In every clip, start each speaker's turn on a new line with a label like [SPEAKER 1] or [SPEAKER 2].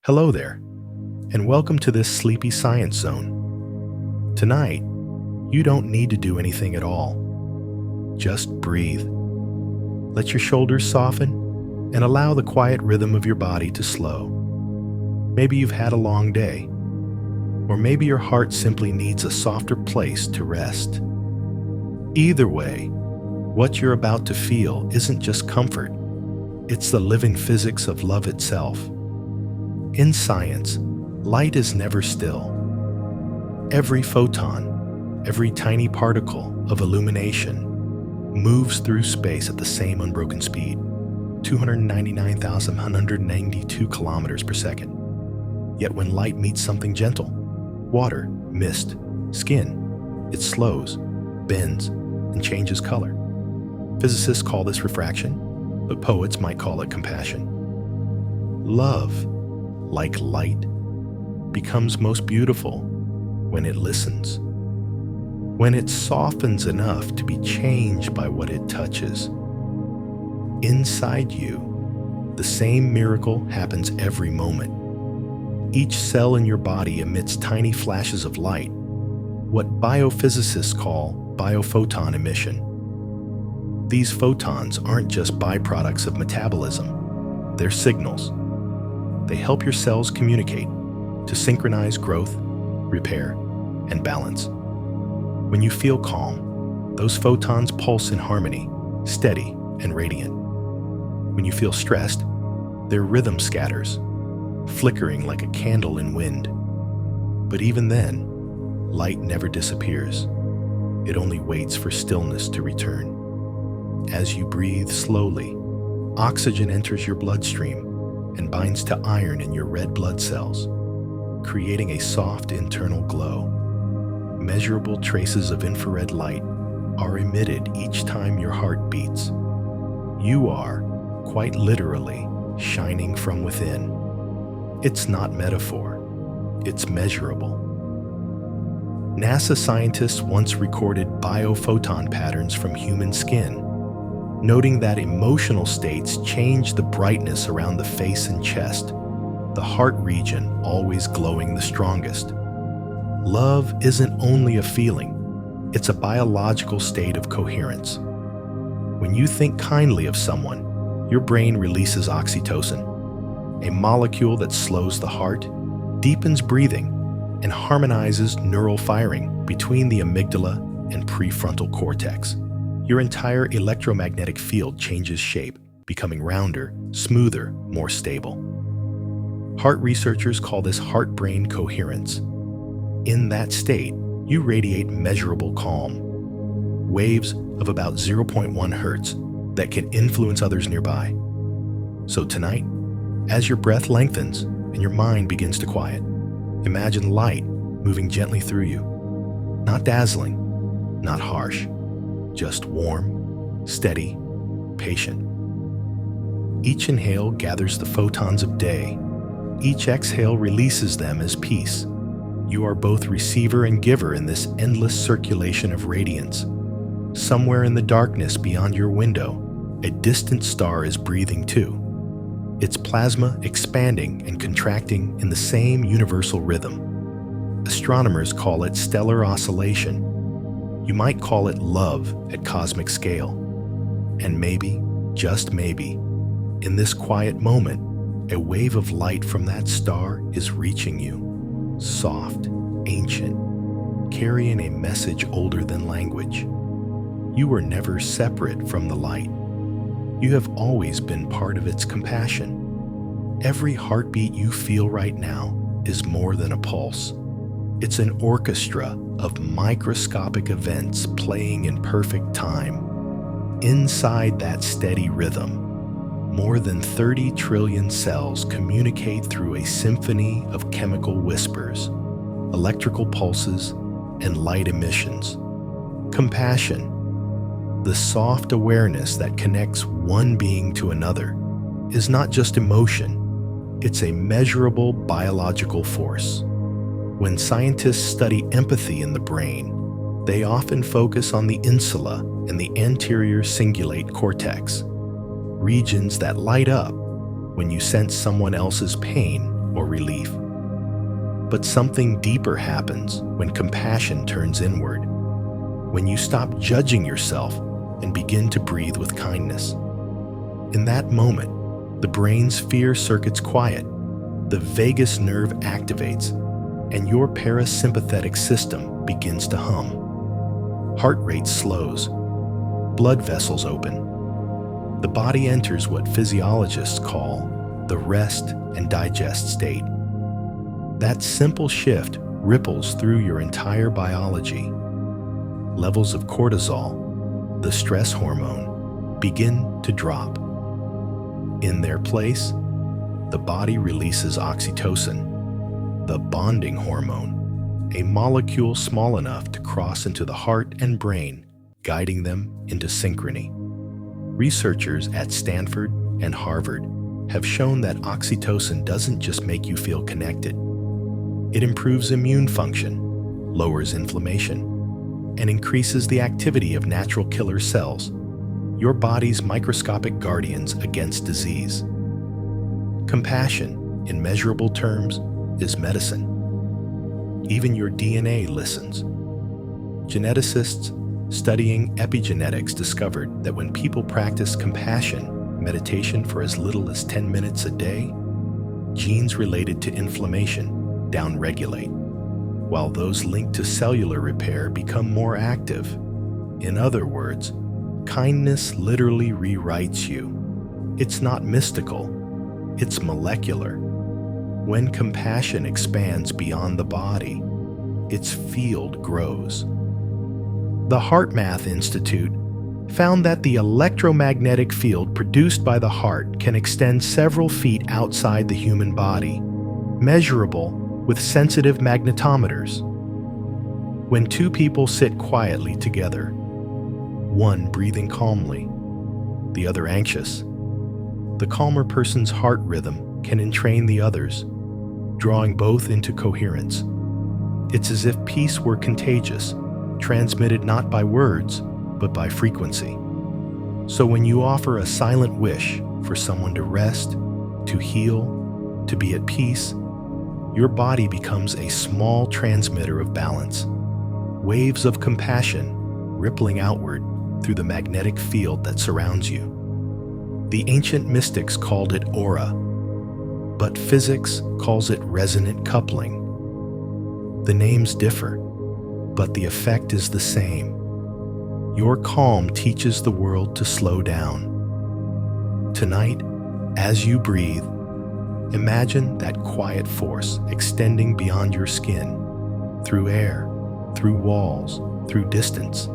[SPEAKER 1] Hello there, and welcome to this sleepy science zone. Tonight, you don't need to do anything at all. Just breathe. Let your shoulders soften and allow the quiet rhythm of your body to slow. Maybe you've had a long day, or maybe your heart simply needs a softer place to rest. Either way, what you're about to feel isn't just comfort, it's the living physics of love itself. In science, light is never still. Every photon, every tiny particle of illumination moves through space at the same unbroken speed, 299,192 kilometers per second. Yet when light meets something gentle, water, mist, skin, it slows, bends, and changes color. Physicists call this refraction, but poets might call it compassion. Love, like light, becomes most beautiful when it listens, when it softens enough to be changed by what it touches. Inside you, the same miracle happens every moment. Each cell in your body emits tiny flashes of light, what biophysicists call biophoton emission. These photons aren't just byproducts of metabolism, they're signals. They help your cells communicate to synchronize growth, repair, and balance. When you feel calm, those photons pulse in harmony, steady and radiant. When you feel stressed, their rhythm scatters, flickering like a candle in wind. But even then, light never disappears. It only waits for stillness to return. As you breathe slowly, oxygen enters your bloodstream and binds to iron in your red blood cells, creating a soft internal glow. Measurable traces of infrared light are emitted each time your heart beats. You are, quite literally, shining from within. It's not metaphor, it's measurable. NASA scientists once recorded biophoton patterns from human skin, noting that emotional states change the brightness around the face and chest, the heart region always glowing the strongest. Love isn't only a feeling, it's a biological state of coherence. When you think kindly of someone, your brain releases oxytocin, a molecule that slows the heart, deepens breathing, and harmonizes neural firing between the amygdala and prefrontal cortex. Your entire electromagnetic field changes shape, becoming rounder, smoother, more stable. Heart researchers call this heart-brain coherence. In that state, you radiate measurable calm, waves of about 0.1 hertz that can influence others nearby. So tonight, as your breath lengthens and your mind begins to quiet, imagine light moving gently through you. Not dazzling, not harsh, just warm, steady, patient. Each inhale gathers the photons of day. Each exhale releases them as peace. You are both receiver and giver in this endless circulation of radiance. Somewhere in the darkness beyond your window, a distant star is breathing too, its plasma expanding and contracting in the same universal rhythm. Astronomers call it stellar oscillation. You might call it love at cosmic scale. And maybe, just maybe, in this quiet moment, a wave of light from that star is reaching you, soft, ancient, carrying a message older than language. You were never separate from the light. You have always been part of its compassion. Every heartbeat you feel right now is more than a pulse. It's an orchestra of microscopic events playing in perfect time. Inside that steady rhythm, more than 30 trillion cells communicate through a symphony of chemical whispers, electrical pulses, and light emissions. Compassion, the soft awareness that connects one being to another, is not just emotion, it's a measurable biological force. When scientists study empathy in the brain, they often focus on the insula and the anterior cingulate cortex, regions that light up when you sense someone else's pain or relief. But something deeper happens when compassion turns inward, when you stop judging yourself and begin to breathe with kindness. In that moment, the brain's fear circuits quiet, the vagus nerve activates, and your parasympathetic system begins to hum. Heart rate slows, blood vessels open. The body enters what physiologists call the rest and digest state. That simple shift ripples through your entire biology. Levels of cortisol, the stress hormone, begin to drop. In their place, the body releases oxytocin, the bonding hormone, a molecule small enough to cross into the heart and brain, guiding them into synchrony. Researchers at Stanford and Harvard have shown that oxytocin doesn't just make you feel connected. It improves immune function, lowers inflammation, and increases the activity of natural killer cells, your body's microscopic guardians against disease. Compassion, in measurable terms, is medicine. Even your DNA listens. Geneticists studying epigenetics discovered that when people practice compassion meditation for as little as 10 minutes a day, genes related to inflammation downregulate, while those linked to cellular repair become more active. In other words, kindness literally rewrites you. It's not mystical, it's molecular. When compassion expands beyond the body, its field grows. The HeartMath Institute found that the electromagnetic field produced by the heart can extend several feet outside the human body, measurable with sensitive magnetometers. When two people sit quietly together, one breathing calmly, the other anxious, the calmer person's heart rhythm can entrain the others, drawing both into coherence. It's as if peace were contagious, transmitted not by words, but by frequency. So when you offer a silent wish for someone to rest, to heal, to be at peace, your body becomes a small transmitter of balance, waves of compassion rippling outward through the magnetic field that surrounds you. The ancient mystics called it aura, but physics calls it resonant coupling. The names differ, but the effect is the same. Your calm teaches the world to slow down. Tonight, as you breathe, imagine that quiet force extending beyond your skin, through air, through walls, through distance.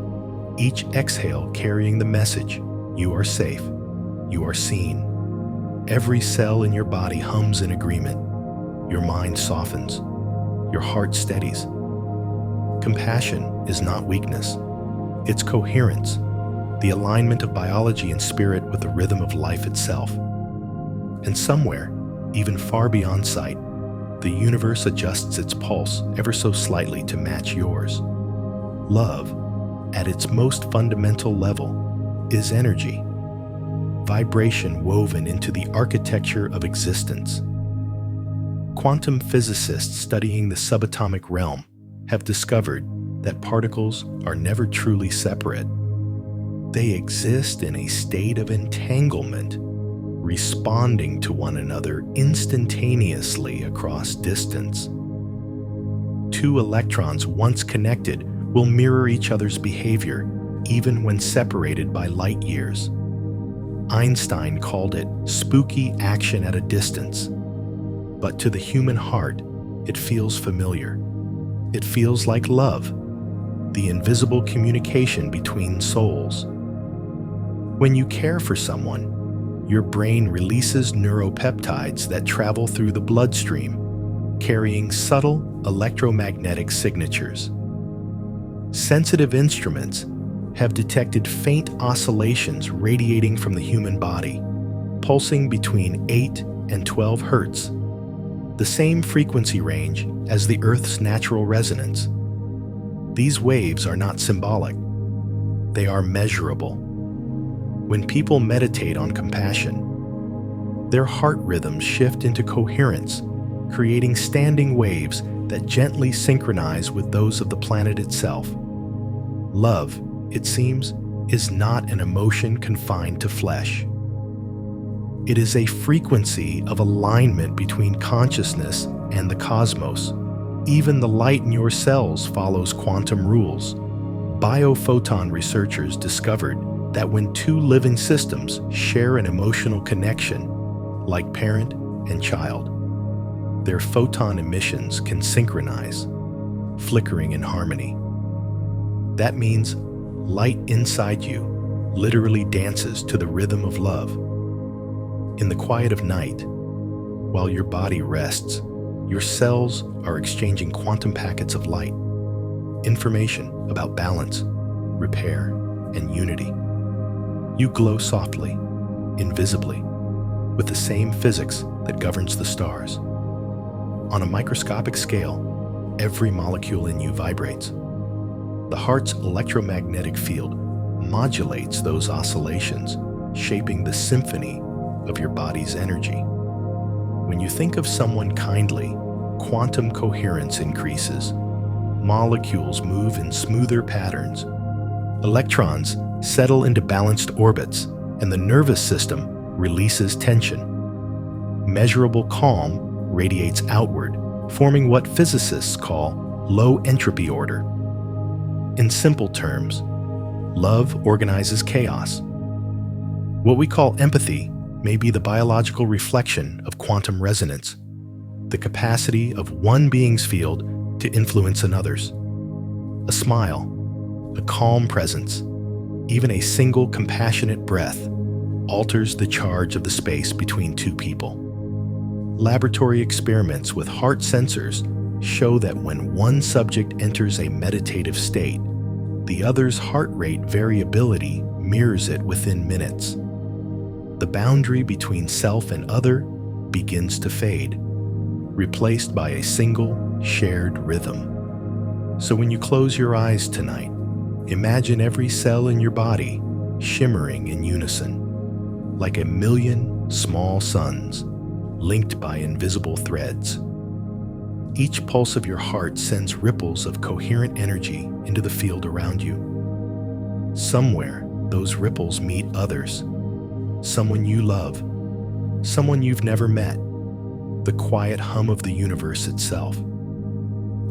[SPEAKER 1] Each exhale carrying the message, you are safe, you are seen. Every cell in your body hums in agreement. Your mind softens, your heart steadies. Compassion is not weakness, it's coherence, the alignment of biology and spirit with the rhythm of life itself. And somewhere, even far beyond sight, the universe adjusts its pulse ever so slightly to match yours. Love, at its most fundamental level, is energy, vibration woven into the architecture of existence. Quantum physicists studying the subatomic realm have discovered that particles are never truly separate. They exist in a state of entanglement, responding to one another instantaneously across distance. Two electrons once connected will mirror each other's behavior even when separated by light years. Einstein called it spooky action at a distance, but to the human heart, it feels familiar. It feels like love, the invisible communication between souls. When you care for someone, your brain releases neuropeptides that travel through the bloodstream, carrying subtle electromagnetic signatures. Sensitive instruments have detected faint oscillations radiating from the human body, pulsing between 8 and 12 hertz, the same frequency range as the Earth's natural resonance. These waves are not symbolic, they are measurable. When people meditate on compassion, their heart rhythms shift into coherence, creating standing waves that gently synchronize with those of the planet itself. Love, it seems, is not an emotion confined to flesh. It is a frequency of alignment between consciousness and the cosmos. Even the light in your cells follows quantum rules. Biophoton researchers discovered that when two living systems share an emotional connection, like parent and child, their photon emissions can synchronize, flickering in harmony. That means light inside you literally dances to the rhythm of love. In the quiet of night, while your body rests, your cells are exchanging quantum packets of light, information about balance, repair, and unity. You glow softly, invisibly, with the same physics that governs the stars. On a microscopic scale, every molecule in you vibrates. The heart's electromagnetic field modulates those oscillations, shaping the symphony of your body's energy. When you think of someone kindly, quantum coherence increases. Molecules move in smoother patterns. Electrons settle into balanced orbits, and the nervous system releases tension. Measurable calm radiates outward, forming what physicists call low entropy order. In simple terms, love organizes chaos. What we call empathy may be the biological reflection of quantum resonance, the capacity of one being's field to influence another's. A smile, a calm presence, even a single compassionate breath alters the charge of the space between two people. Laboratory experiments with heart sensors show that when one subject enters a meditative state, the other's heart rate variability mirrors it within minutes. The boundary between self and other begins to fade, replaced by a single, shared rhythm. So when you close your eyes tonight, imagine every cell in your body shimmering in unison, like a million small suns linked by invisible threads. Each pulse of your heart sends ripples of coherent energy into the field around you. Somewhere, those ripples meet others. Someone you love, someone you've never met, the quiet hum of the universe itself.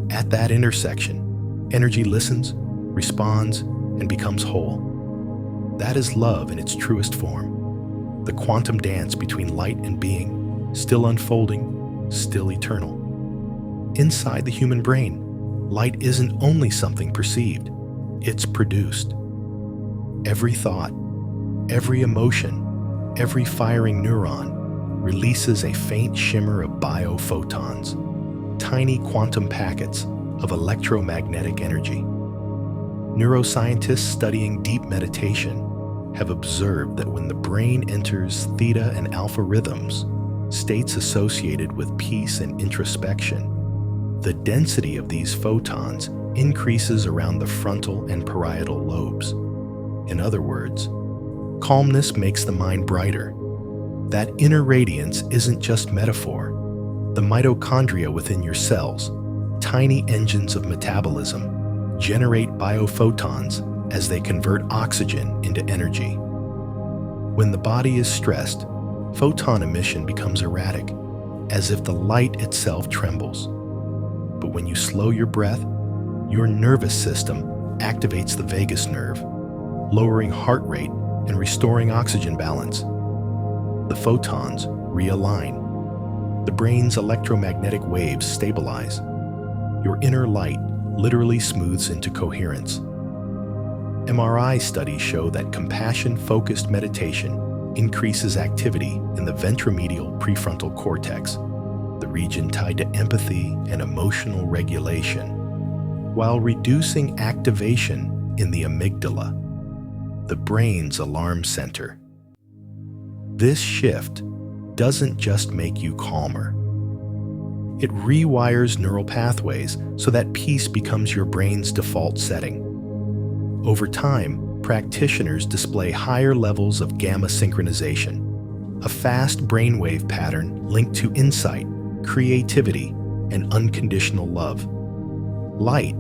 [SPEAKER 1] At that intersection, energy listens, responds, and becomes whole. That is love in its truest form, the quantum dance between light and being, still unfolding, still eternal. Inside the human brain, light isn't only something perceived, it's produced. Every thought, every emotion, every firing neuron releases a faint shimmer of biophotons, tiny quantum packets of electromagnetic energy. Neuroscientists studying deep meditation have observed that when the brain enters theta and alpha rhythms, states associated with peace and introspection, the density of these photons increases around the frontal and parietal lobes. In other words, calmness makes the mind brighter. That inner radiance isn't just metaphor. The mitochondria within your cells, tiny engines of metabolism, generate biophotons as they convert oxygen into energy. When the body is stressed, photon emission becomes erratic, as if the light itself trembles. But when you slow your breath, your nervous system activates the vagus nerve, lowering heart rate and restoring oxygen balance. The photons realign. The brain's electromagnetic waves stabilize. Your inner light literally smooths into coherence. MRI studies show that compassion-focused meditation increases activity in the ventromedial prefrontal cortex, the region tied to empathy and emotional regulation, while reducing activation in the amygdala, the brain's alarm center. This shift doesn't just make you calmer. It rewires neural pathways so that peace becomes your brain's default setting. Over time, practitioners display higher levels of gamma synchronization, a fast brainwave pattern linked to insight, creativity, and unconditional love. Light,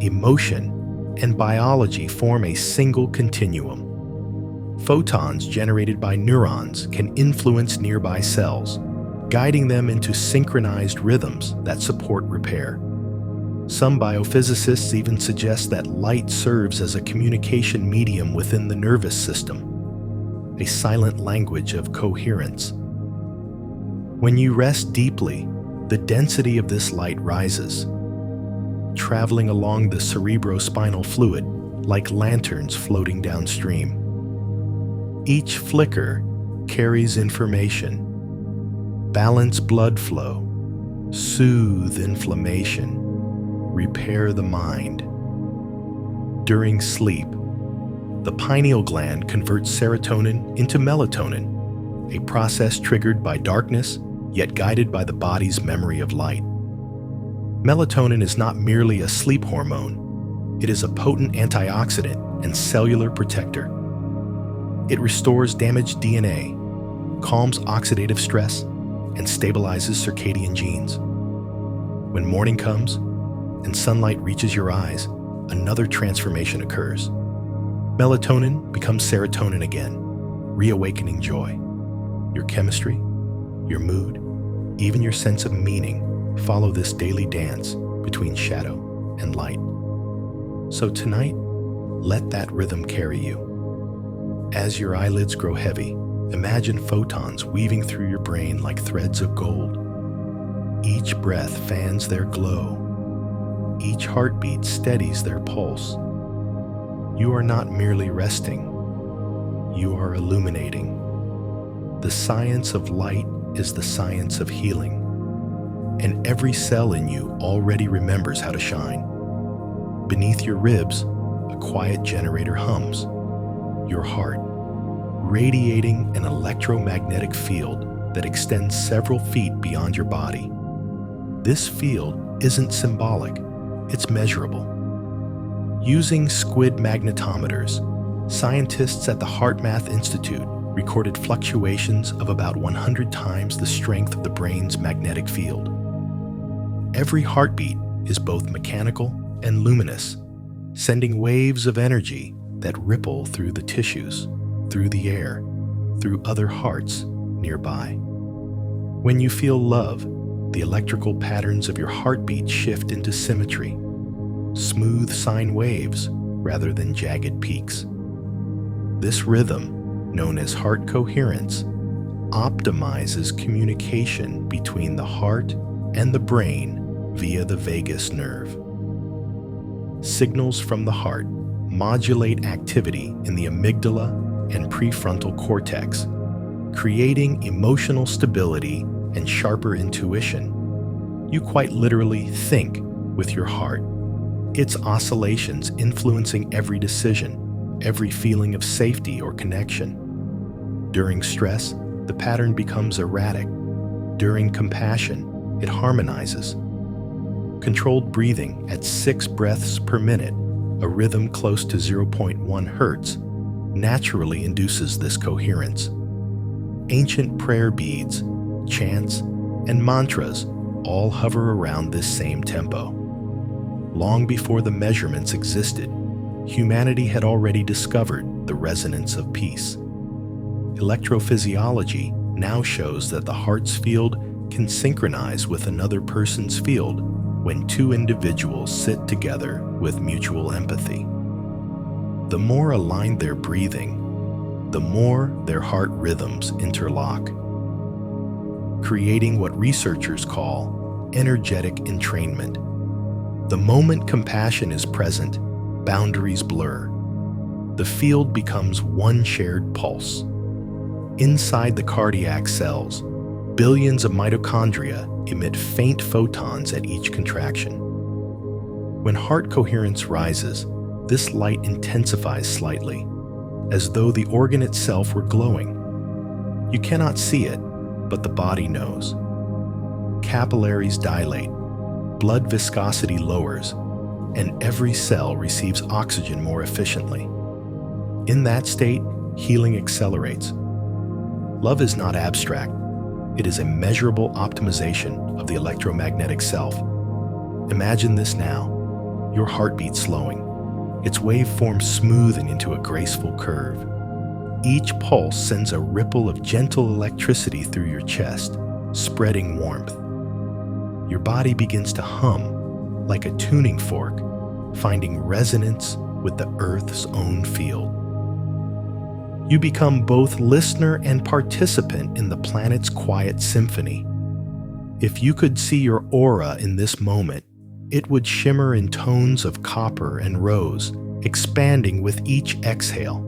[SPEAKER 1] emotion, and biology form a single continuum. Photons generated by neurons can influence nearby cells, guiding them into synchronized rhythms that support repair. Some biophysicists even suggest that light serves as a communication medium within the nervous system, a silent language of coherence. When you rest deeply, the density of this light rises, traveling along the cerebrospinal fluid like lanterns floating downstream. Each flicker carries information: balance blood flow, soothe inflammation, repair the mind. During sleep, the pineal gland converts serotonin into melatonin, a process triggered by darkness yet guided by the body's memory of light. Melatonin is not merely a sleep hormone, it is a potent antioxidant and cellular protector. It restores damaged DNA, calms oxidative stress, and stabilizes circadian genes. When morning comes and sunlight reaches your eyes, another transformation occurs. Melatonin becomes serotonin again, reawakening joy. Your chemistry, your mood, even your sense of meaning follow this daily dance between shadow and light. So tonight, let that rhythm carry you. As your eyelids grow heavy, imagine photons weaving through your brain like threads of gold. Each breath fans their glow. Each heartbeat steadies their pulse. You are not merely resting, you are illuminating. The science of light is the science of healing, and every cell in you already remembers how to shine. Beneath your ribs, a quiet generator hums, your heart, radiating an electromagnetic field that extends several feet beyond your body. This field isn't symbolic, it's measurable. Using squid magnetometers, scientists at the HeartMath Institute recorded fluctuations of about 100 times the strength of the brain's magnetic field. Every heartbeat is both mechanical and luminous, sending waves of energy that ripple through the tissues, through the air, through other hearts nearby. When you feel love, the electrical patterns of your heartbeat shift into symmetry, smooth sine waves rather than jagged peaks. This rhythm, known as heart coherence, optimizes communication between the heart and the brain via the vagus nerve. Signals from the heart modulate activity in the amygdala and prefrontal cortex, creating emotional stability and sharper intuition. You quite literally think with your heart, its oscillations influencing every decision, every feeling of safety or connection. During stress, the pattern becomes erratic. During compassion, it harmonizes. Controlled breathing at 6 breaths per minute, a rhythm close to 0.1 hertz, naturally induces this coherence. Ancient prayer beads, chants, and mantras all hover around this same tempo. Long before the measurements existed, humanity had already discovered the resonance of peace. Electrophysiology now shows that the heart's field can synchronize with another person's field when two individuals sit together with mutual empathy. The more aligned their breathing, the more their heart rhythms interlock, creating what researchers call energetic entrainment. The moment compassion is present, boundaries blur. The field becomes one shared pulse. Inside the cardiac cells, billions of mitochondria emit faint photons at each contraction. When heart coherence rises, this light intensifies slightly, as though the organ itself were glowing. You cannot see it, but the body knows. Capillaries dilate, blood viscosity lowers, and every cell receives oxygen more efficiently. In that state, healing accelerates. Love is not abstract, It is a measurable optimization of the electromagnetic self. Imagine this now, your heartbeat slowing, its waveform smoothing into a graceful curve. Each pulse sends a ripple of gentle electricity through your chest, spreading warmth. Your body begins to hum like a tuning fork, finding resonance with the Earth's own field. You become both listener and participant in the planet's quiet symphony. If you could see your aura in this moment, it would shimmer in tones of copper and rose, expanding with each exhale.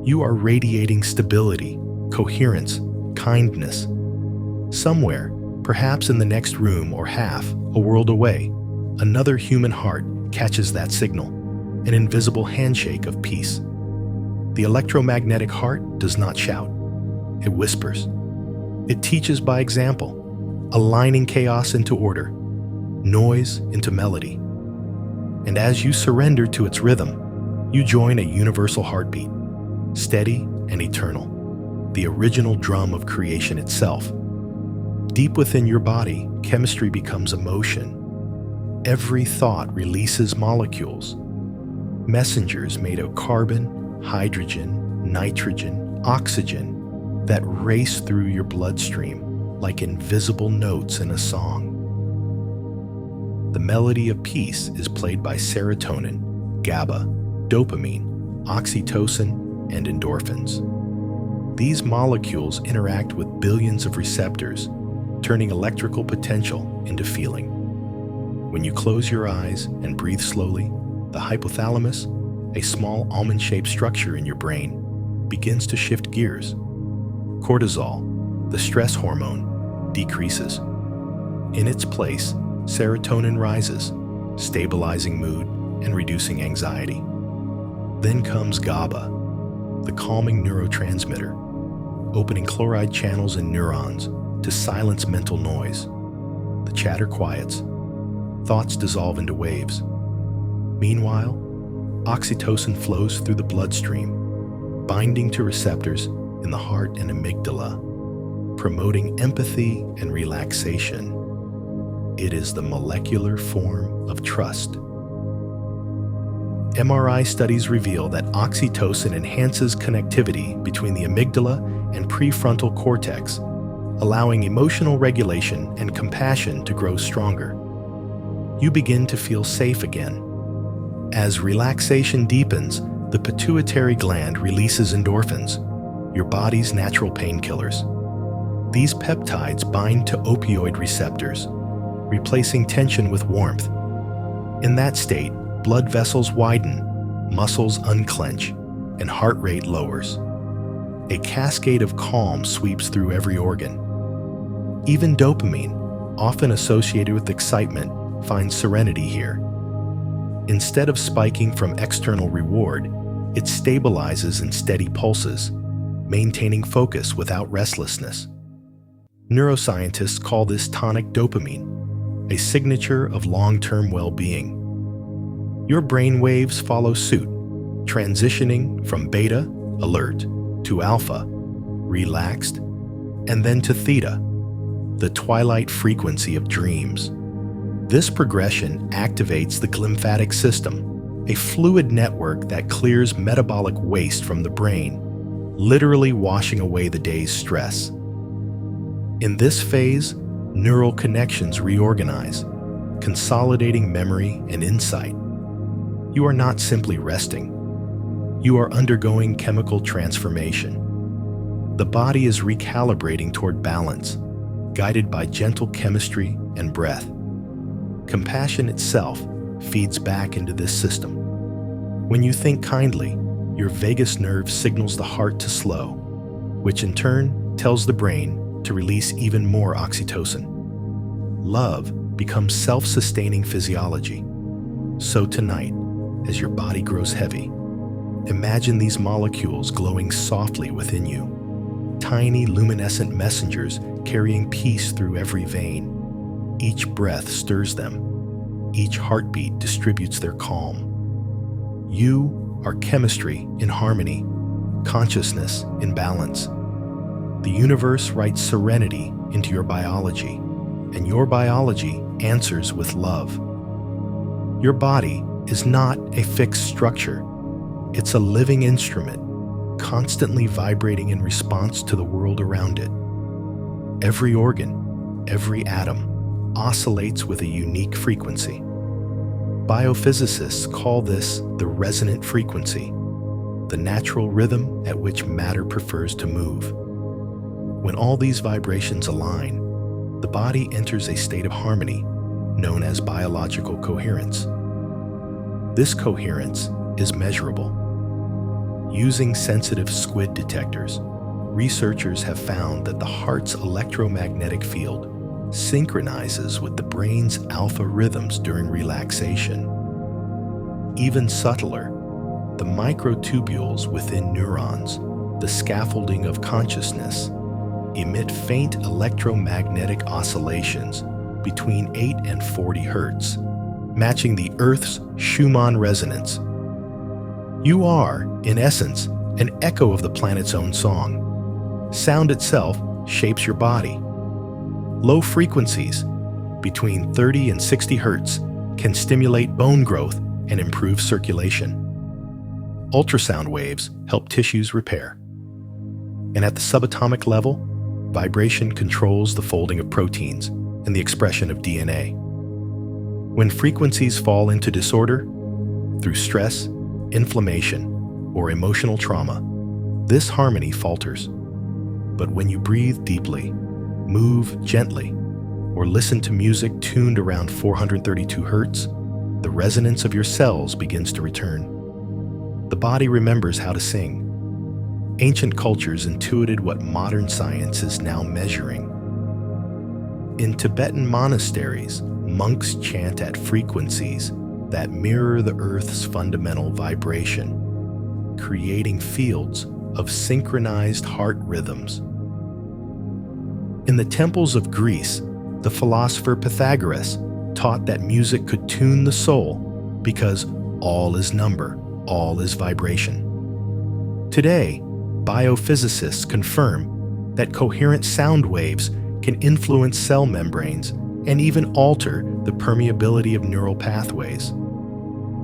[SPEAKER 1] You are radiating stability, coherence, kindness. Somewhere, perhaps in the next room or half a world away, another human heart catches that signal, an invisible handshake of peace. The electromagnetic heart does not shout. It whispers. It teaches by example, aligning chaos into order, noise into melody. And as you surrender to its rhythm, you join a universal heartbeat, steady and eternal, the original drum of creation itself. Deep within your body, chemistry becomes emotion. Every thought releases molecules, messengers made of carbon, hydrogen, nitrogen, oxygen that race through your bloodstream like invisible notes in a song. The melody of peace is played by serotonin, GABA, dopamine, oxytocin, and endorphins. These molecules interact with billions of receptors, turning electrical potential into feeling. When you close your eyes and breathe slowly, the hypothalamus, a small almond-shaped structure in your brain, begins to shift gears. Cortisol, the stress hormone, decreases. In its place, serotonin rises, stabilizing mood and reducing anxiety. Then comes GABA, the calming neurotransmitter, opening chloride channels in neurons to silence mental noise. The chatter quiets. Thoughts dissolve into waves. Meanwhile, oxytocin flows through the bloodstream, binding to receptors in the heart and amygdala, promoting empathy and relaxation. It is the molecular form of trust. MRI studies reveal that oxytocin enhances connectivity between the amygdala and prefrontal cortex, allowing emotional regulation and compassion to grow stronger. You begin to feel safe again. As relaxation deepens, the pituitary gland releases endorphins, your body's natural painkillers. These peptides bind to opioid receptors, replacing tension with warmth. In that state, blood vessels widen, muscles unclench, and heart rate lowers. A cascade of calm sweeps through every organ. Even dopamine, often associated with excitement, finds serenity here. Instead of spiking from external reward, it stabilizes in steady pulses, maintaining focus without restlessness. Neuroscientists call this tonic dopamine, a signature of long-term well-being. Your brain waves follow suit, transitioning from beta, alert, to alpha, relaxed, and then to theta, the twilight frequency of dreams. This progression activates the glymphatic system, a fluid network that clears metabolic waste from the brain, literally washing away the day's stress. In this phase, neural connections reorganize, consolidating memory and insight. You are not simply resting. You are undergoing chemical transformation. The body is recalibrating toward balance, guided by gentle chemistry and breath. Compassion itself feeds back into this system. When you think kindly, your vagus nerve signals the heart to slow, which in turn tells the brain to release even more oxytocin. Love becomes self-sustaining physiology. So tonight, as your body grows heavy, imagine these molecules glowing softly within you, tiny luminescent messengers carrying peace through every vein. Each breath stirs them. Each heartbeat distributes their calm. You are chemistry in harmony, consciousness in balance. The universe writes serenity into your biology, and your biology answers with love. Your body is not a fixed structure. It's a living instrument, constantly vibrating in response to the world around it. Every organ, every atom, oscillates with a unique frequency. Biophysicists call this the resonant frequency, the natural rhythm at which matter prefers to move. When all these vibrations align, the body enters a state of harmony, known as biological coherence. This coherence is measurable. Using sensitive squid detectors, researchers have found that the heart's electromagnetic field synchronizes with the brain's alpha rhythms during relaxation. Even subtler, the microtubules within neurons, the scaffolding of consciousness, emit faint electromagnetic oscillations between 8 and 40 Hz, matching the Earth's Schumann resonance. You are, in essence, an echo of the planet's own song. Sound itself shapes your body. Low frequencies, between 30 and 60 Hz, can stimulate bone growth and improve circulation. Ultrasound waves help tissues repair. And at the subatomic level, vibration controls the folding of proteins and the expression of DNA. When frequencies fall into disorder, through stress, inflammation, or emotional trauma, this harmony falters. But when you breathe deeply, move gently, or listen to music tuned around 432 Hz, the resonance of your cells begins to return. The body remembers how to sing. Ancient cultures intuited what modern science is now measuring. In Tibetan monasteries, monks chant at frequencies that mirror the Earth's fundamental vibration, creating fields of synchronized heart rhythms. In the temples of Greece, the philosopher Pythagoras taught that music could tune the soul because all is number, all is vibration. Today, biophysicists confirm that coherent sound waves can influence cell membranes and even alter the permeability of neural pathways.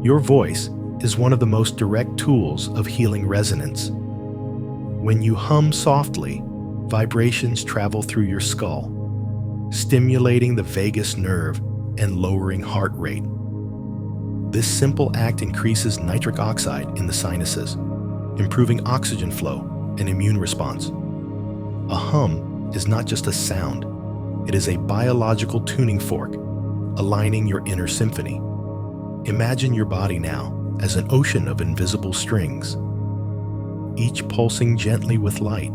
[SPEAKER 1] Your voice is one of the most direct tools of healing resonance. When you hum softly, vibrations travel through your skull, stimulating the vagus nerve and lowering heart rate. This simple act increases nitric oxide in the sinuses, improving oxygen flow and immune response. A hum is not just a sound, it is a biological tuning fork, aligning your inner symphony. Imagine your body now as an ocean of invisible strings, each pulsing gently with light.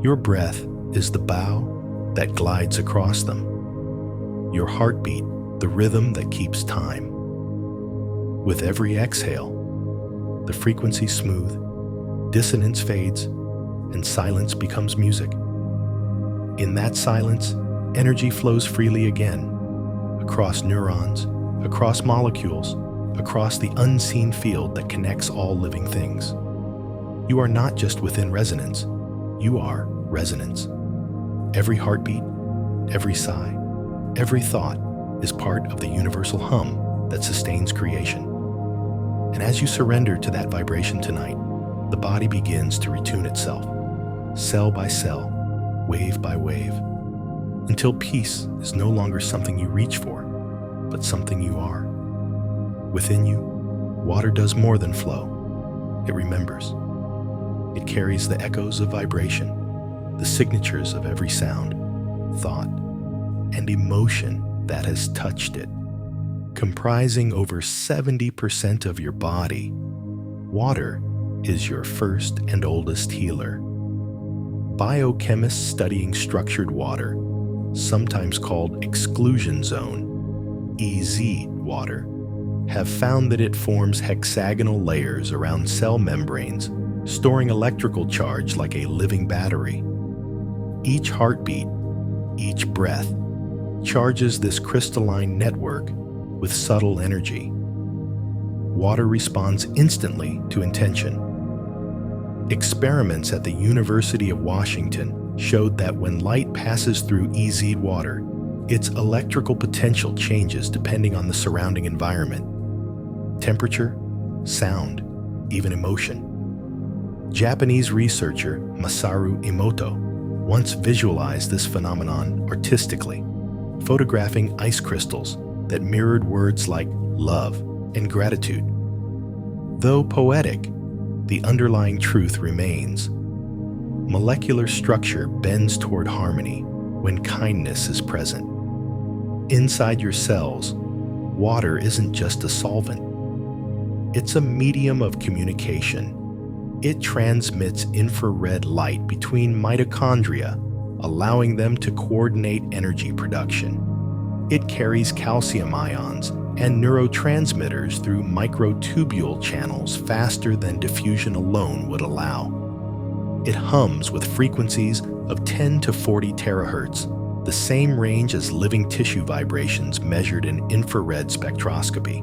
[SPEAKER 1] Your breath is the bow that glides across them. Your heartbeat, the rhythm that keeps time. With every exhale, the frequency smooth, dissonance fades, and silence becomes music. In that silence, energy flows freely again, across neurons, across molecules, across the unseen field that connects all living things. You are not just within resonance, you are resonance. Every heartbeat, every sigh, every thought is part of the universal hum that sustains creation. And as you surrender to that vibration tonight, the body begins to retune itself, cell by cell, wave by wave, until peace is no longer something you reach for, but something you are. Within you, water does more than flow. It remembers. It carries the echoes of vibration, the signatures of every sound, thought, and emotion that has touched it. Comprising over 70% of your body, water is your first and oldest healer. Biochemists studying structured water, sometimes called exclusion zone, EZ water, have found that it forms hexagonal layers around cell membranes, storing electrical charge like a living battery. Each heartbeat, each breath, charges this crystalline network with subtle energy. Water responds instantly to intention. Experiments at the University of Washington showed that when light passes through EZ water, its electrical potential changes depending on the surrounding environment, temperature, sound, even emotion. Japanese researcher Masaru Emoto once visualized this phenomenon artistically, photographing ice crystals that mirrored words like love and gratitude. Though poetic, the underlying truth remains. Molecular structure bends toward harmony when kindness is present. Inside your cells, water isn't just a solvent. It's a medium of communication. It transmits infrared light between mitochondria, allowing them to coordinate energy production. It carries calcium ions and neurotransmitters through microtubule channels faster than diffusion alone would allow. It hums with frequencies of 10 to 40 terahertz, the same range as living tissue vibrations measured in infrared spectroscopy.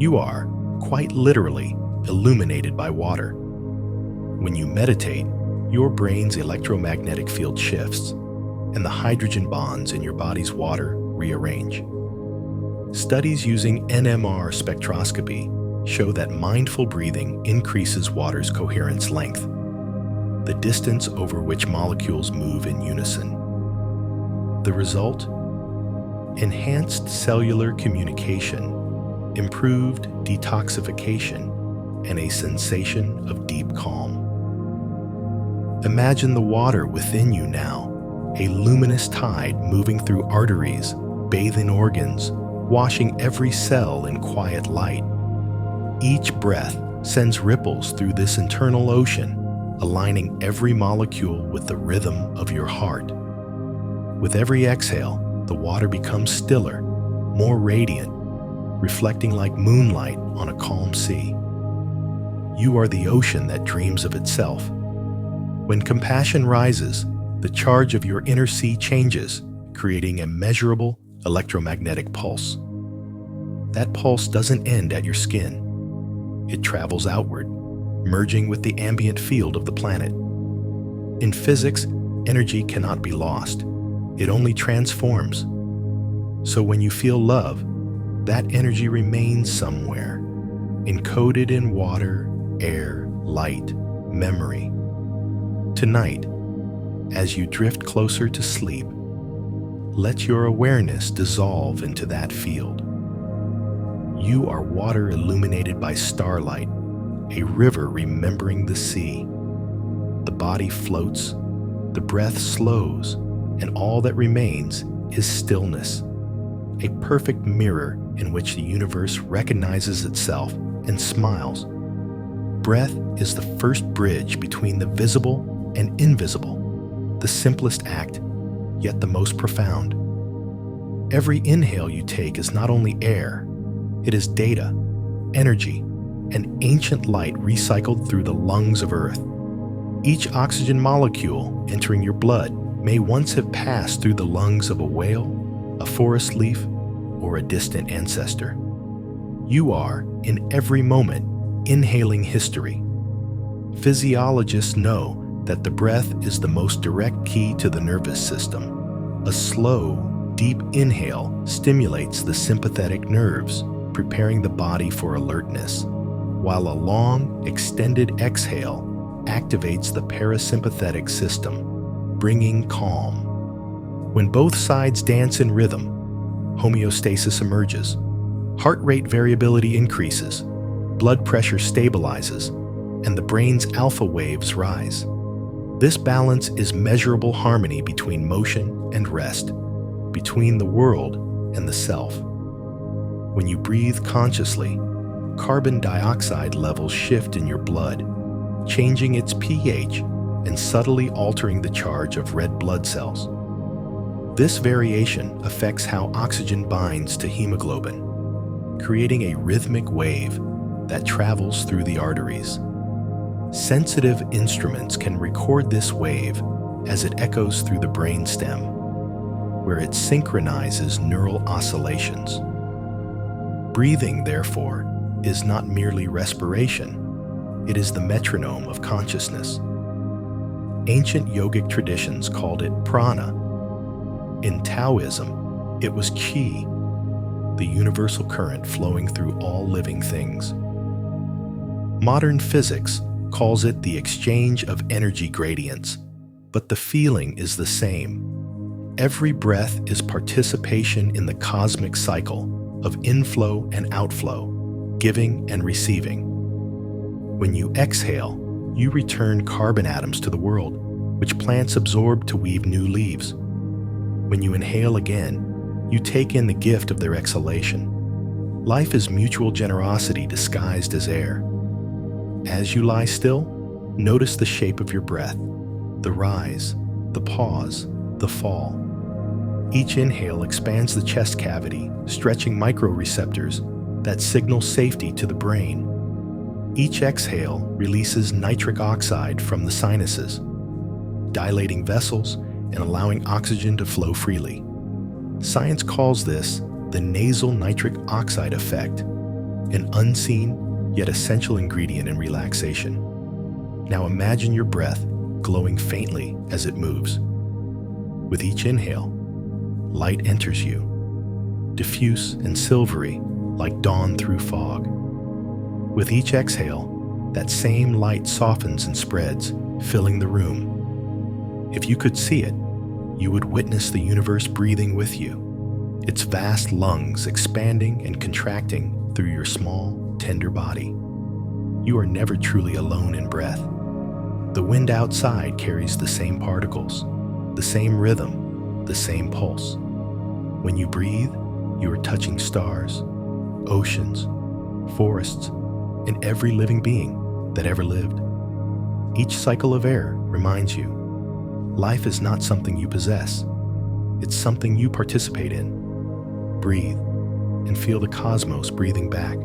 [SPEAKER 1] You are, quite literally, illuminated by water. When you meditate, your brain's electromagnetic field shifts, and the hydrogen bonds in your body's water rearrange. Studies using NMR spectroscopy show that mindful breathing increases water's coherence length, the distance over which molecules move in unison. The result? Enhanced cellular communication, improved detoxification, and a sensation of deep calm. Imagine the water within you now, a luminous tide moving through arteries, bathing organs, washing every cell in quiet light. Each breath sends ripples through this internal ocean, aligning every molecule with the rhythm of your heart. With every exhale, the water becomes stiller, more radiant, reflecting like moonlight on a calm sea. You are the ocean that dreams of itself. When compassion rises, the charge of your inner sea changes, creating a measurable electromagnetic pulse. That pulse doesn't end at your skin. It travels outward, merging with the ambient field of the planet. In physics, energy cannot be lost. It only transforms. So when you feel love, that energy remains somewhere, encoded in water, air, light, memory. Tonight, as you drift closer to sleep, let your awareness dissolve into that field. You are water illuminated by starlight, a river remembering the sea. The body floats, the breath slows, and all that remains is stillness, a perfect mirror in which the universe recognizes itself and smiles. Breath is the first bridge between the visible and invisible, the simplest act, yet the most profound. Every inhale you take is not only air, it is data, energy, and ancient light recycled through the lungs of Earth. Each oxygen molecule entering your blood may once have passed through the lungs of a whale, a forest leaf, or a distant ancestor. You are, in every moment, inhaling history. Physiologists know that the breath is the most direct key to the nervous system. A slow, deep inhale stimulates the sympathetic nerves, preparing the body for alertness, while a long, extended exhale activates the parasympathetic system, bringing calm. When both sides dance in rhythm, homeostasis emerges. Heart rate variability increases, blood pressure stabilizes, and the brain's alpha waves rise. This balance is measurable harmony between motion and rest, between the world and the self. When you breathe consciously, carbon dioxide levels shift in your blood, changing its pH and subtly altering the charge of red blood cells. This variation affects how oxygen binds to hemoglobin, creating a rhythmic wave that travels through the arteries. Sensitive instruments can record this wave as it echoes through the brainstem, where it synchronizes neural oscillations. Breathing, therefore, is not merely respiration. It is the metronome of consciousness. Ancient yogic traditions called it prana. In Taoism, it was qi, the universal current flowing through all living things. Modern physics calls it the exchange of energy gradients, but the feeling is the same. Every breath is participation in the cosmic cycle of inflow and outflow, giving and receiving. When you exhale, you return carbon atoms to the world, which plants absorb to weave new leaves. When you inhale again, you take in the gift of their exhalation. Life is mutual generosity disguised as air. As you lie still, notice the shape of your breath, the rise, the pause, the fall. Each inhale expands the chest cavity, stretching microreceptors that signal safety to the brain. Each exhale releases nitric oxide from the sinuses, dilating vessels and allowing oxygen to flow freely. Science calls this the nasal nitric oxide effect, an unseen yet essential ingredient in relaxation. Now imagine your breath glowing faintly as it moves. With each inhale, light enters you, diffuse and silvery like dawn through fog. With each exhale, that same light softens and spreads, filling the room. If you could see it, you would witness the universe breathing with you, its vast lungs expanding and contracting through your small, tender body. You are never truly alone in breath. The wind outside carries the same particles, the same rhythm, the same pulse. When you breathe, you are touching stars, oceans, forests, and every living being that ever lived. Each cycle of air reminds you, life is not something you possess. It's something you participate in. Breathe and feel the cosmos breathing back.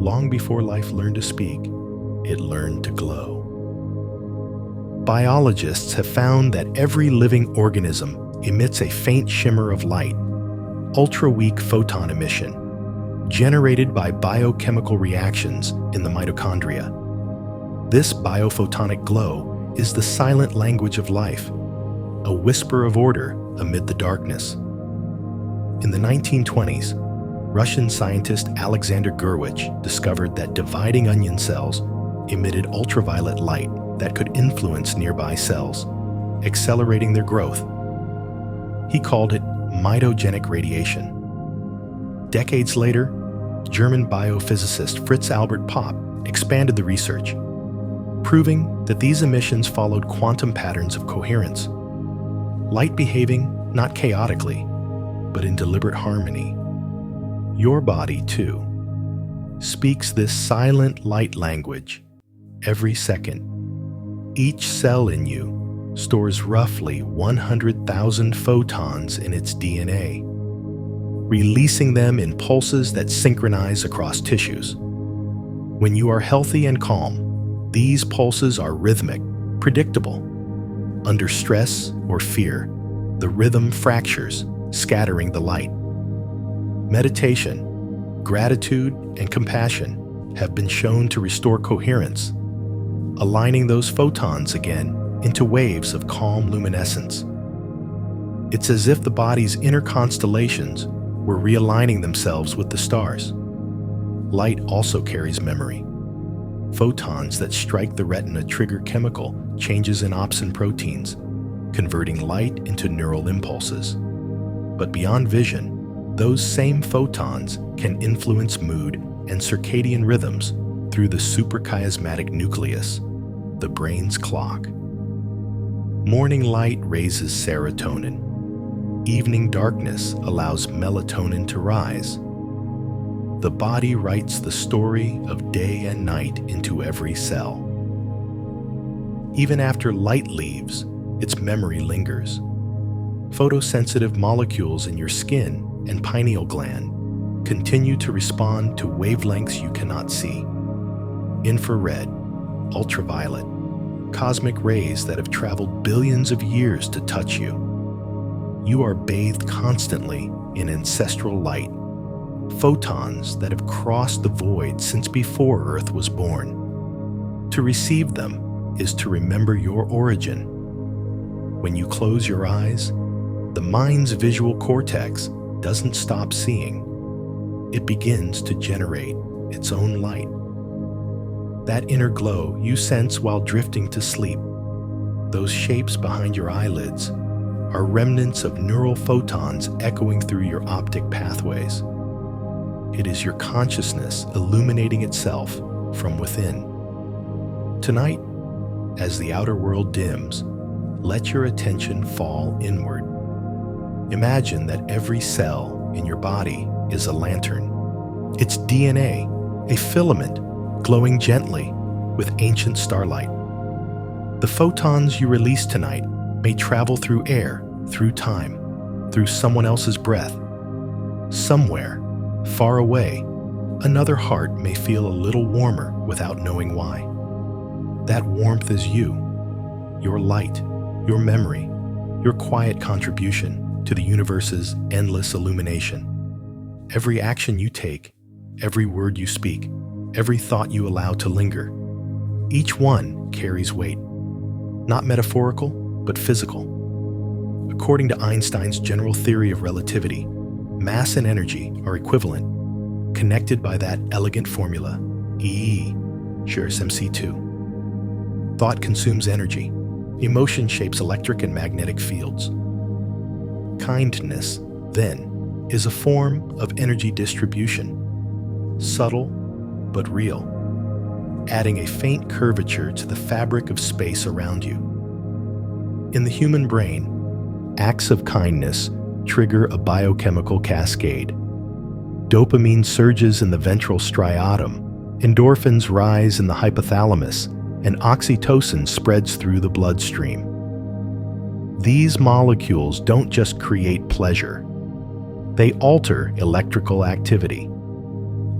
[SPEAKER 1] Long before life learned to speak, it learned to glow. Biologists have found that every living organism emits a faint shimmer of light, ultra-weak photon emission, generated by biochemical reactions in the mitochondria. This biophotonic glow is the silent language of life, a whisper of order amid the darkness. In the 1920s, Russian scientist Alexander Gurevich discovered that dividing onion cells emitted ultraviolet light that could influence nearby cells, accelerating their growth. He called it mitogenic radiation. Decades later, German biophysicist Fritz Albert Popp expanded the research, proving that these emissions followed quantum patterns of coherence, light behaving not chaotically, but in deliberate harmony. Your body, too, speaks this silent light language every second. Each cell in you stores roughly 100,000 photons in its DNA, releasing them in pulses that synchronize across tissues. When you are healthy and calm, these pulses are rhythmic, predictable. Under stress or fear, the rhythm fractures, scattering the light. Meditation, gratitude, and compassion have been shown to restore coherence, aligning those photons again into waves of calm luminescence. It's as if the body's inner constellations were realigning themselves with the stars. Light also carries memory. Photons that strike the retina trigger chemical changes in opsin proteins, converting light into neural impulses. But beyond vision, those same photons can influence mood and circadian rhythms through the suprachiasmatic nucleus, the brain's clock. Morning light raises serotonin. Evening darkness allows melatonin to rise. The body writes the story of day and night into every cell. Even after light leaves, its memory lingers. Photosensitive molecules in your skin and pineal gland continue to respond to wavelengths you cannot see. Infrared, ultraviolet, cosmic rays that have traveled billions of years to touch you. You are bathed constantly in ancestral light, photons that have crossed the void since before Earth was born. To receive them is to remember your origin. When you close your eyes, the mind's visual cortex doesn't stop seeing. It begins to generate its own light. That inner glow you sense while drifting to sleep, those shapes behind your eyelids, are remnants of neural photons echoing through your optic pathways. It is your consciousness illuminating itself from within. Tonight, as the outer world dims, let your attention fall inward. Imagine that every cell in your body is a lantern. Its DNA, a filament glowing gently with ancient starlight. The photons you release tonight may travel through air, through time, through someone else's breath. Somewhere, far away, another heart may feel a little warmer without knowing why. That warmth is you, your light, your memory, your quiet contribution to the universe's endless illumination. Every action you take, every word you speak, every thought you allow to linger, each one carries weight. Not metaphorical, but physical. According to Einstein's general theory of relativity, mass and energy are equivalent, connected by that elegant formula, E shares MC2. Thought consumes energy. Emotion shapes electric and magnetic fields. Kindness, then, is a form of energy distribution, subtle but real, adding a faint curvature to the fabric of space around you. In the human brain, acts of kindness trigger a biochemical cascade. Dopamine surges in the ventral striatum, endorphins rise in the hypothalamus, and oxytocin spreads through the bloodstream. These molecules don't just create pleasure, they alter electrical activity.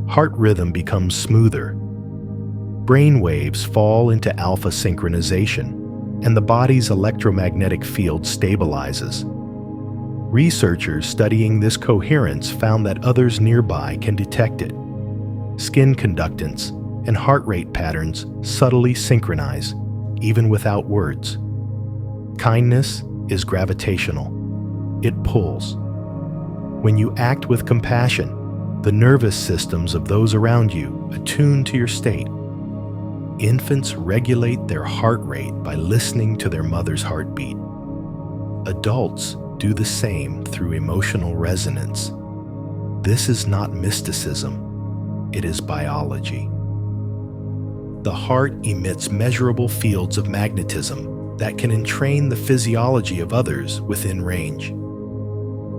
[SPEAKER 1] Heart rhythm becomes smoother. Brain waves fall into alpha synchronization, and the body's electromagnetic field stabilizes. Researchers studying this coherence found that others nearby can detect it. Skin conductance and heart rate patterns subtly synchronize, even without words. Kindness is gravitational. It pulls. When you act with compassion, the nervous systems of those around you attune to your state. Infants regulate their heart rate by listening to their mother's heartbeat. Adults do the same through emotional resonance. This is not mysticism, it is biology. The heart emits measurable fields of magnetism that can entrain the physiology of others within range.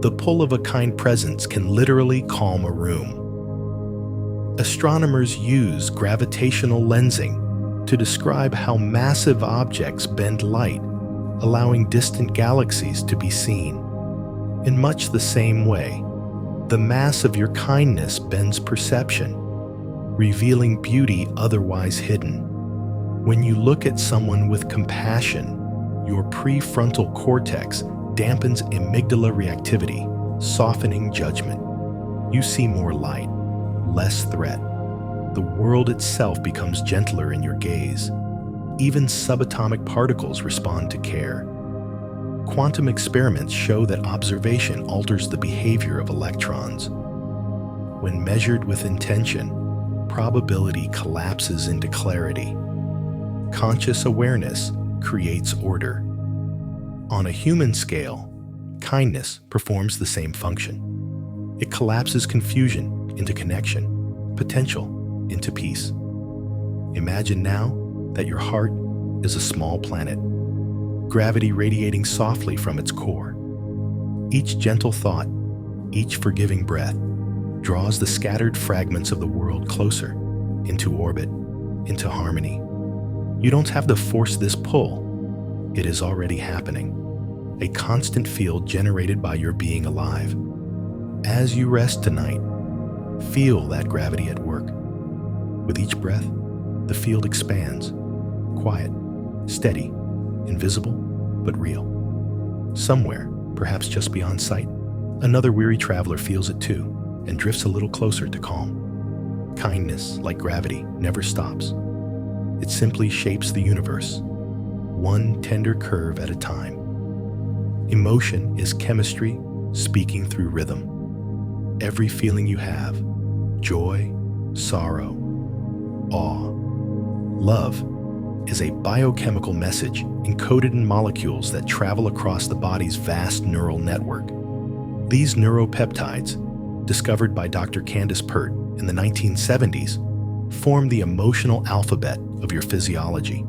[SPEAKER 1] The pull of a kind presence can literally calm a room. Astronomers use gravitational lensing to describe how massive objects bend light, allowing distant galaxies to be seen. In much the same way, the mass of your kindness bends perception, revealing beauty otherwise hidden. When you look at someone with compassion, your prefrontal cortex dampens amygdala reactivity, softening judgment. You see more light, less threat. The world itself becomes gentler in your gaze. Even subatomic particles respond to care. Quantum experiments show that observation alters the behavior of electrons. When measured with intention, probability collapses into clarity. Conscious awareness creates order. On a human scale, kindness performs the same function. It collapses confusion into connection, potential into peace. Imagine now that your heart is a small planet, gravity radiating softly from its core. Each gentle thought, each forgiving breath, draws the scattered fragments of the world closer, into orbit, into harmony. You don't have to force this pull. It is already happening. A constant field generated by your being alive. As you rest tonight, feel that gravity at work. With each breath, the field expands, quiet, steady, invisible, but real. Somewhere, perhaps just beyond sight, another weary traveler feels it too and drifts a little closer to calm. Kindness, like gravity, never stops. It simply shapes the universe, one tender curve at a time. Emotion is chemistry speaking through rhythm. Every feeling you have, joy, sorrow, awe, love, is a biochemical message encoded in molecules that travel across the body's vast neural network. These neuropeptides, discovered by Dr. Candace Pert in the 1970s, form the emotional alphabet of your physiology.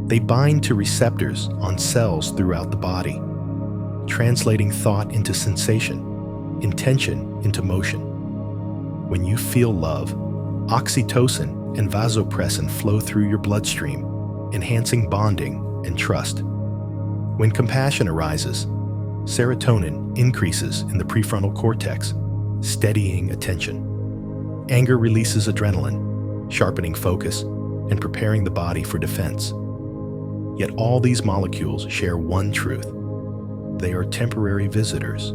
[SPEAKER 1] They bind to receptors on cells throughout the body, translating thought into sensation, intention into motion. When you feel love, oxytocin and vasopressin flow through your bloodstream, enhancing bonding and trust. When compassion arises, serotonin increases in the prefrontal cortex, steadying attention. Anger releases adrenaline, sharpening focus and preparing the body for defense. Yet all these molecules share one truth: they are temporary visitors.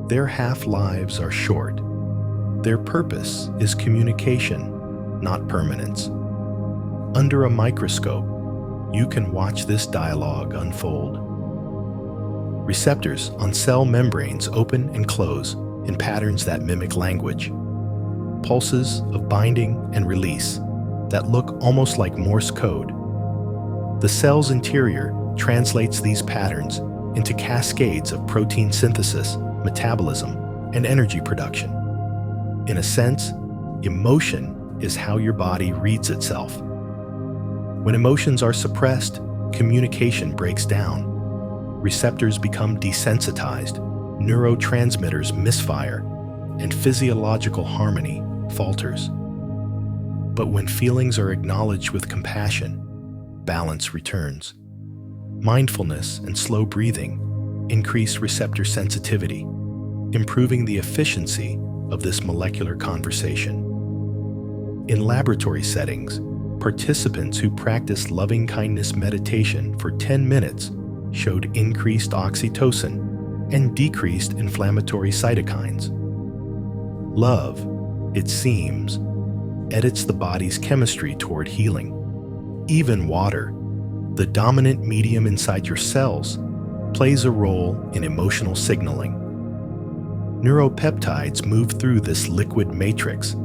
[SPEAKER 1] Their half-lives are short. Their purpose is communication, not permanence. Under a microscope, you can watch this dialogue unfold. Receptors on cell membranes open and close in patterns that mimic language. Pulses of binding and release that look almost like Morse code. The cell's interior translates these patterns into cascades of protein synthesis, metabolism, and energy production. In a sense, emotion is how your body reads itself. When emotions are suppressed, communication breaks down. Receptors become desensitized, neurotransmitters misfire, and physiological harmony falters. But when feelings are acknowledged with compassion, balance returns. Mindfulness and slow breathing increase receptor sensitivity, improving the efficiency of this molecular conversation. In laboratory settings, participants who practiced loving-kindness meditation for 10 minutes showed increased oxytocin and decreased inflammatory cytokines. Love, it seems, edits the body's chemistry toward healing. Even water, the dominant medium inside your cells, plays a role in emotional signaling. Neuropeptides move through this liquid matrix,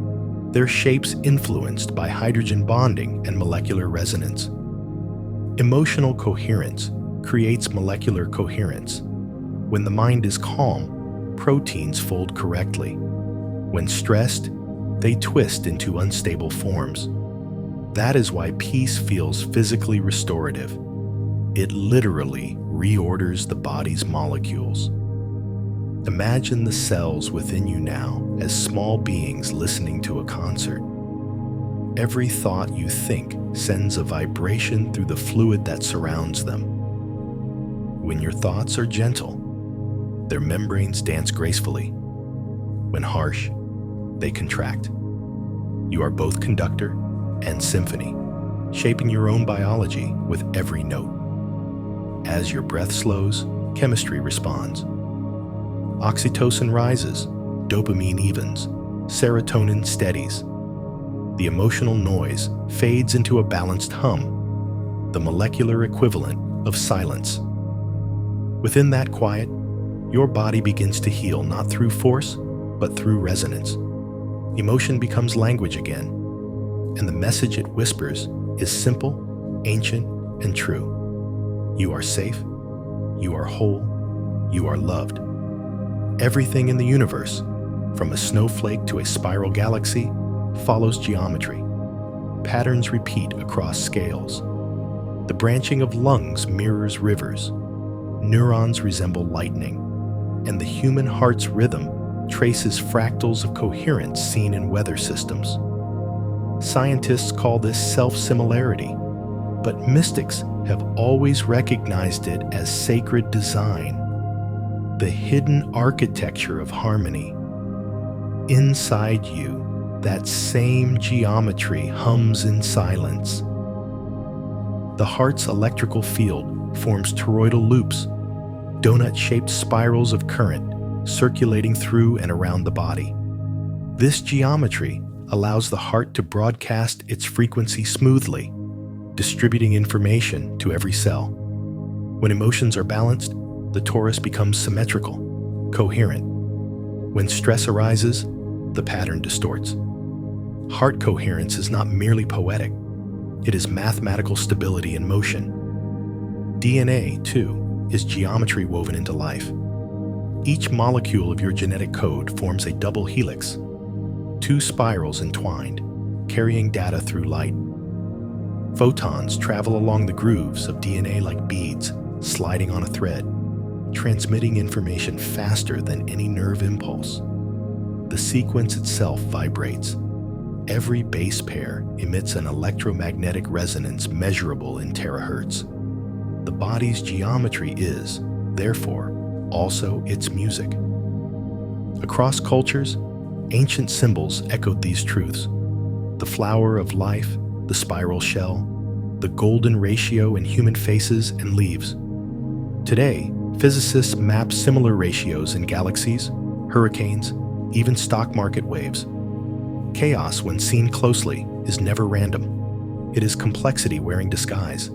[SPEAKER 1] their shapes influenced by hydrogen bonding and molecular resonance. Emotional coherence creates molecular coherence. When the mind is calm, proteins fold correctly. When stressed, they twist into unstable forms. That is why peace feels physically restorative. It literally reorders the body's molecules. Imagine the cells within you now as small beings listening to a concert. Every thought you think sends a vibration through the fluid that surrounds them. When your thoughts are gentle, their membranes dance gracefully. When harsh, they contract. You are both conductor and symphony, shaping your own biology with every note. As your breath slows, chemistry responds. Oxytocin rises, dopamine evens, serotonin steadies. The emotional noise fades into a balanced hum, the molecular equivalent of silence. Within that quiet, your body begins to heal not through force, but through resonance. Emotion becomes language again, and the message it whispers is simple, ancient, and true. You are safe, you are whole, you are loved. Everything in the universe, from a snowflake to a spiral galaxy, follows geometry. Patterns repeat across scales. The branching of lungs mirrors rivers. Neurons resemble lightning, and the human heart's rhythm traces fractals of coherence seen in weather systems. Scientists call this self-similarity, but mystics have always recognized it as sacred design, the hidden architecture of harmony. Inside you, that same geometry hums in silence. The heart's electrical field forms toroidal loops, donut-shaped spirals of current circulating through and around the body. This geometry allows the heart to broadcast its frequency smoothly, distributing information to every cell. When emotions are balanced, the torus becomes symmetrical, coherent. When stress arises, the pattern distorts. Heart coherence is not merely poetic, it is mathematical stability in motion. DNA, too, is geometry woven into life. Each molecule of your genetic code forms a double helix, two spirals entwined, carrying data through light. Photons travel along the grooves of DNA like beads, sliding on a thread, transmitting information faster than any nerve impulse. The sequence itself vibrates. Every base pair emits an electromagnetic resonance measurable in terahertz. The body's geometry is, therefore, also its music. Across cultures, ancient symbols echoed these truths. The flower of life, the spiral shell, the golden ratio in human faces and leaves. Today, physicists map similar ratios in galaxies, hurricanes, even stock market waves. Chaos, when seen closely, is never random. It is complexity wearing disguise.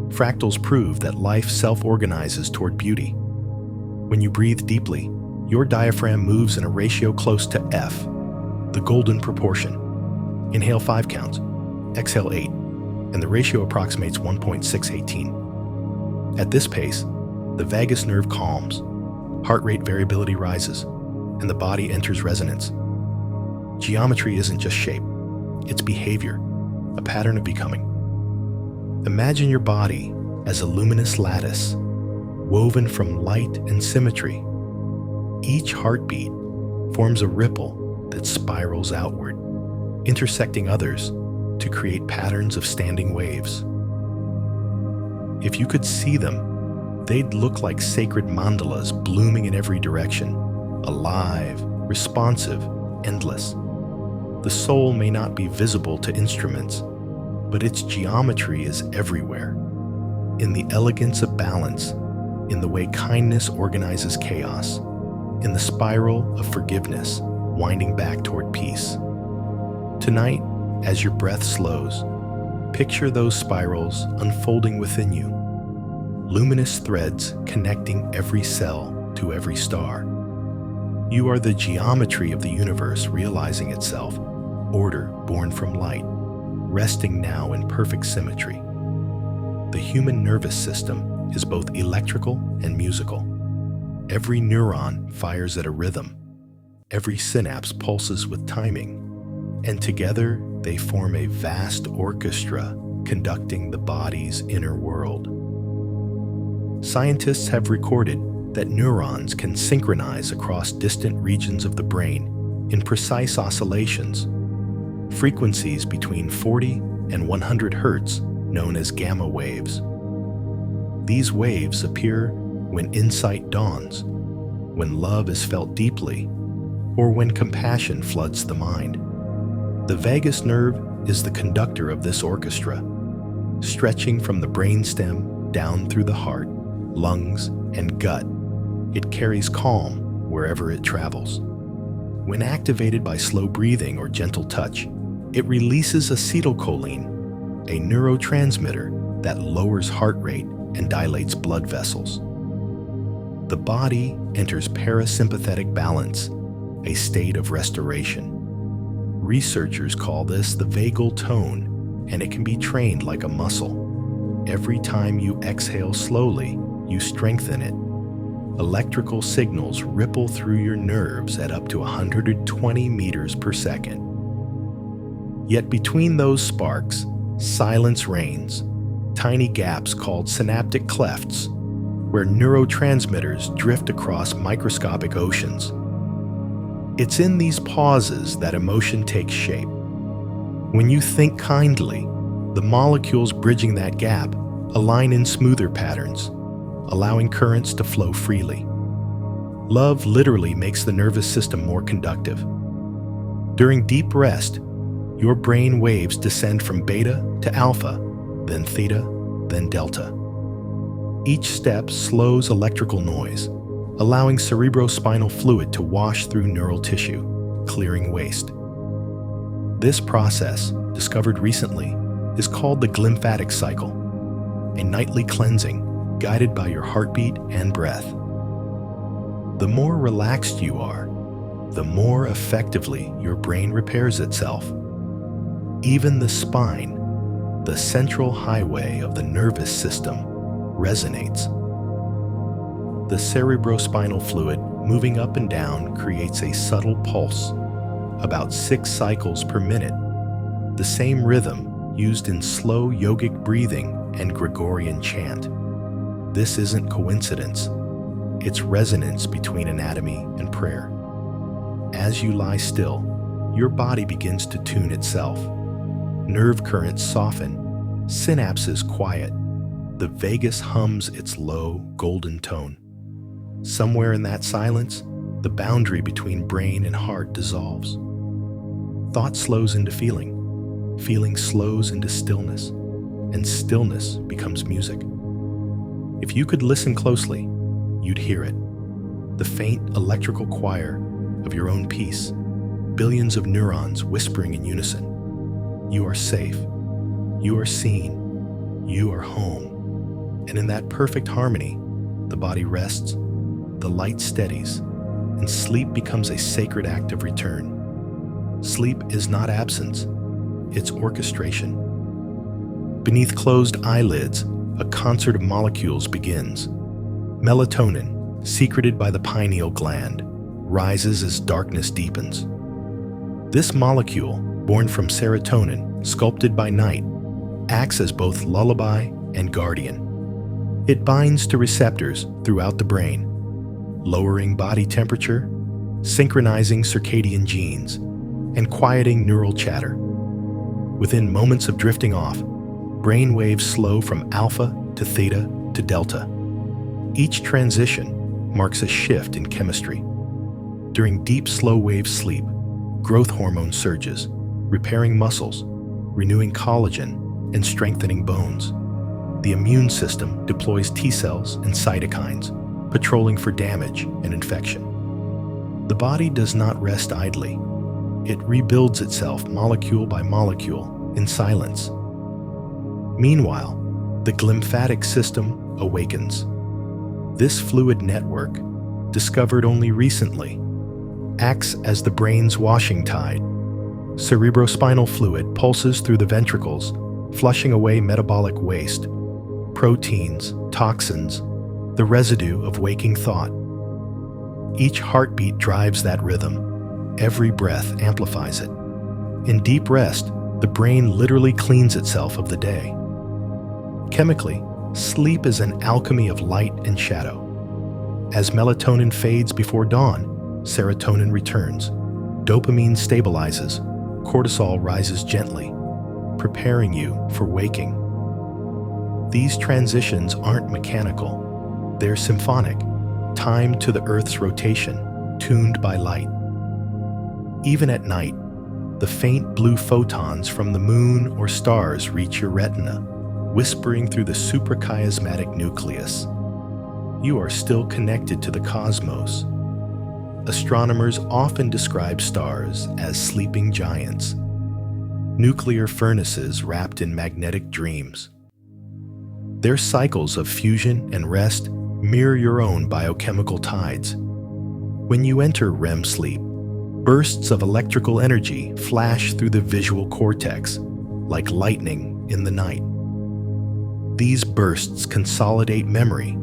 [SPEAKER 1] Fractals prove that life self-organizes toward beauty. When you breathe deeply, your diaphragm moves in a ratio close to F, the golden proportion. Inhale 5 counts, exhale 8, and the ratio approximates 1.618. At this pace, the vagus nerve calms, heart rate variability rises, and the body enters resonance. Geometry isn't just shape, it's behavior, a pattern of becoming. Imagine your body as a luminous lattice, woven from light and symmetry. Each heartbeat forms a ripple that spirals outward, intersecting others to create patterns of standing waves. If you could see them, they'd look like sacred mandalas blooming in every direction, alive, responsive, endless. The soul may not be visible to instruments, but its geometry is everywhere. In the elegance of balance, in the way kindness organizes chaos, in the spiral of forgiveness winding back toward peace. Tonight, as your breath slows, picture those spirals unfolding within you, luminous threads connecting every cell to every star. You are the geometry of the universe realizing itself, order born from light, resting now in perfect symmetry. The human nervous system is both electrical and musical. Every neuron fires at a rhythm. Every synapse pulses with timing. And together they form a vast orchestra conducting the body's inner world. Scientists have recorded that neurons can synchronize across distant regions of the brain in precise oscillations, frequencies between 40 and 100 hertz known as gamma waves. These waves appear when insight dawns, when love is felt deeply, or when compassion floods the mind. The vagus nerve is the conductor of this orchestra, stretching from the brainstem down through the heart, lungs, and gut. It carries calm wherever it travels. When activated by slow breathing or gentle touch, it releases acetylcholine, a neurotransmitter that lowers heart rate and dilates blood vessels. The body enters parasympathetic balance, a state of restoration. Researchers call this the vagal tone, and it can be trained like a muscle. Every time you exhale slowly, you strengthen it. Electrical signals ripple through your nerves at up to 120 meters per second. Yet between those sparks, silence reigns, tiny gaps called synaptic clefts, where neurotransmitters drift across microscopic oceans. It's in these pauses that emotion takes shape. When you think kindly, the molecules bridging that gap align in smoother patterns, allowing currents to flow freely. Love literally makes the nervous system more conductive. During deep rest, your brain waves descend from beta to alpha, then theta, then delta. Each step slows electrical noise, allowing cerebrospinal fluid to wash through neural tissue, clearing waste. This process, discovered recently, is called the glymphatic cycle, a nightly cleansing guided by your heartbeat and breath. The more relaxed you are, the more effectively your brain repairs itself. Even the spine, the central highway of the nervous system, resonates. The cerebrospinal fluid moving up and down creates a subtle pulse, about 6 cycles per minute, the same rhythm used in slow yogic breathing and Gregorian chant. This isn't coincidence, it's resonance between anatomy and prayer. As you lie still, your body begins to tune itself. Nerve currents soften, synapses quiet, the vagus hums its low, golden tone. Somewhere in that silence, the boundary between brain and heart dissolves. Thought slows into feeling, feeling slows into stillness, and stillness becomes music. If you could listen closely, you'd hear it. The faint electrical choir of your own peace, billions of neurons whispering in unison. You are safe, you are seen, you are home. And in that perfect harmony, the body rests, the light steadies, and sleep becomes a sacred act of return. Sleep is not absence, it's orchestration. Beneath closed eyelids, a concert of molecules begins. Melatonin, secreted by the pineal gland, rises as darkness deepens. This molecule, born from serotonin, sculpted by night, acts as both lullaby and guardian. It binds to receptors throughout the brain, lowering body temperature, synchronizing circadian genes, and quieting neural chatter. Within moments of drifting off, brain waves slow from alpha to theta to delta. Each transition marks a shift in chemistry. During deep slow-wave sleep, growth hormone surges, repairing muscles, renewing collagen, and strengthening bones. The immune system deploys T cells and cytokines, patrolling for damage and infection. The body does not rest idly. It rebuilds itself molecule by molecule in silence. Meanwhile, the glymphatic system awakens. This fluid network, discovered only recently, acts as the brain's washing tide. Cerebrospinal fluid pulses through the ventricles, flushing away metabolic waste, proteins, toxins, the residue of waking thought. Each heartbeat drives that rhythm. Every breath amplifies it. In deep rest, the brain literally cleans itself of the day. Chemically, sleep is an alchemy of light and shadow. As melatonin fades before dawn, serotonin returns, dopamine stabilizes, cortisol rises gently, preparing you for waking. These transitions aren't mechanical, they're symphonic, timed to the Earth's rotation, tuned by light. Even at night, the faint blue photons from the moon or stars reach your retina, whispering through the suprachiasmatic nucleus. You are still connected to the cosmos. Astronomers often describe stars as sleeping giants, nuclear furnaces wrapped in magnetic dreams. Their cycles of fusion and rest mirror your own biochemical tides. When you enter REM sleep, bursts of electrical energy flash through the visual cortex, like lightning in the night. These bursts consolidate memory,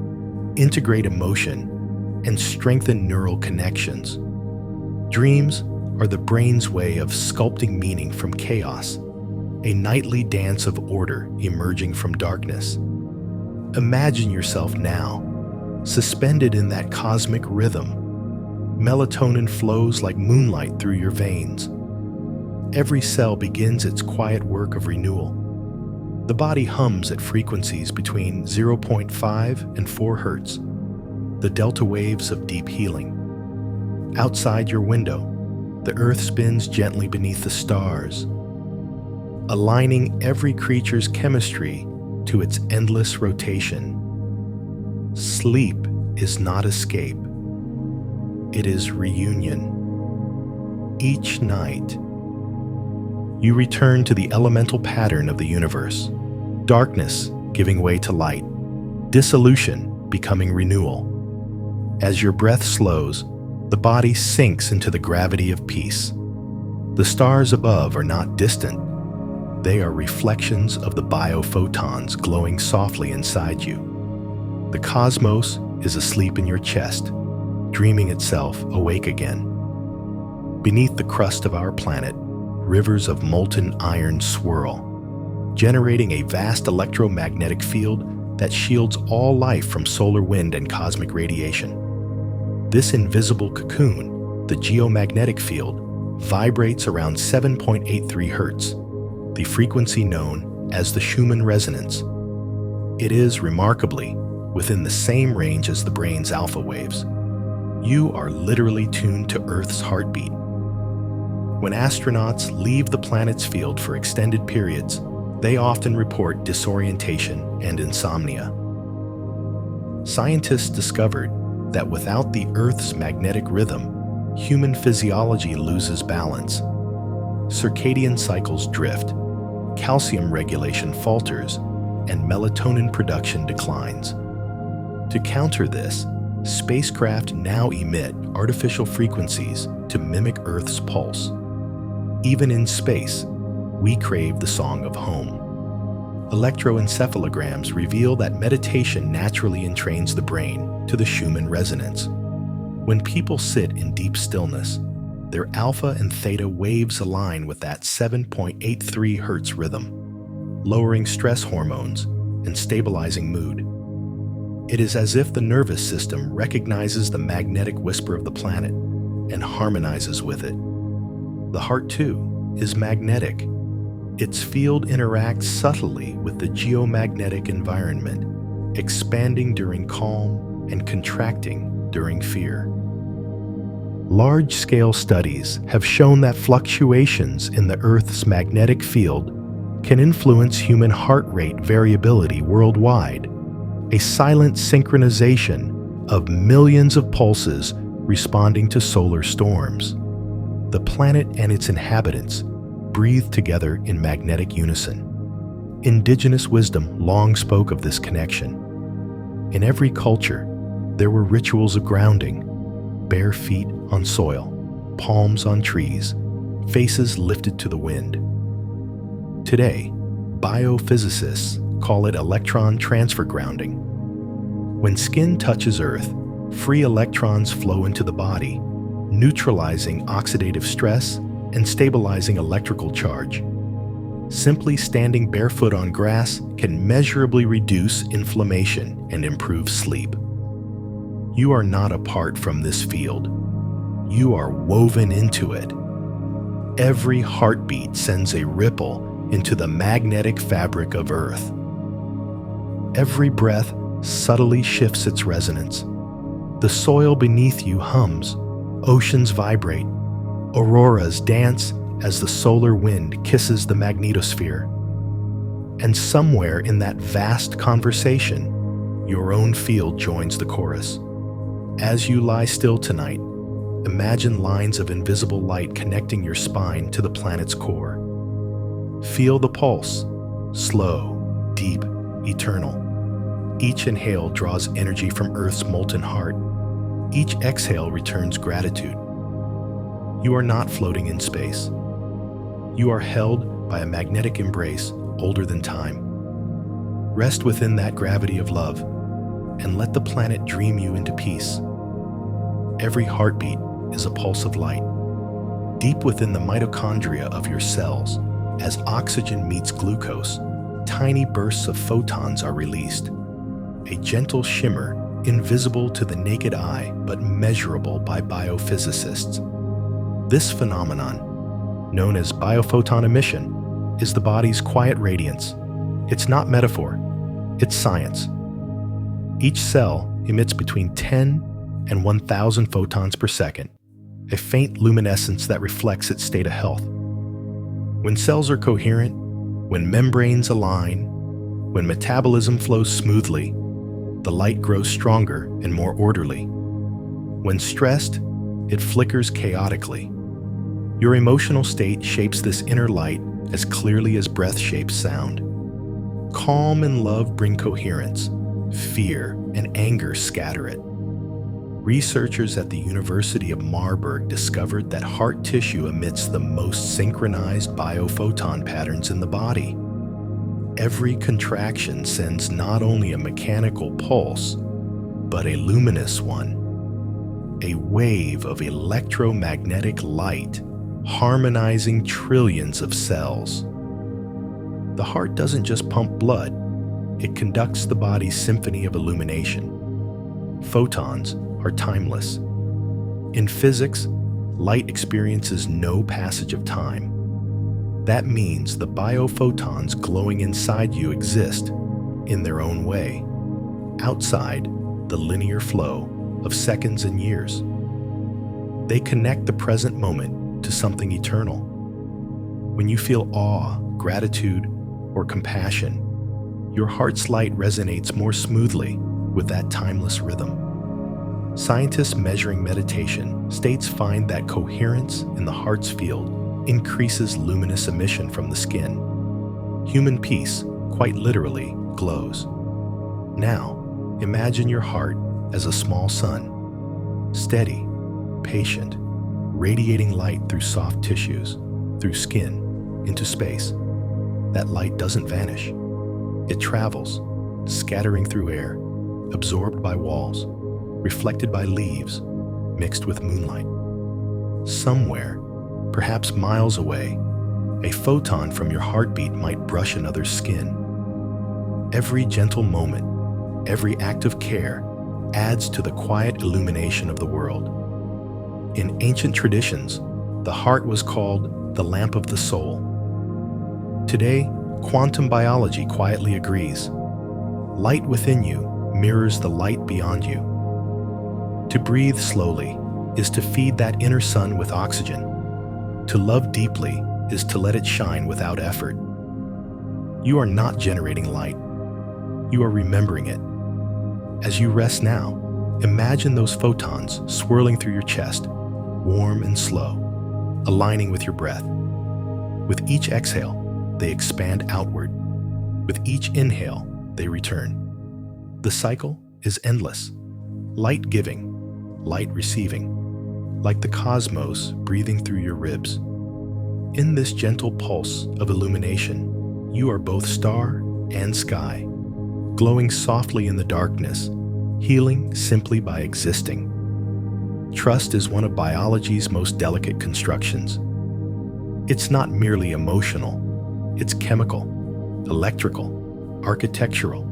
[SPEAKER 1] integrate emotion, and strengthen neural connections. Dreams are the brain's way of sculpting meaning from chaos, a nightly dance of order emerging from darkness. Imagine yourself now, suspended in that cosmic rhythm. Melatonin flows like moonlight through your veins. Every cell begins its quiet work of renewal. The body hums at frequencies between 0.5 and 4 Hertz, the delta waves of deep healing. Outside your window, the Earth spins gently beneath the stars, aligning every creature's chemistry to its endless rotation. Sleep is not escape. It is reunion. Each night, you return to the elemental pattern of the universe. Darkness giving way to light, dissolution becoming renewal. As your breath slows, the body sinks into the gravity of peace. The stars above are not distant. They are reflections of the biophotons glowing softly inside you. The cosmos is asleep in your chest, dreaming itself awake again. Beneath the crust of our planet, rivers of molten iron swirl, generating a vast electromagnetic field that shields all life from solar wind and cosmic radiation. This invisible cocoon, the geomagnetic field, vibrates around 7.83 Hertz, the frequency known as the Schumann resonance. It is, remarkably, within the same range as the brain's alpha waves. You are literally tuned to Earth's heartbeat. When astronauts leave the planet's field for extended periods, they often report disorientation and insomnia. Scientists discovered that without the Earth's magnetic rhythm, human physiology loses balance. Circadian cycles drift, calcium regulation falters, and melatonin production declines. To counter this, spacecraft now emit artificial frequencies to mimic Earth's pulse. Even in space, we crave the song of home. Electroencephalograms reveal that meditation naturally entrains the brain to the Schumann resonance. When people sit in deep stillness, their alpha and theta waves align with that 7.83 Hertz rhythm, lowering stress hormones and stabilizing mood. It is as if the nervous system recognizes the magnetic whisper of the planet and harmonizes with it. The heart, too, is magnetic. Its field interacts subtly with the geomagnetic environment, expanding during calm and contracting during fear. Large-scale studies have shown that fluctuations in the Earth's magnetic field can influence human heart rate variability worldwide, a silent synchronization of millions of pulses responding to solar storms. The planet and its inhabitants breathe together in magnetic unison. Indigenous wisdom long spoke of this connection. In every culture, there were rituals of grounding: bare feet on soil, palms on trees, faces lifted to the wind. Today, biophysicists call it electron transfer grounding. When skin touches Earth, free electrons flow into the body, neutralizing oxidative stress and stabilizing electrical charge. Simply standing barefoot on grass can measurably reduce inflammation and improve sleep. You are not apart from this field. You are woven into it. Every heartbeat sends a ripple into the magnetic fabric of Earth. Every breath subtly shifts its resonance. The soil beneath you hums, oceans vibrate, auroras dance as the solar wind kisses the magnetosphere. And somewhere in that vast conversation, your own field joins the chorus. As you lie still tonight, imagine lines of invisible light connecting your spine to the planet's core. Feel the pulse, slow, deep, eternal. Each inhale draws energy from Earth's molten heart. Each exhale returns gratitude. You are not floating in space. You are held by a magnetic embrace older than time. Rest within that gravity of love and let the planet dream you into peace. Every heartbeat is a pulse of light. Deep within the mitochondria of your cells, as oxygen meets glucose, tiny bursts of photons are released. A gentle shimmer, invisible to the naked eye but measurable by biophysicists. This phenomenon, known as biophoton emission, is the body's quiet radiance. It's not metaphor, it's science. Each cell emits between 10 and 1,000 photons per second, a faint luminescence that reflects its state of health. When cells are coherent, when membranes align, when metabolism flows smoothly, the light grows stronger and more orderly. When stressed, it flickers chaotically. Your emotional state shapes this inner light as clearly as breath shapes sound. Calm and love bring coherence. Fear and anger scatter it. Researchers at the University of Marburg discovered that heart tissue emits the most synchronized biophoton patterns in the body. Every contraction sends not only a mechanical pulse, but a luminous one, a wave of electromagnetic light harmonizing trillions of cells. The heart doesn't just pump blood, it conducts the body's symphony of illumination. Photons are timeless. In physics, light experiences no passage of time. That means the biophotons glowing inside you exist in their own way, outside the linear flow of seconds and years. They connect the present moment to something eternal. When you feel awe, gratitude, or compassion, your heart's light resonates more smoothly with that timeless rhythm. Scientists measuring meditation states find that coherence in the heart's field increases luminous emission from the skin. Human peace, quite literally, glows. Now, imagine your heart as a small sun, steady, patient, radiating light through soft tissues, through skin, into space. That light doesn't vanish. It travels, scattering through air, absorbed by walls, reflected by leaves, mixed with moonlight. Somewhere, perhaps miles away, a photon from your heartbeat might brush another's skin. Every gentle moment, every act of care adds to the quiet illumination of the world. In ancient traditions, the heart was called the lamp of the soul. Today, quantum biology quietly agrees. Light within you mirrors the light beyond you. To breathe slowly is to feed that inner sun with oxygen. To love deeply is to let it shine without effort. You are not generating light. You are remembering it. As you rest now, imagine those photons swirling through your chest, warm and slow, aligning with your breath. With each exhale, they expand outward. With each inhale, they return. The cycle is endless. Light giving, light receiving, like the cosmos breathing through your ribs. In this gentle pulse of illumination, you are both star and sky, glowing softly in the darkness, healing simply by existing. Trust is one of biology's most delicate constructions. It's not merely emotional, it's chemical, electrical, architectural.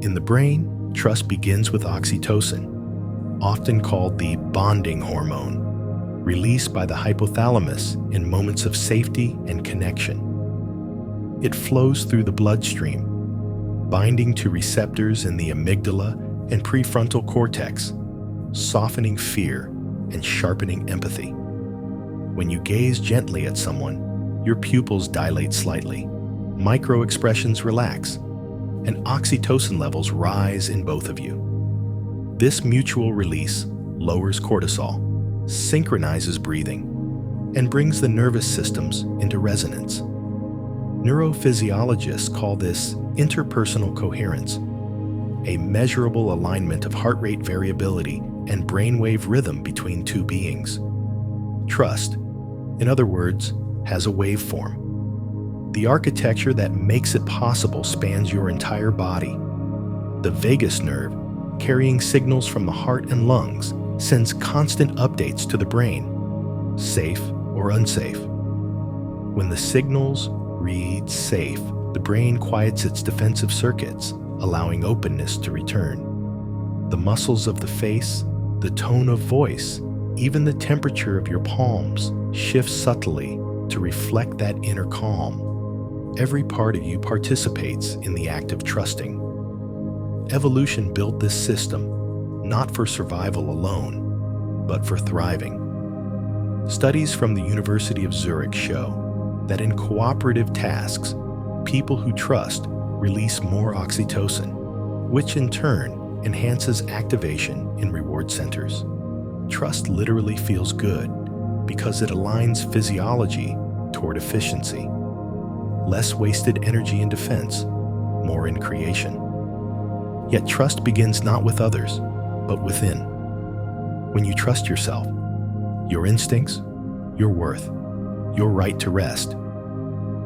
[SPEAKER 1] In the brain, trust begins with oxytocin, often called the bonding hormone, released by the hypothalamus in moments of safety and connection. It flows through the bloodstream, binding to receptors in the amygdala and prefrontal cortex, softening fear and sharpening empathy. When you gaze gently at someone, your pupils dilate slightly, micro-expressions relax, and oxytocin levels rise in both of you. This mutual release lowers cortisol, synchronizes breathing, and brings the nervous systems into resonance. Neurophysiologists call this interpersonal coherence, a measurable alignment of heart rate variability and brainwave rhythm between two beings. Trust, in other words, has a waveform. The architecture that makes it possible spans your entire body. The vagus nerve, carrying signals from the heart and lungs, sends constant updates to the brain, safe or unsafe. When the signals read safe, the brain quiets its defensive circuits, allowing openness to return. The muscles of the face, the tone of voice, even the temperature of your palms shift subtly to reflect that inner calm. Every part of you participates in the act of trusting. Evolution built this system, not for survival alone, but for thriving. Studies from the University of Zurich show that in cooperative tasks, people who trust release more oxytocin, which in turn enhances activation in reward centers. Trust literally feels good, because it aligns physiology toward efficiency. Less wasted energy in defense, more in creation. Yet trust begins not with others, but within. When you trust yourself, your instincts, your worth, your right to rest,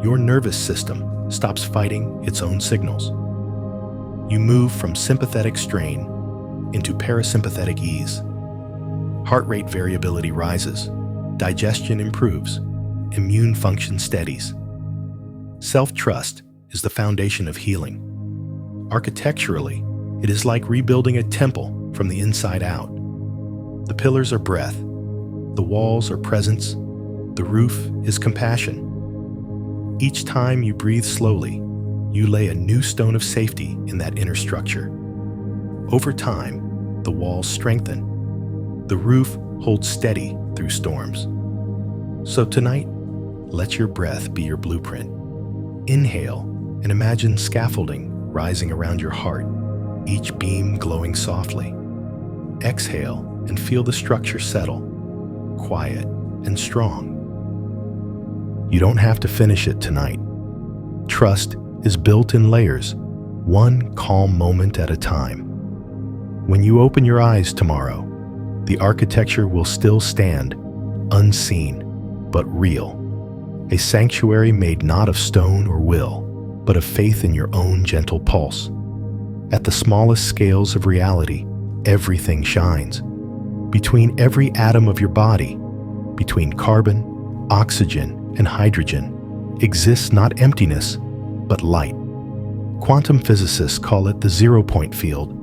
[SPEAKER 1] your nervous system stops fighting its own signals. You move from sympathetic strain into parasympathetic ease. Heart rate variability rises, digestion improves, immune function steadies. Self-trust is the foundation of healing. Architecturally, it is like rebuilding a temple from the inside out. The pillars are breath, the walls are presence, the roof is compassion. Each time you breathe slowly, you lay a new stone of safety in that inner structure. Over time, the walls strengthen. The roof holds steady through storms. So tonight, let your breath be your blueprint. Inhale and imagine scaffolding rising around your heart, each beam glowing softly. Exhale and feel the structure settle, quiet and strong. You don't have to finish it tonight. Trust is built in layers, one calm moment at a time. When you open your eyes tomorrow, the architecture will still stand, unseen, but real. A sanctuary made not of stone or will, but of faith in your own gentle pulse. At the smallest scales of reality, everything shines. Between every atom of your body, between carbon, oxygen, and hydrogen, exists not emptiness, but light. Quantum physicists call it the zero-point field,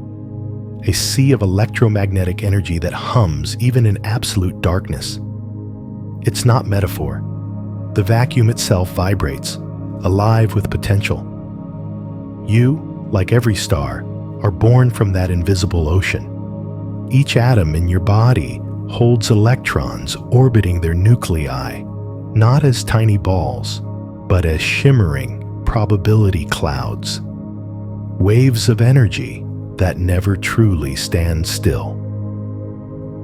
[SPEAKER 1] a sea of electromagnetic energy that hums even in absolute darkness. It's not metaphor. The vacuum itself vibrates, alive with potential. You, like every star, are born from that invisible ocean. Each atom in your body holds electrons orbiting their nuclei, not as tiny balls, but as shimmering probability clouds, waves of energy that never truly stand still.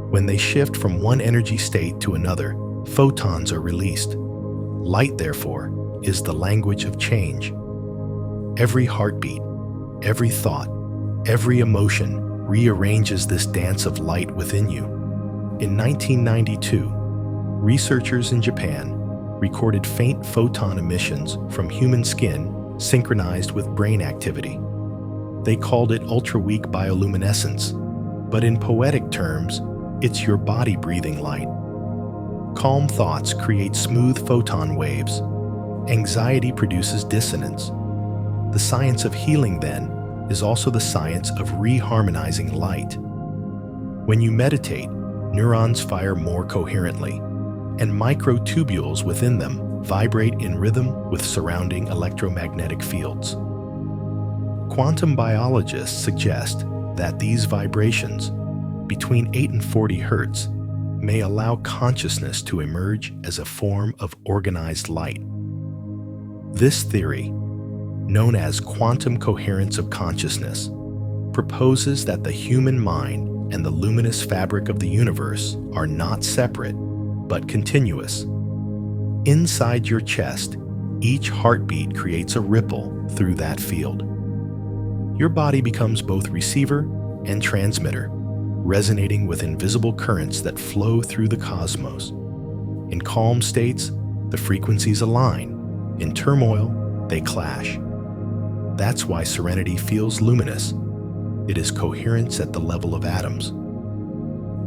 [SPEAKER 1] When they shift from one energy state to another, photons are released. Light, therefore, is the language of change. Every heartbeat, every thought, every emotion rearranges this dance of light within you. In 1992, researchers in Japan recorded faint photon emissions from human skin synchronized with brain activity. They called it ultra-weak bioluminescence, but in poetic terms, it's your body breathing light. Calm thoughts create smooth photon waves. Anxiety produces dissonance. The science of healing, then, is also the science of reharmonizing light. When you meditate, neurons fire more coherently, and microtubules within them vibrate in rhythm with surrounding electromagnetic fields. Quantum biologists suggest that these vibrations, between 8 and 40 hertz, may allow consciousness to emerge as a form of organized light. This theory, known as quantum coherence of consciousness, proposes that the human mind and the luminous fabric of the universe are not separate, but continuous. Inside your chest, each heartbeat creates a ripple through that field. Your body becomes both receiver and transmitter, resonating with invisible currents that flow through the cosmos. In calm states, the frequencies align. In turmoil, they clash. That's why serenity feels luminous. It is coherence at the level of atoms.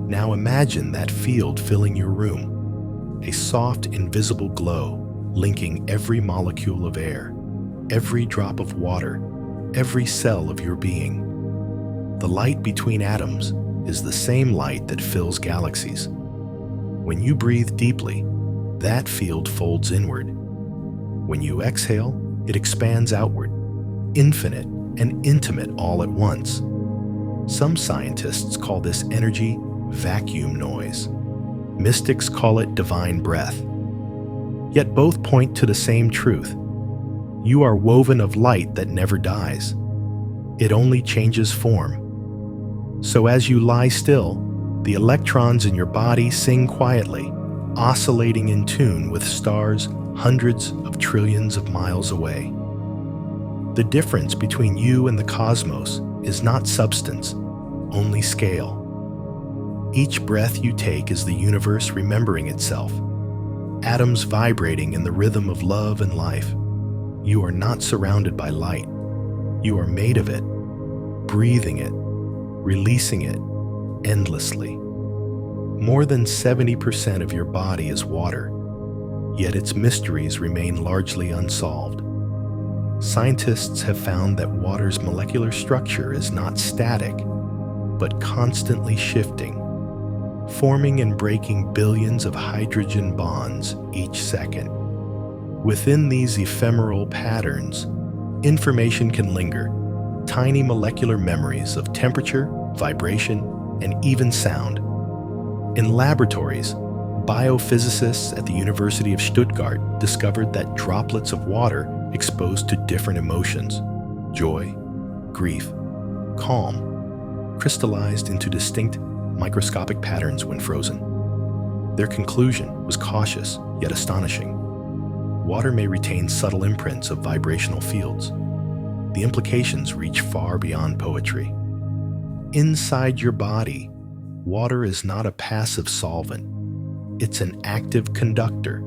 [SPEAKER 1] Now imagine that field filling your room, a soft, invisible glow linking every molecule of air, every drop of water, every cell of your being. The light between atoms is the same light that fills galaxies. When you breathe deeply, that field folds inward. When you exhale, it expands outward, infinite and intimate all at once. Some scientists call this energy vacuum noise. Mystics call it divine breath. Yet both point to the same truth. You are woven of light that never dies. It only changes form. So as you lie still, the electrons in your body sing quietly, oscillating in tune with stars hundreds of trillions of miles away. The difference between you and the cosmos is not substance, only scale. Each breath you take is the universe remembering itself, atoms vibrating in the rhythm of love and life. You are not surrounded by light. You are made of it, breathing it, releasing it endlessly. More than 70% of your body is water, yet its mysteries remain largely unsolved. Scientists have found that water's molecular structure is not static, but constantly shifting, forming and breaking billions of hydrogen bonds each second. Within these ephemeral patterns, information can linger, tiny molecular memories of temperature, vibration, and even sound. In laboratories, biophysicists at the University of Stuttgart discovered that droplets of water exposed to different emotions, joy, grief, calm, crystallized into distinct microscopic patterns when frozen. Their conclusion was cautious yet astonishing. Water may retain subtle imprints of vibrational fields. The implications reach far beyond poetry. Inside your body, water is not a passive solvent. It's an active conductor.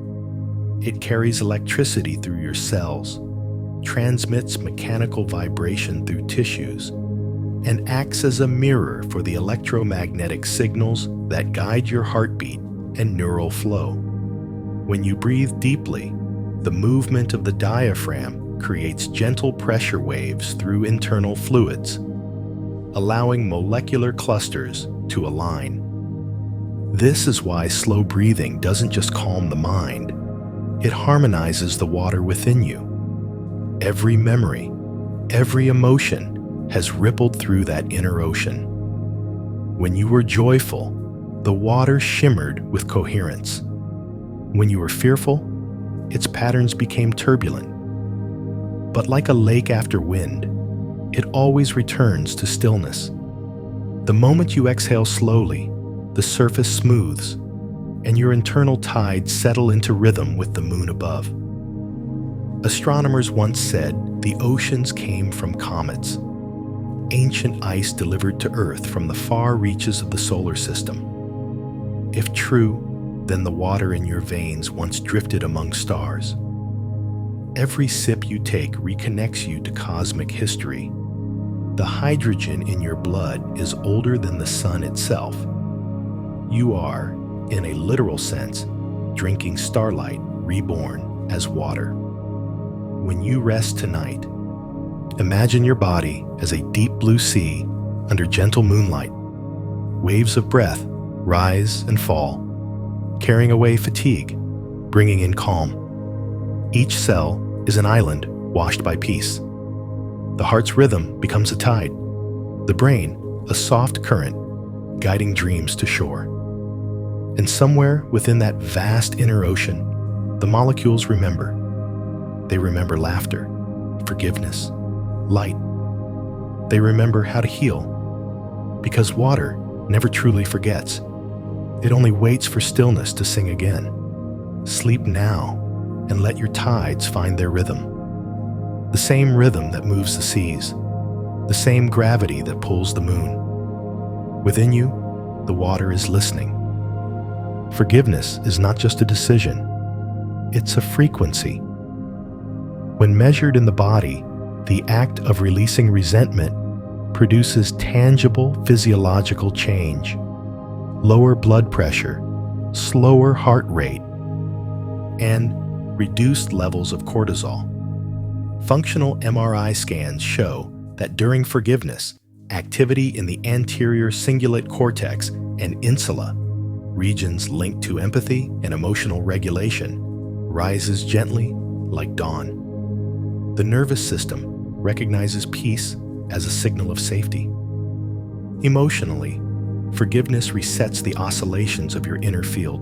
[SPEAKER 1] It carries electricity through your cells, transmits mechanical vibration through tissues, and acts as a mirror for the electromagnetic signals that guide your heartbeat and neural flow. When you breathe deeply, the movement of the diaphragm creates gentle pressure waves through internal fluids, allowing molecular clusters to align. This is why slow breathing doesn't just calm the mind, it harmonizes the water within you. Every memory, every emotion has rippled through that inner ocean. When you were joyful, the water shimmered with coherence. When you were fearful, its patterns became turbulent. But like a lake after wind, it always returns to stillness. The moment you exhale slowly, the surface smooths, and your internal tides settle into rhythm with the moon above. Astronomers once said the oceans came from comets, ancient ice delivered to Earth from the far reaches of the solar system. If true, then the water in your veins once drifted among stars. Every sip you take reconnects you to cosmic history. The hydrogen in your blood is older than the sun itself. You are, in a literal sense, drinking starlight reborn as water. When you rest tonight, imagine your body as a deep blue sea under gentle moonlight. Waves of breath rise and fall, carrying away fatigue, bringing in calm. Each cell is an island washed by peace. The heart's rhythm becomes a tide, the brain a soft current guiding dreams to shore. And somewhere within that vast inner ocean, the molecules remember. They remember laughter, forgiveness, light. They remember how to heal, because water never truly forgets. It only waits for stillness to sing again. Sleep now and let your tides find their rhythm. The same rhythm that moves the seas, the same gravity that pulls the moon. Within you, the water is listening. Forgiveness is not just a decision, it's a frequency. When measured in the body, the act of releasing resentment produces tangible physiological change. Lower blood pressure, slower heart rate, and reduced levels of cortisol. Functional MRI scans show that during forgiveness, activity in the anterior cingulate cortex and insula, regions linked to empathy and emotional regulation, rises gently like dawn. The nervous system recognizes peace as a signal of safety. Emotionally, forgiveness resets the oscillations of your inner field.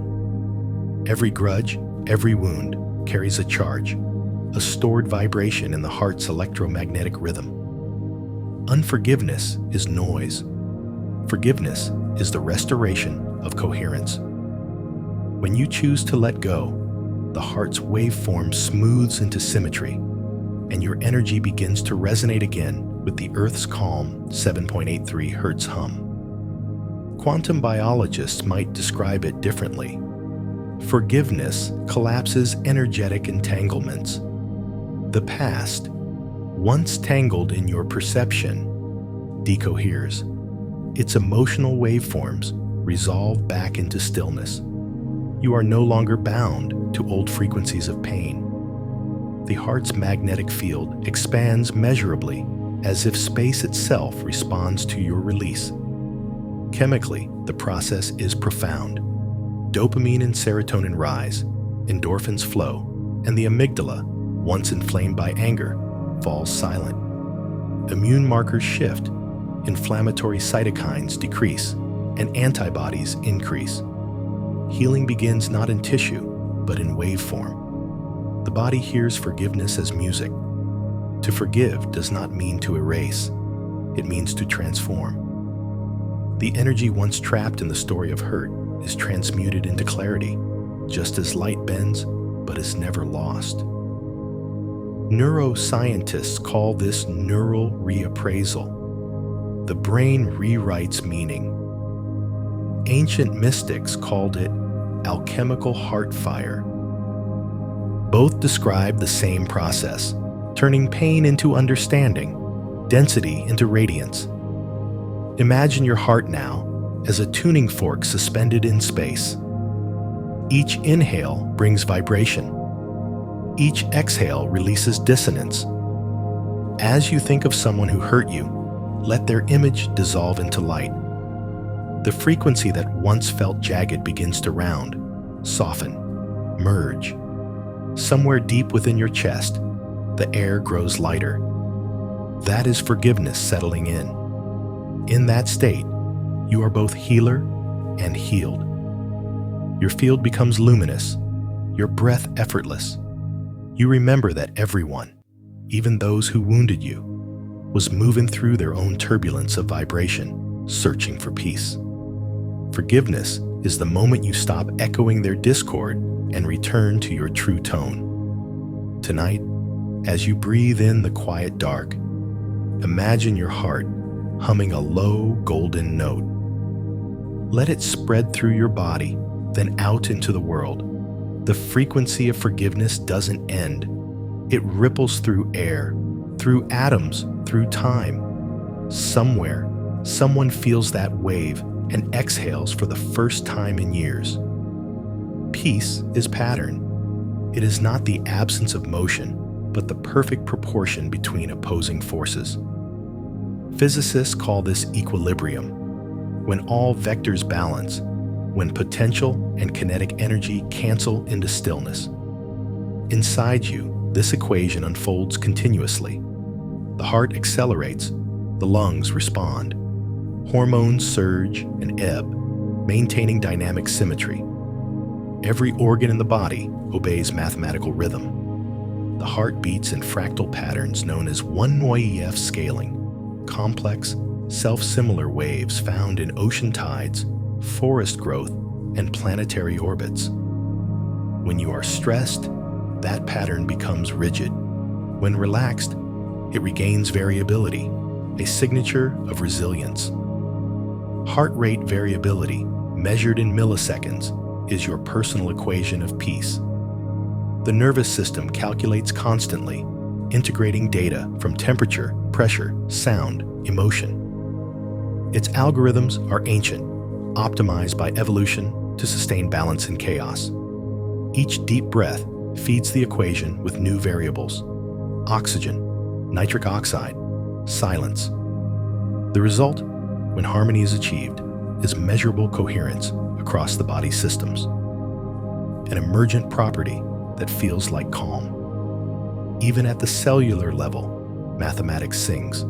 [SPEAKER 1] Every grudge, every wound carries a charge, a stored vibration in the heart's electromagnetic rhythm. Unforgiveness is noise. Forgiveness is the restoration of coherence. When you choose to let go, the heart's waveform smooths into symmetry, and your energy begins to resonate again with the Earth's calm 7.83 Hz hum. Quantum biologists might describe it differently. Forgiveness collapses energetic entanglements. The past, once tangled in your perception, decoheres. Its emotional waveforms resolve back into stillness. You are no longer bound to old frequencies of pain. The heart's magnetic field expands measurably, as if space itself responds to your release. Chemically, the process is profound. Dopamine and serotonin rise, endorphins flow, and the amygdala, once inflamed by anger, falls silent. Immune markers shift, inflammatory cytokines decrease, and antibodies increase. Healing begins not in tissue, but in waveform. The body hears forgiveness as music. To forgive does not mean to erase. It means to transform. The energy once trapped in the story of hurt is transmuted into clarity, just as light bends, but is never lost. Neuroscientists call this neural reappraisal. The brain rewrites meaning. Ancient mystics called it alchemical heart fire. Both describe the same process, turning pain into understanding, density into radiance. Imagine your heart now as a tuning fork suspended in space. Each inhale brings vibration. Each exhale releases dissonance. As you think of someone who hurt you, let their image dissolve into light. The frequency that once felt jagged begins to round, soften, merge. Somewhere deep within your chest, the air grows lighter. That is forgiveness settling in. In that state, you are both healer and healed. Your field becomes luminous, your breath effortless. You remember that everyone, even those who wounded you, was moving through their own turbulence of vibration, searching for peace. Forgiveness is the moment you stop echoing their discord and return to your true tone. Tonight, as you breathe in the quiet dark, imagine your heart humming a low golden note. Let it spread through your body, then out into the world. The frequency of forgiveness doesn't end. It ripples through air, through atoms, through time. Somewhere, someone feels that wave and exhales for the first time in years. Peace is pattern. It is not the absence of motion, but the perfect proportion between opposing forces. Physicists call this equilibrium, when all vectors balance, when potential and kinetic energy cancel into stillness. Inside you, this equation unfolds continuously. The heart accelerates, the lungs respond. Hormones surge and ebb, maintaining dynamic symmetry. Every organ in the body obeys mathematical rhythm. The heart beats in fractal patterns known as 1/f scaling, complex, self-similar waves found in ocean tides, forest growth, and planetary orbits. When you are stressed, that pattern becomes rigid. When relaxed, it regains variability, a signature of resilience. Heart rate variability, measured in milliseconds, is your personal equation of peace. The nervous system calculates constantly, integrating data from temperature, pressure, sound, emotion. Its algorithms are ancient, optimized by evolution to sustain balance in chaos. Each deep breath feeds the equation with new variables: oxygen, nitric oxide, silence. The result, when harmony is achieved, is measurable coherence across the body's systems, an emergent property that feels like calm. Even at the cellular level, mathematics sings.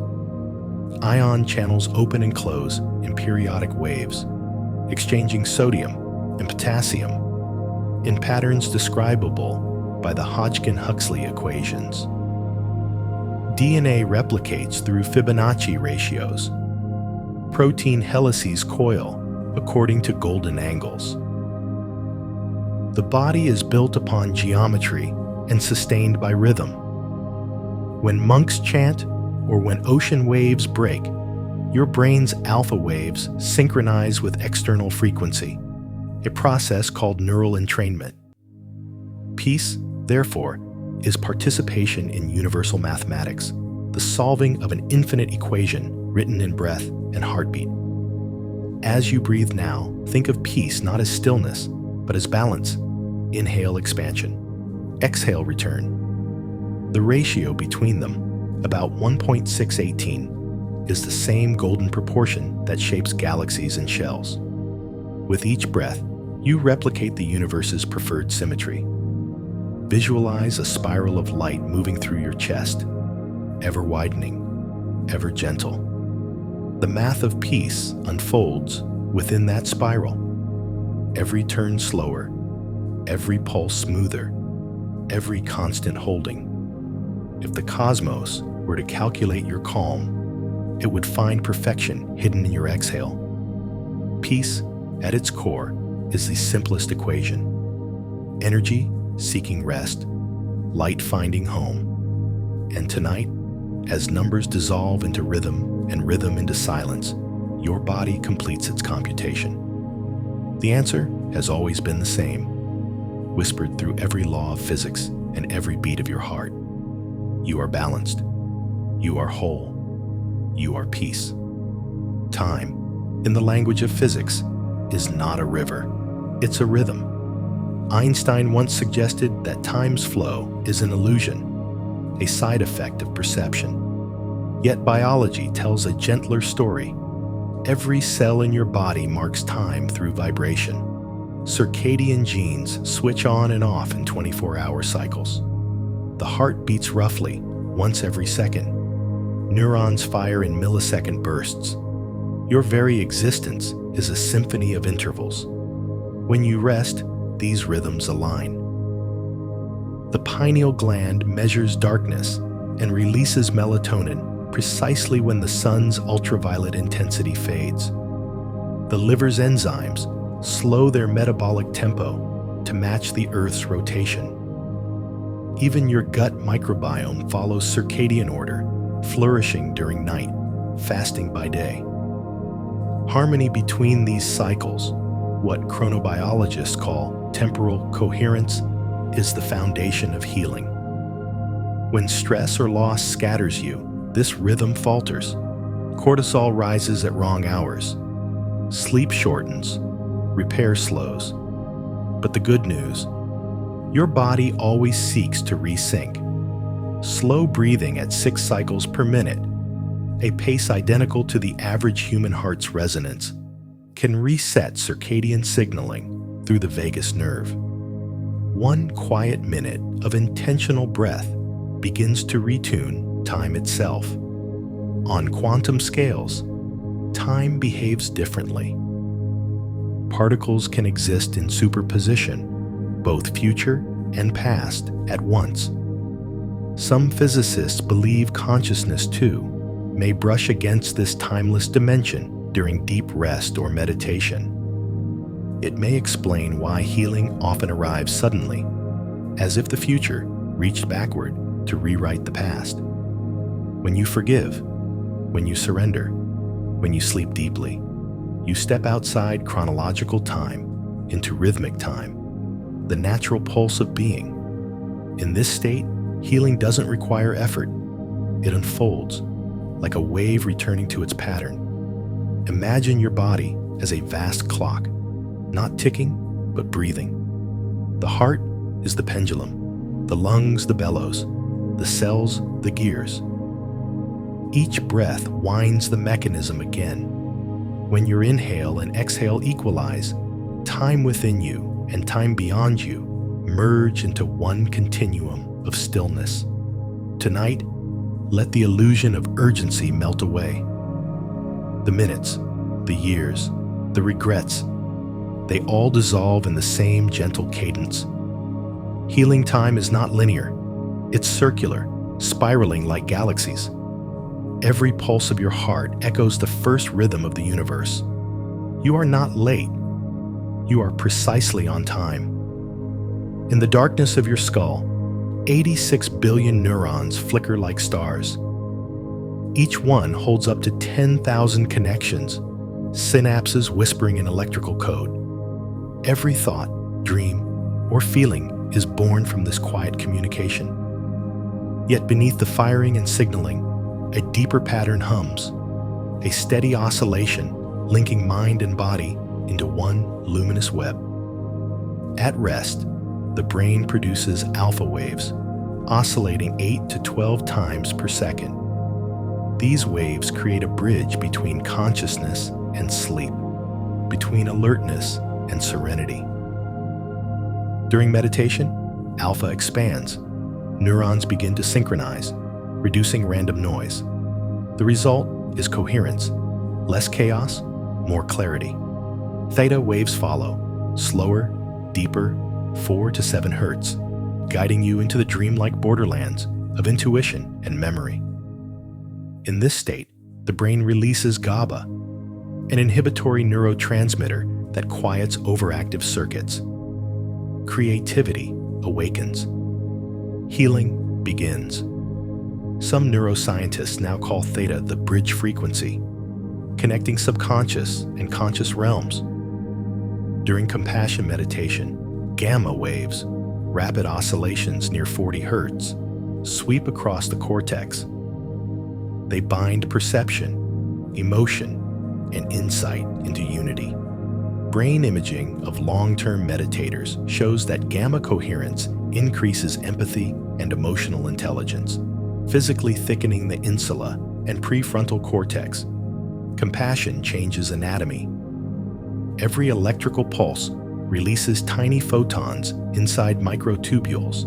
[SPEAKER 1] Ion channels open and close in periodic waves, exchanging sodium and potassium in patterns describable by the Hodgkin-Huxley equations. DNA replicates through Fibonacci ratios. Protein helices coil according to golden angles. The body is built upon geometry and sustained by rhythm. When monks chant or when ocean waves break, your brain's alpha waves synchronize with external frequency, a process called neural entrainment. Peace, therefore, is participation in universal mathematics, the solving of an infinite equation written in breath and heartbeat. As you breathe now, think of peace not as stillness, but as balance. Inhale, expansion. Exhale, return. The ratio between them, about 1.618, is the same golden proportion that shapes galaxies and shells. With each breath, you replicate the universe's preferred symmetry. Visualize a spiral of light moving through your chest, ever widening, ever gentle. The math of peace unfolds within that spiral. Every turn slower, every pulse smoother, every constant holding. If the cosmos were to calculate your calm, it would find perfection hidden in your exhale. Peace, at its core, is the simplest equation. Energy seeking rest, light finding home. And tonight, as numbers dissolve into rhythm and rhythm into silence, your body completes its computation. The answer has always been the same, whispered through every law of physics and every beat of your heart. You are balanced. You are whole. You are peace. Time, in the language of physics, is not a river. It's a rhythm. Einstein once suggested that time's flow is an illusion, a side effect of perception. Yet biology tells a gentler story. Every cell in your body marks time through vibration. Circadian genes switch on and off in 24-hour cycles. The heart beats roughly once every second. Neurons fire in millisecond bursts. Your very existence is a symphony of intervals. When you rest, these rhythms align. The pineal gland measures darkness and releases melatonin precisely when the sun's ultraviolet intensity fades. The liver's enzymes slow their metabolic tempo to match the Earth's rotation. Even your gut microbiome follows circadian order, flourishing during night, fasting by day. Harmony between these cycles, what chronobiologists call temporal coherence, is the foundation of healing. When stress or loss scatters you, this rhythm falters. Cortisol rises at wrong hours. Sleep shortens. Repair slows. But the good news, your body always seeks to resync. Slow breathing at 6 cycles per minute, a pace identical to the average human heart's resonance, can reset circadian signaling through the vagus nerve. 1 quiet minute of intentional breath begins to retune time itself. On quantum scales, time behaves differently. Particles can exist in superposition, both future and past at once. Some physicists believe consciousness, too, may brush against this timeless dimension during deep rest or meditation. It may explain why healing often arrives suddenly, as if the future reached backward to rewrite the past. When you forgive, when you surrender, when you sleep deeply, you step outside chronological time into rhythmic time, the natural pulse of being. In this state, healing doesn't require effort. It unfolds like a wave returning to its pattern. Imagine your body as a vast clock, not ticking, but breathing. The heart is the pendulum, the lungs the bellows, the cells the gears. Each breath winds the mechanism again. When your inhale and exhale equalize, time within you and time beyond you merge into one continuum of stillness. Tonight, let the illusion of urgency melt away. The minutes, the years, the regrets, they all dissolve in the same gentle cadence. Healing time is not linear. It's circular, spiraling like galaxies. Every pulse of your heart echoes the first rhythm of the universe. You are not late. You are precisely on time. In the darkness of your skull, 86 billion neurons flicker like stars. Each one holds up to 10,000 connections, synapses whispering in electrical code. Every thought, dream, or feeling is born from this quiet communication. Yet beneath the firing and signaling, a deeper pattern hums, a steady oscillation linking mind and body into one luminous web. At rest, the brain produces alpha waves, oscillating 8 to 12 times per second. These waves create a bridge between consciousness and sleep, between alertness and serenity. During meditation, alpha expands. Neurons begin to synchronize, reducing random noise. The result is coherence, less chaos, more clarity. Theta waves follow, slower, deeper, 4 to 7 hertz, guiding you into the dreamlike borderlands of intuition and memory. In this state, the brain releases GABA, an inhibitory neurotransmitter that quiets overactive circuits. Creativity awakens. Healing begins. Some neuroscientists now call theta the bridge frequency, connecting subconscious and conscious realms. During compassion meditation, gamma waves, rapid oscillations near 40 hertz, sweep across the cortex. They bind perception, emotion, and insight into unity. Brain imaging of long-term meditators shows that gamma coherence increases empathy and emotional intelligence, physically thickening the insula and prefrontal cortex. Compassion changes anatomy. Every electrical pulse releases tiny photons inside microtubules,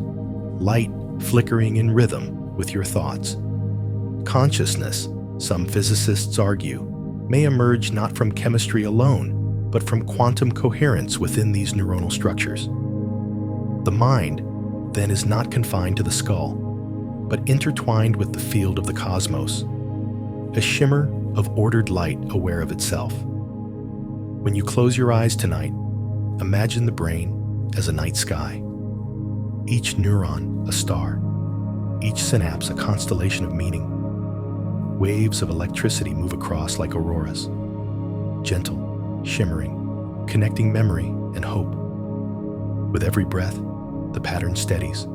[SPEAKER 1] light flickering in rhythm with your thoughts. Consciousness, some physicists argue, may emerge not from chemistry alone, but from quantum coherence within these neuronal structures. The mind, then, is not confined to the skull, but intertwined with the field of the cosmos, a shimmer of ordered light aware of itself. When you close your eyes tonight, imagine the brain as a night sky, each neuron a star, each synapse a constellation of meaning. Waves of electricity move across like auroras, gentle, shimmering, connecting memory and hope. With every breath, the pattern steadies,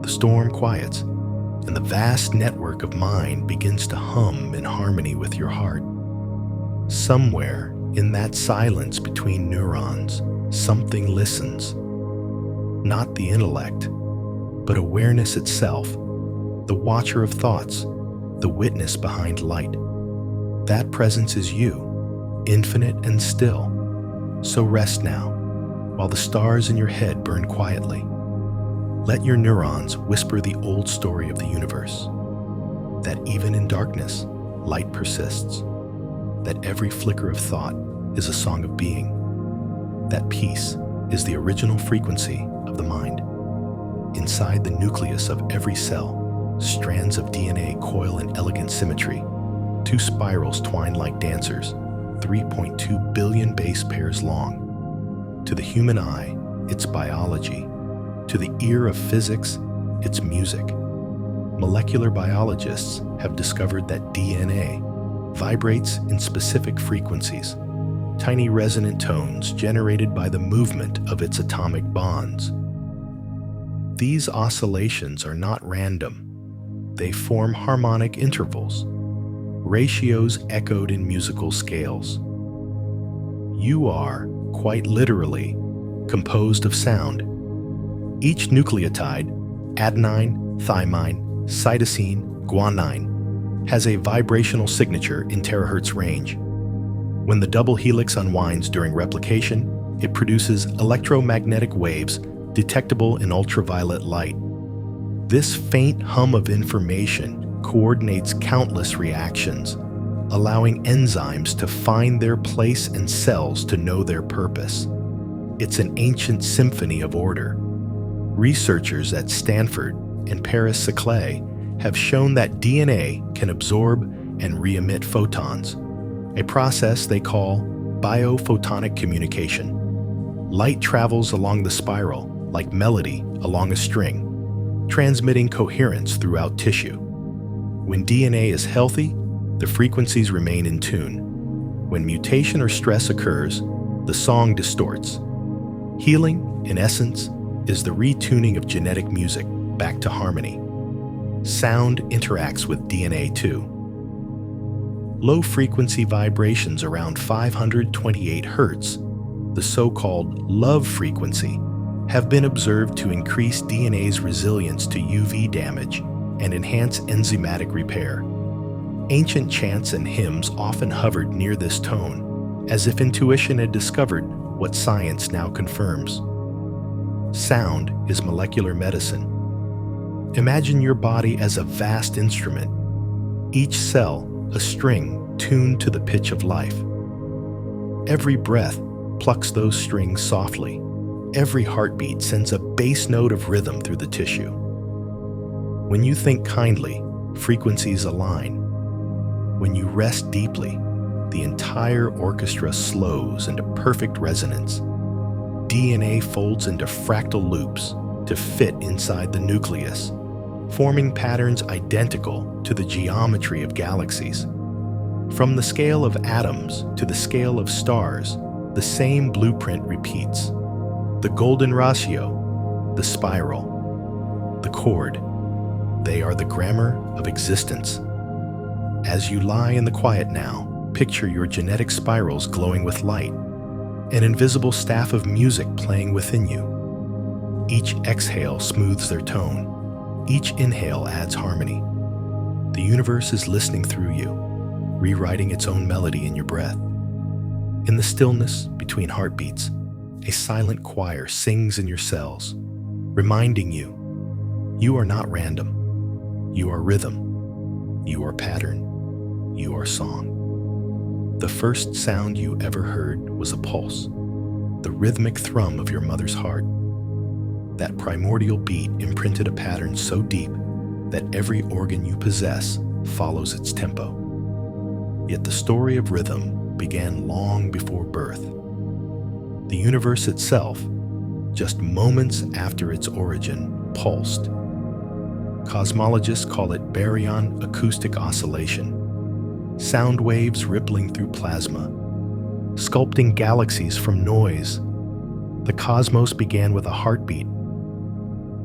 [SPEAKER 1] the storm quiets, and the vast network of mind begins to hum in harmony with your heart. Somewhere in that silence between neurons, something listens. Not the intellect, but awareness itself, the watcher of thoughts, the witness behind light. That presence is you, infinite and still. So rest now, while the stars in your head burn quietly. Let your neurons whisper the old story of the universe, that even in darkness, light persists, that every flicker of thought is a song of being, that peace is the original frequency of the mind. Inside the nucleus of every cell, strands of DNA coil in elegant symmetry. 2 spirals twine like dancers, 3.2 billion base pairs long. To the human eye, it's biology. To the ear of physics, it's music. Molecular biologists have discovered that DNA vibrates in specific frequencies, tiny resonant tones generated by the movement of its atomic bonds. These oscillations are not random. They form harmonic intervals, ratios echoed in musical scales. You are, quite literally, composed of sound. Each nucleotide, adenine, thymine, cytosine, guanine, has a vibrational signature in terahertz range. When the double helix unwinds during replication, it produces electromagnetic waves detectable in ultraviolet light. This faint hum of information coordinates countless reactions, allowing enzymes to find their place and cells to know their purpose. It's an ancient symphony of order. Researchers at Stanford and Paris-Saclay have shown that DNA can absorb and re-emit photons, a process they call biophotonic communication. Light travels along the spiral, like melody along a string, transmitting coherence throughout tissue. When DNA is healthy, the frequencies remain in tune. When mutation or stress occurs, the song distorts. Healing, in essence, is the retuning of genetic music back to harmony. Sound interacts with DNA too. Low-frequency vibrations around 528 Hz, the so-called love frequency, have been observed to increase DNA's resilience to UV damage and enhance enzymatic repair. Ancient chants and hymns often hovered near this tone, as if intuition had discovered what science now confirms. Sound is molecular medicine. Imagine your body as a vast instrument, each cell a string tuned to the pitch of life. Every breath plucks those strings softly. Every heartbeat sends a bass note of rhythm through the tissue. When you think kindly, frequencies align. When you rest deeply, the entire orchestra slows into perfect resonance. DNA folds into fractal loops to fit inside the nucleus, forming patterns identical to the geometry of galaxies. From the scale of atoms to the scale of stars, the same blueprint repeats. The golden ratio, the spiral, the chord, they are the grammar of existence. As you lie in the quiet now, picture your genetic spirals glowing with light, an invisible staff of music playing within you. Each exhale smooths their tone. Each inhale adds harmony. The universe is listening through you, rewriting its own melody in your breath. In the stillness between heartbeats, a silent choir sings in your cells, reminding you, you are not random. You are rhythm. You are pattern. You are song. The first sound you ever heard was a pulse, the rhythmic thrum of your mother's heart. That primordial beat imprinted a pattern so deep that every organ you possess follows its tempo. Yet the story of rhythm began long before birth. The universe itself, just moments after its origin, pulsed. Cosmologists call it baryon acoustic oscillation, sound waves rippling through plasma, sculpting galaxies from noise. The cosmos began with a heartbeat.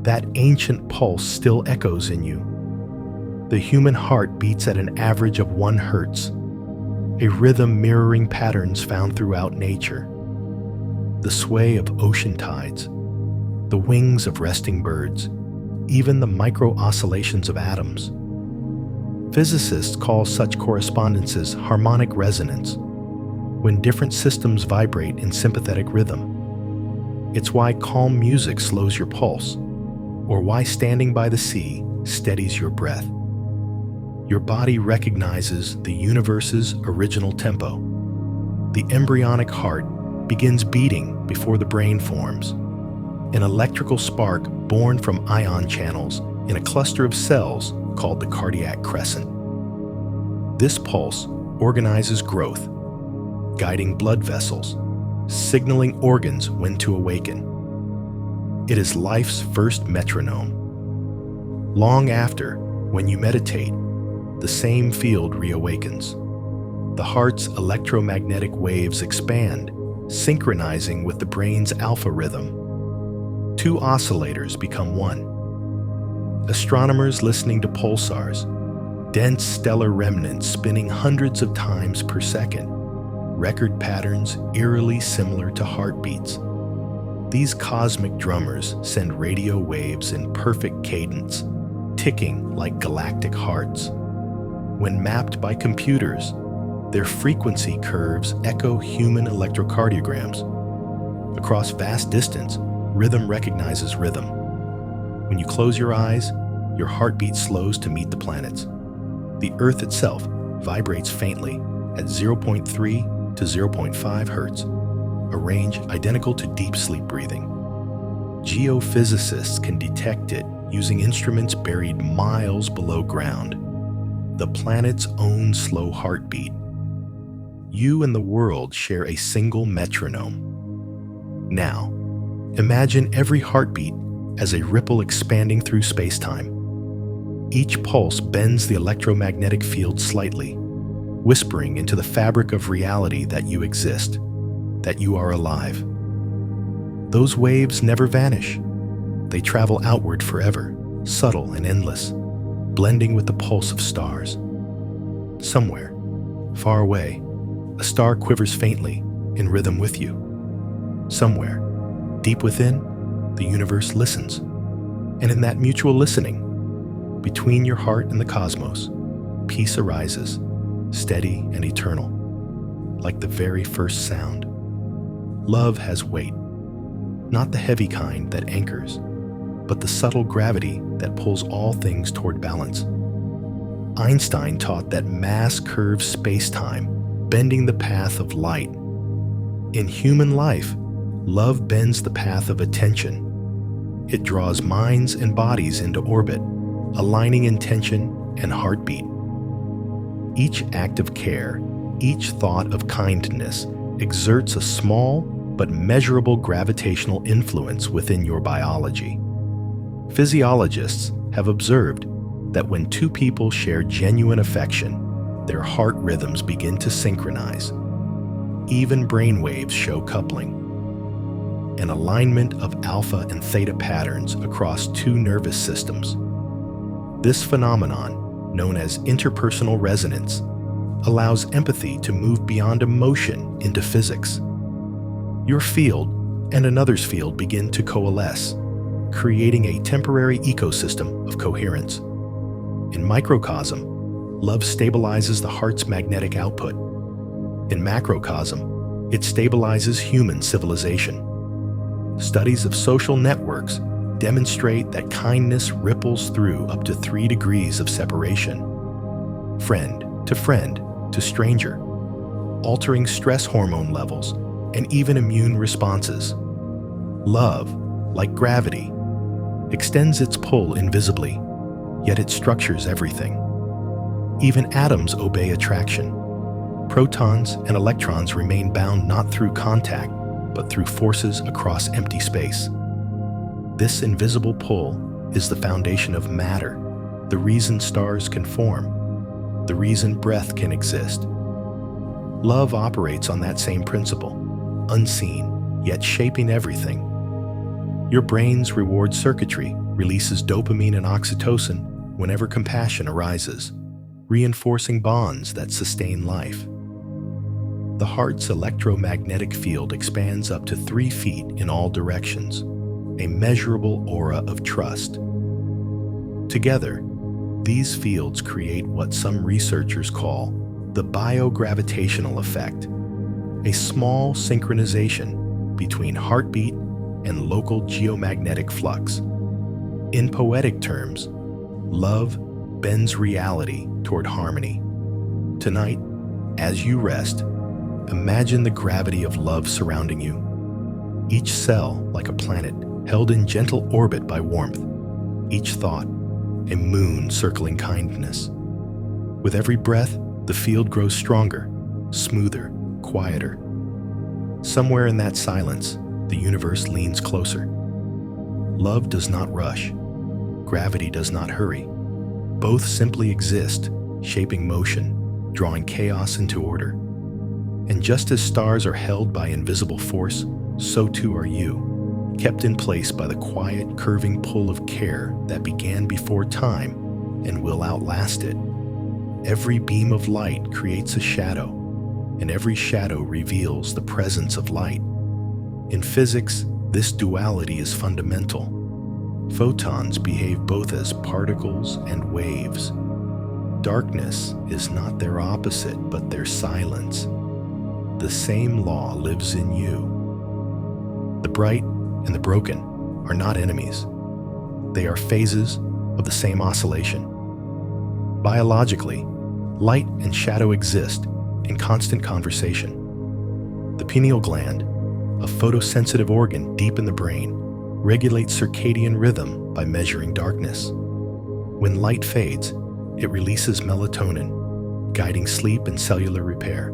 [SPEAKER 1] That ancient pulse still echoes in you. The human heart beats at an average of 1 Hz, a rhythm mirroring patterns found throughout nature. The sway of ocean tides, the wings of resting birds, even the micro-oscillations of atoms. Physicists call such correspondences harmonic resonance, when different systems vibrate in sympathetic rhythm. It's why calm music slows your pulse, or why standing by the sea steadies your breath. Your body recognizes the universe's original tempo. The embryonic heart begins beating before the brain forms, an electrical spark born from ion channels in a cluster of cells called the cardiac crescent. This pulse organizes growth, guiding blood vessels, signaling organs when to awaken. It is life's first metronome. Long after, when you meditate, the same field reawakens. The heart's electromagnetic waves expand, synchronizing with the brain's alpha rhythm. 2 oscillators become 1. Astronomers listening to pulsars, dense stellar remnants spinning hundreds of times per second, record patterns eerily similar to heartbeats. These cosmic drummers send radio waves in perfect cadence, ticking like galactic hearts. When mapped by computers, their frequency curves echo human electrocardiograms. Across vast distance, rhythm recognizes rhythm. When you close your eyes, your heartbeat slows to meet the planets. The Earth itself vibrates faintly at 0.3 to 0.5 Hz, a range identical to deep sleep breathing. Geophysicists can detect it using instruments buried miles below ground, the planet's own slow heartbeat. You and the world share a single metronome. Now, Imagine every heartbeat as a ripple expanding through space-time. Each pulse bends the electromagnetic field slightly, whispering into the fabric of reality that you exist, that you are alive. Those waves never vanish. They travel outward forever, subtle and endless, blending with the pulse of stars. Somewhere, far away, a star quivers faintly in rhythm with you. Somewhere, deep within, the universe listens. And in that mutual listening, between your heart and the cosmos, peace arises, steady and eternal, like the very first sound. Love has weight, not the heavy kind that anchors, but the subtle gravity that pulls all things toward balance. Einstein taught that mass curves space-time, bending the path of light. In human life, love bends the path of attention. It draws minds and bodies into orbit, aligning intention and heartbeat. Each act of care, each thought of kindness exerts a small but measurable gravitational influence within your biology. Physiologists have observed that when two people share genuine affection, their heart rhythms begin to synchronize. Even brainwaves show coupling, an alignment of alpha and theta patterns across two nervous systems. This phenomenon, known as interpersonal resonance, allows empathy to move beyond emotion into physics. Your field and another's field begin to coalesce, creating a temporary ecosystem of coherence. In microcosm, love stabilizes the heart's magnetic output. In macrocosm, it stabilizes human civilization. Studies of social networks demonstrate that kindness ripples through up to 3 degrees of separation, friend to stranger, altering stress hormone levels and even immune responses. Love, like gravity, extends its pull invisibly, yet it structures everything. Even atoms obey attraction. Protons and electrons remain bound not through contact, but through forces across empty space. This invisible pull is the foundation of matter, the reason stars can form, the reason breath can exist. Love operates on that same principle, unseen, yet shaping everything. Your brain's reward circuitry releases dopamine and oxytocin whenever compassion arises, reinforcing bonds that sustain life. The heart's electromagnetic field expands up to 3 feet in all directions, a measurable aura of trust. Together, these fields create what some researchers call the biogravitational effect, a small synchronization between heartbeat and local geomagnetic flux. In poetic terms, love bends reality toward harmony. Tonight, as you rest, imagine the gravity of love surrounding you. Each cell like a planet held in gentle orbit by warmth. Each thought, a moon circling kindness. With every breath, the field grows stronger, smoother, quieter. Somewhere in that silence, the universe leans closer. Love does not rush. Gravity does not hurry. Both simply exist, shaping motion, drawing chaos into order. And just as stars are held by invisible force, so too are you, kept in place by the quiet, curving pull of care that began before time and will outlast it. Every beam of light creates a shadow, and every shadow reveals the presence of light. In physics, this duality is fundamental. Photons behave both as particles and waves. Darkness is not their opposite, but their silence. The same law lives in you. The bright and the broken are not enemies. They are phases of the same oscillation. Biologically, light and shadow exist in constant conversation. The pineal gland, a photosensitive organ deep in the brain, regulates circadian rhythm by measuring darkness. When light fades, it releases melatonin, guiding sleep and cellular repair.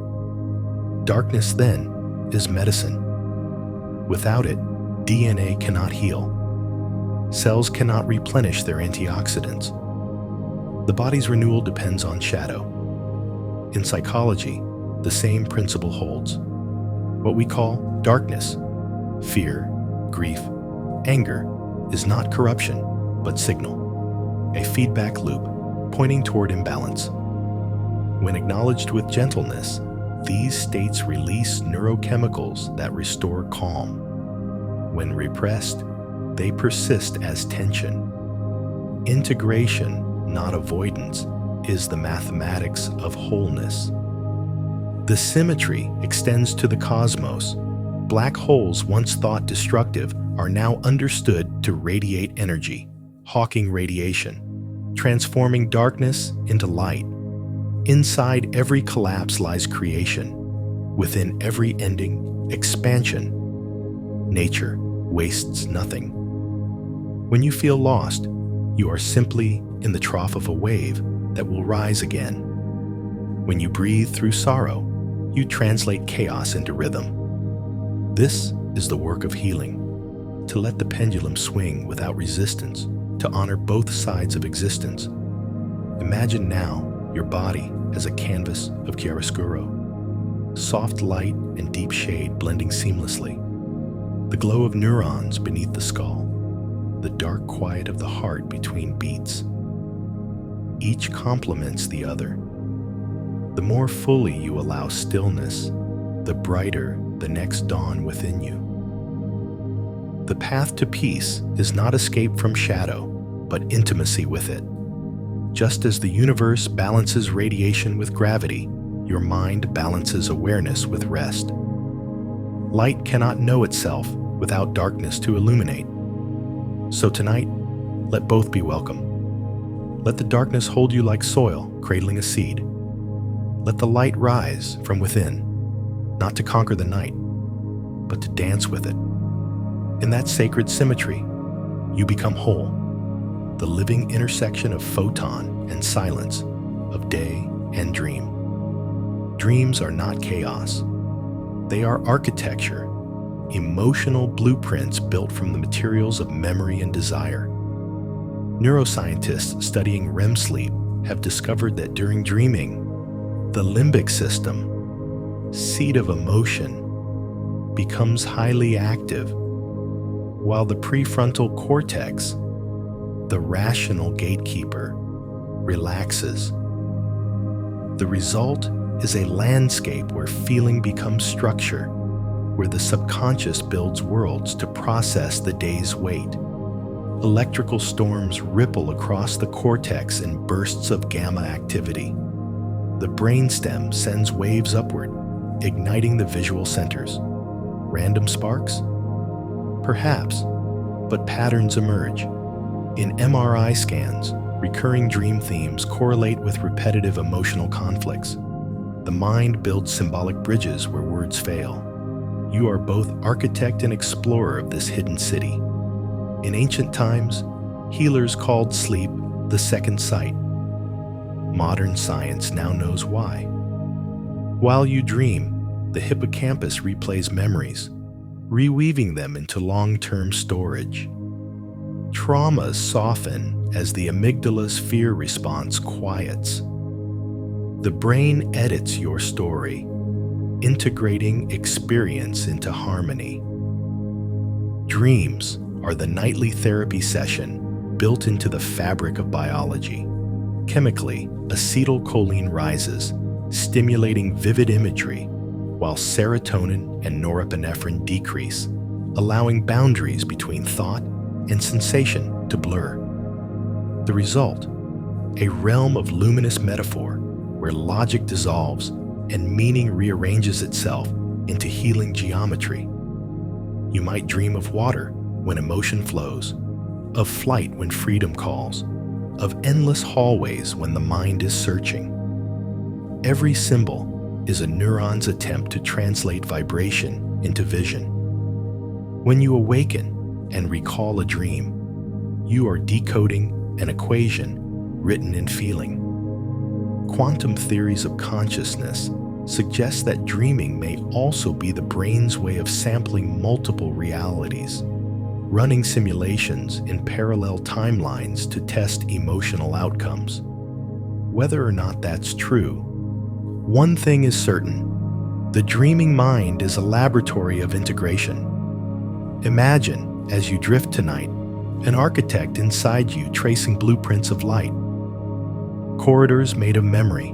[SPEAKER 1] Darkness, then, is medicine. Without it, DNA cannot heal. Cells cannot replenish their antioxidants. The body's renewal depends on shadow. In psychology, the same principle holds. What we call darkness, fear, grief, anger, is not corruption, but signal, a feedback loop pointing toward imbalance. When acknowledged with gentleness, these states release neurochemicals that restore calm. When repressed, they persist as tension. Integration, not avoidance, is the mathematics of wholeness. The symmetry extends to the cosmos. Black holes, once thought destructive, are now understood to radiate energy, hawking radiation, transforming darkness into light. Inside every collapse lies creation. Within every ending, expansion. Nature wastes nothing. When you feel lost, you are simply in the trough of a wave that will rise again. When you breathe through sorrow, you translate chaos into rhythm. This is the work of healing, to let the pendulum swing without resistance, to honor both sides of existence. Imagine now your body as a canvas of chiaroscuro, soft light and deep shade blending seamlessly, the glow of neurons beneath the skull, the dark quiet of the heart between beats. Each complements the other. The more fully you allow stillness, the brighter the next dawn within you. The path to peace is not escape from shadow, but intimacy with it. Just as the universe balances radiation with gravity, your mind balances awareness with rest. Light cannot know itself without darkness to illuminate. So tonight, let both be welcome. Let the darkness hold you like soil, cradling a seed. Let the light rise from within, not to conquer the night, but to dance with it. In that sacred symmetry, you become whole, the living intersection of photon and silence, of day and dream. Dreams are not chaos. They are architecture, emotional blueprints built from the materials of memory and desire. Neuroscientists studying REM sleep have discovered that during dreaming, the limbic system, seat of emotion, becomes highly active, while the prefrontal cortex, the rational gatekeeper, relaxes. The result is a landscape where feeling becomes structure, where the subconscious builds worlds to process the day's weight. Electrical storms ripple across the cortex in bursts of gamma activity. The brainstem sends waves upward, igniting the visual centers. Random sparks? Perhaps, but patterns emerge. In MRI scans, recurring dream themes correlate with repetitive emotional conflicts. The mind builds symbolic bridges where words fail. You are both architect and explorer of this hidden city. In ancient times, healers called sleep the second sight. Modern science now knows why. While you dream, the hippocampus replays memories, reweaving them into long-term storage. Traumas soften as the amygdala's fear response quiets. The brain edits your story, integrating experience into harmony. Dreams are the nightly therapy session built into the fabric of biology. Chemically, acetylcholine rises, stimulating vivid imagery, while serotonin and norepinephrine decrease, allowing boundaries between thought and sensation to blur. The result, a realm of luminous metaphor where logic dissolves and meaning rearranges itself into healing geometry. You might dream of water when emotion flows, of flight when freedom calls, of endless hallways when the mind is searching. Every symbol is a neuron's attempt to translate vibration into vision. When you awaken and recall a dream, you are decoding an equation written in feeling. Quantum theories of consciousness suggest that dreaming may also be the brain's way of sampling multiple realities. running simulations in parallel timelines to test emotional outcomes. Whether or not that's true, one thing is certain: the dreaming mind is a laboratory of integration. Imagine, as you drift tonight, an architect inside you tracing blueprints of light. Corridors made of memory,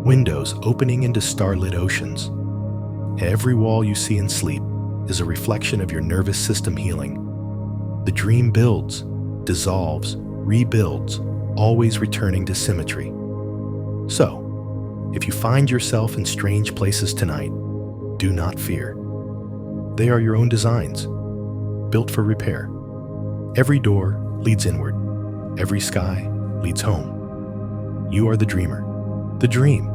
[SPEAKER 1] windows opening into starlit oceans. Every wall you see in sleep is a reflection of your nervous system healing. The dream builds, dissolves, rebuilds, always returning to symmetry. So, if you find yourself in strange places tonight, do not fear. They are your own designs, built for repair. Every door leads inward. Every sky leads home. You are the dreamer, the dream,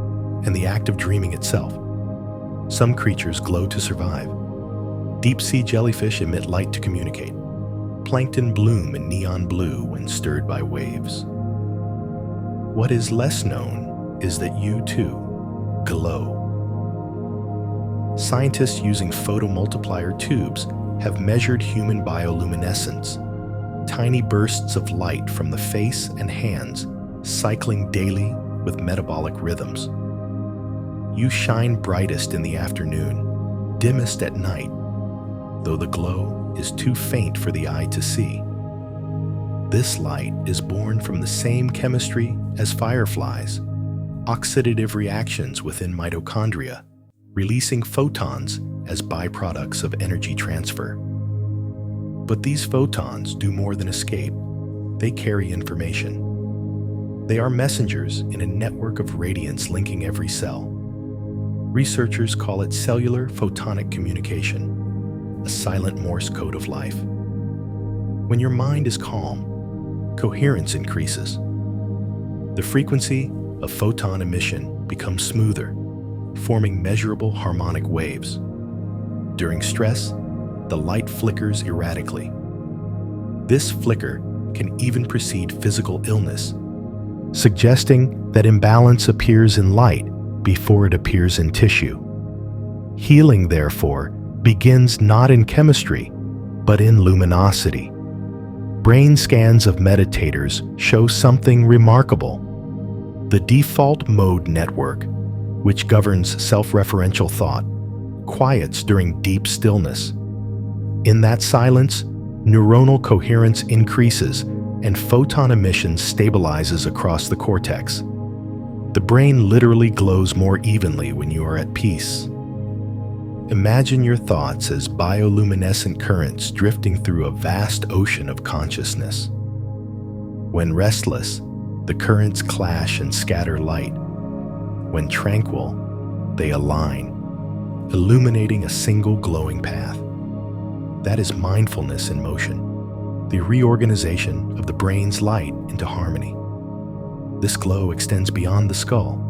[SPEAKER 1] and the act of dreaming itself. Some creatures glow to survive. Deep-sea jellyfish emit light to communicate. Plankton bloom in neon blue when stirred by waves. What is less known is that you, too, glow. Scientists using photomultiplier tubes have measured human bioluminescence, tiny bursts of light from the face and hands cycling daily with metabolic rhythms. You shine brightest in the afternoon, dimmest at night, though the glow is too faint for the eye to see. This light is born from the same chemistry as fireflies, oxidative reactions within mitochondria, releasing photons as byproducts of energy transfer. But these photons do more than escape. They carry information. They are messengers in a network of radiance linking every cell. Researchers call it cellular photonic communication, a silent Morse code of life. When your mind is calm, coherence increases. The frequency of photon emission becomes smoother, forming measurable harmonic waves. During stress, the light flickers erratically. This flicker can even precede physical illness, suggesting that imbalance appears in light before it appears in tissue. Healing, therefore, begins not in chemistry, but in luminosity. Brain scans of meditators show something remarkable. The default mode network, which governs self-referential thought, quiets during deep stillness. In that silence, neuronal coherence increases and photon emission stabilizes across the cortex. The brain literally glows more evenly when you are at peace. Imagine your thoughts as bioluminescent currents drifting through a vast ocean of consciousness. When restless, the currents clash and scatter light. When tranquil, they align, illuminating a single glowing path. That is mindfulness in motion, the reorganization of the brain's light into harmony. This glow extends beyond the skull.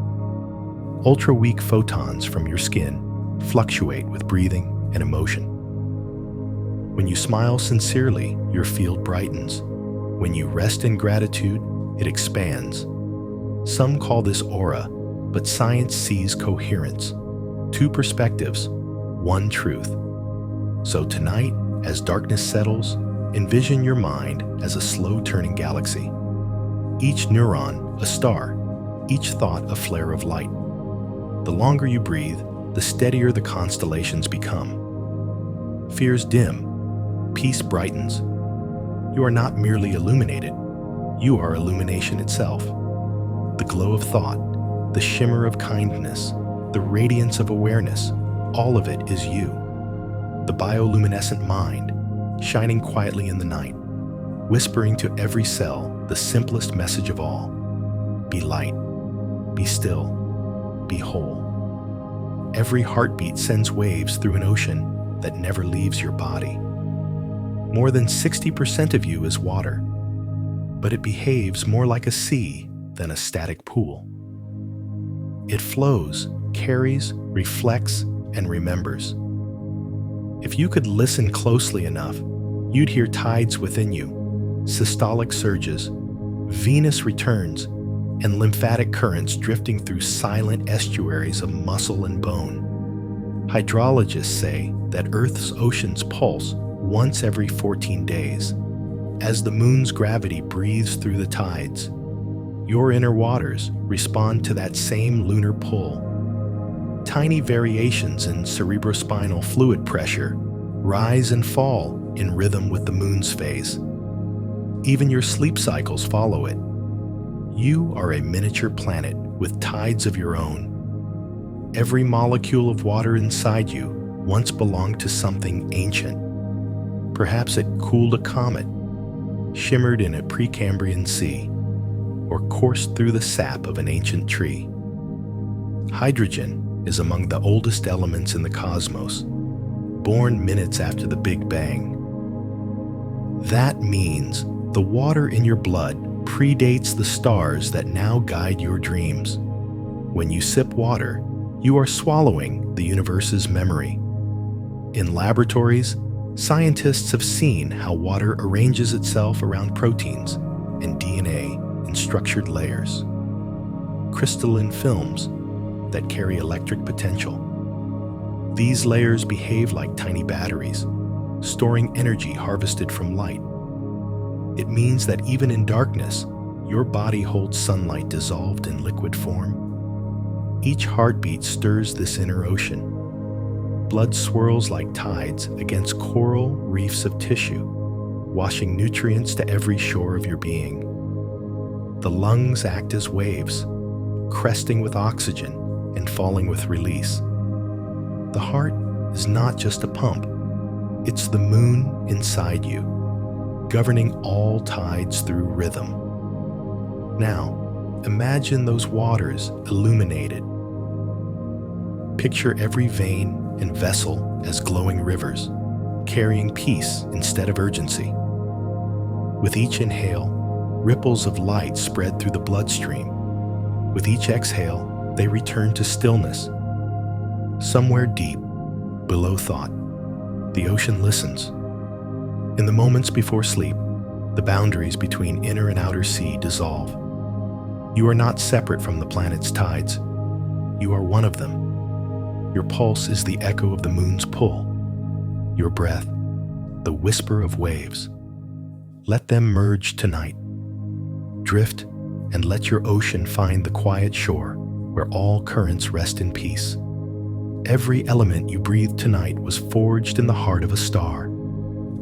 [SPEAKER 1] Ultra-weak photons from your skin fluctuate with breathing and emotion. When you smile sincerely, your field brightens. When you rest in gratitude, it expands. Some call this aura, but science sees coherence. Two perspectives, one truth. So tonight, as darkness settles, envision your mind as a slow-turning galaxy. Each neuron a star, each thought a flare of light. The longer you breathe, the steadier the constellations become. Fears dim, peace brightens. You are not merely illuminated, you are illumination itself. The glow of thought, the shimmer of kindness, the radiance of awareness, all of it is you. The bioluminescent mind, shining quietly in the night, whispering to every cell the simplest message of all: be light, be still, be whole. Every heartbeat sends waves through an ocean that never leaves your body. More than 60% of you is water, but it behaves more like a sea than a static pool. It flows, carries, reflects, and remembers. If you could listen closely enough, you'd hear tides within you, systolic surges, venous returns, and lymphatic currents drifting through silent estuaries of muscle and bone. Hydrologists say that Earth's oceans pulse once every 14 days. As the moon's gravity breathes through the tides, your inner waters respond to that same lunar pull. Tiny variations in cerebrospinal fluid pressure rise and fall in rhythm with the moon's phase. Even your sleep cycles follow it. You are a miniature planet with tides of your own. Every molecule of water inside you once belonged to something ancient. Perhaps it cooled a comet, shimmered in a Precambrian sea, or coursed through the sap of an ancient tree. Hydrogen is among the oldest elements in the cosmos, born minutes after the Big Bang. That means the water in your blood predates the stars that now guide your dreams. When you sip water, you are swallowing the universe's memory. In laboratories, scientists have seen how water arranges itself around proteins and DNA in structured layers, crystalline films that carry electric potential. These layers behave like tiny batteries, storing energy harvested from light. It means that even in darkness, your body holds sunlight dissolved in liquid form. Each heartbeat stirs this inner ocean. Blood swirls like tides against coral reefs of tissue, washing nutrients to every shore of your being. The lungs act as waves, cresting with oxygen and falling with release. The heart is not just a pump, it's the moon inside you, governing all tides through rhythm. Now, imagine those waters illuminated. Picture every vein and vessel as glowing rivers, carrying peace instead of urgency. With each inhale, ripples of light spread through the bloodstream. With each exhale, they return to stillness. Somewhere deep, below thought, the ocean listens. In the moments before sleep, the boundaries between inner and outer sea dissolve. You are not separate from the planet's tides. You are one of them. Your pulse is the echo of the moon's pull. Your breath, the whisper of waves. Let them merge tonight. Drift and let your ocean find the quiet shore where all currents rest in peace. Every element you breathe tonight was forged in the heart of a star.